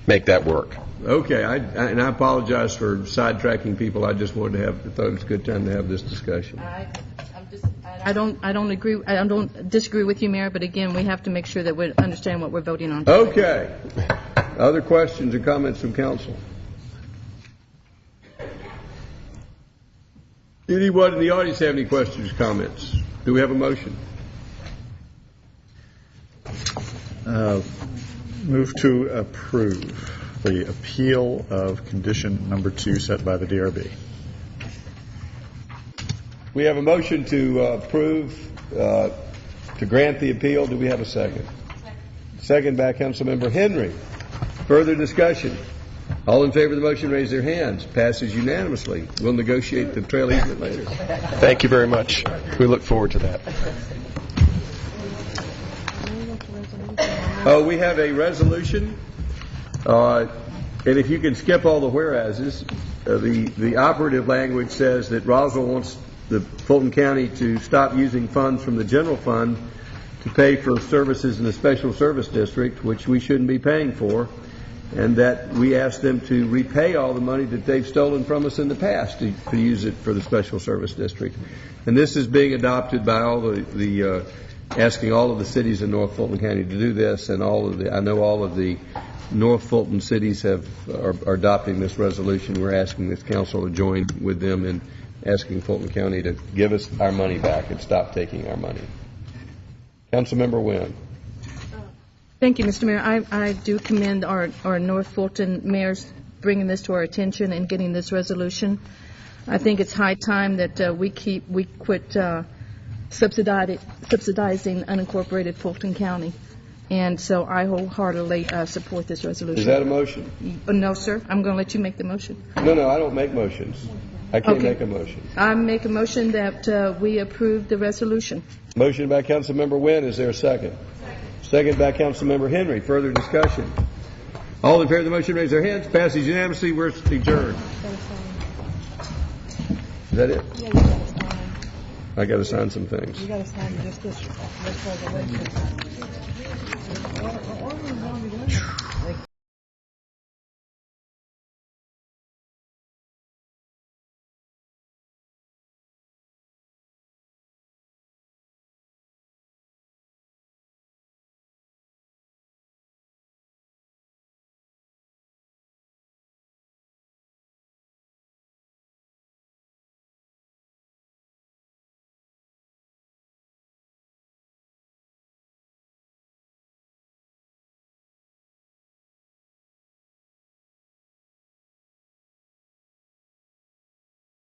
make that work. Okay, and I apologize for sidetracking people. I just wanted to thought it was a good time to have this discussion. I don't disagree with you, Mayor, but again, we have to make sure that we understand what we're voting on. Okay. Other questions or comments from council? Anyone in the audience have any questions or comments? Do we have a motion? Move to approve the appeal of condition number 2 set by the DRB. We have a motion to approve, to grant the appeal. Do we have a second? Second by Councilmember Henry. Further discussion? All in favor of the motion, raise their hands. Passes unanimously. We'll negotiate the trail easement later. Thank you very much. We look forward to that. We have a resolution, and if you can skip all the whereases, the operative language says that Roswell wants the Fulton County to stop using funds from the general fund to pay for services in the special service district, which we shouldn't be paying for, and that we ask them to repay all the money that they've stolen from us in the past to use it for the special service district. And this is being adopted by all the asking all of the cities in North Fulton County to do this, and I know all of the North Fulton cities are adopting this resolution. We're asking this council to join with them in asking Fulton County to give us our money back and stop taking our money. Councilmember Wynn. Thank you, Mr. Mayor. I do commend our North Fulton mayors bringing this to our attention and getting this resolution. I think it's high time that we quit subsidizing unincorporated Fulton County. And so I wholeheartedly support this resolution. Is that a motion? No, sir. I'm going to let you make the motion. No, I don't make motions. I can't make a motion. I make a motion that we approve the resolution. Motion by Councilmember Wynn. Is there a second? Second by Councilmember Henry. Further discussion? All in favor of the motion, raise their hands. Passes unanimously. We're adjourned. Is that it? Yeah, you got to sign. I got to sign some things. You got to sign just this resolution.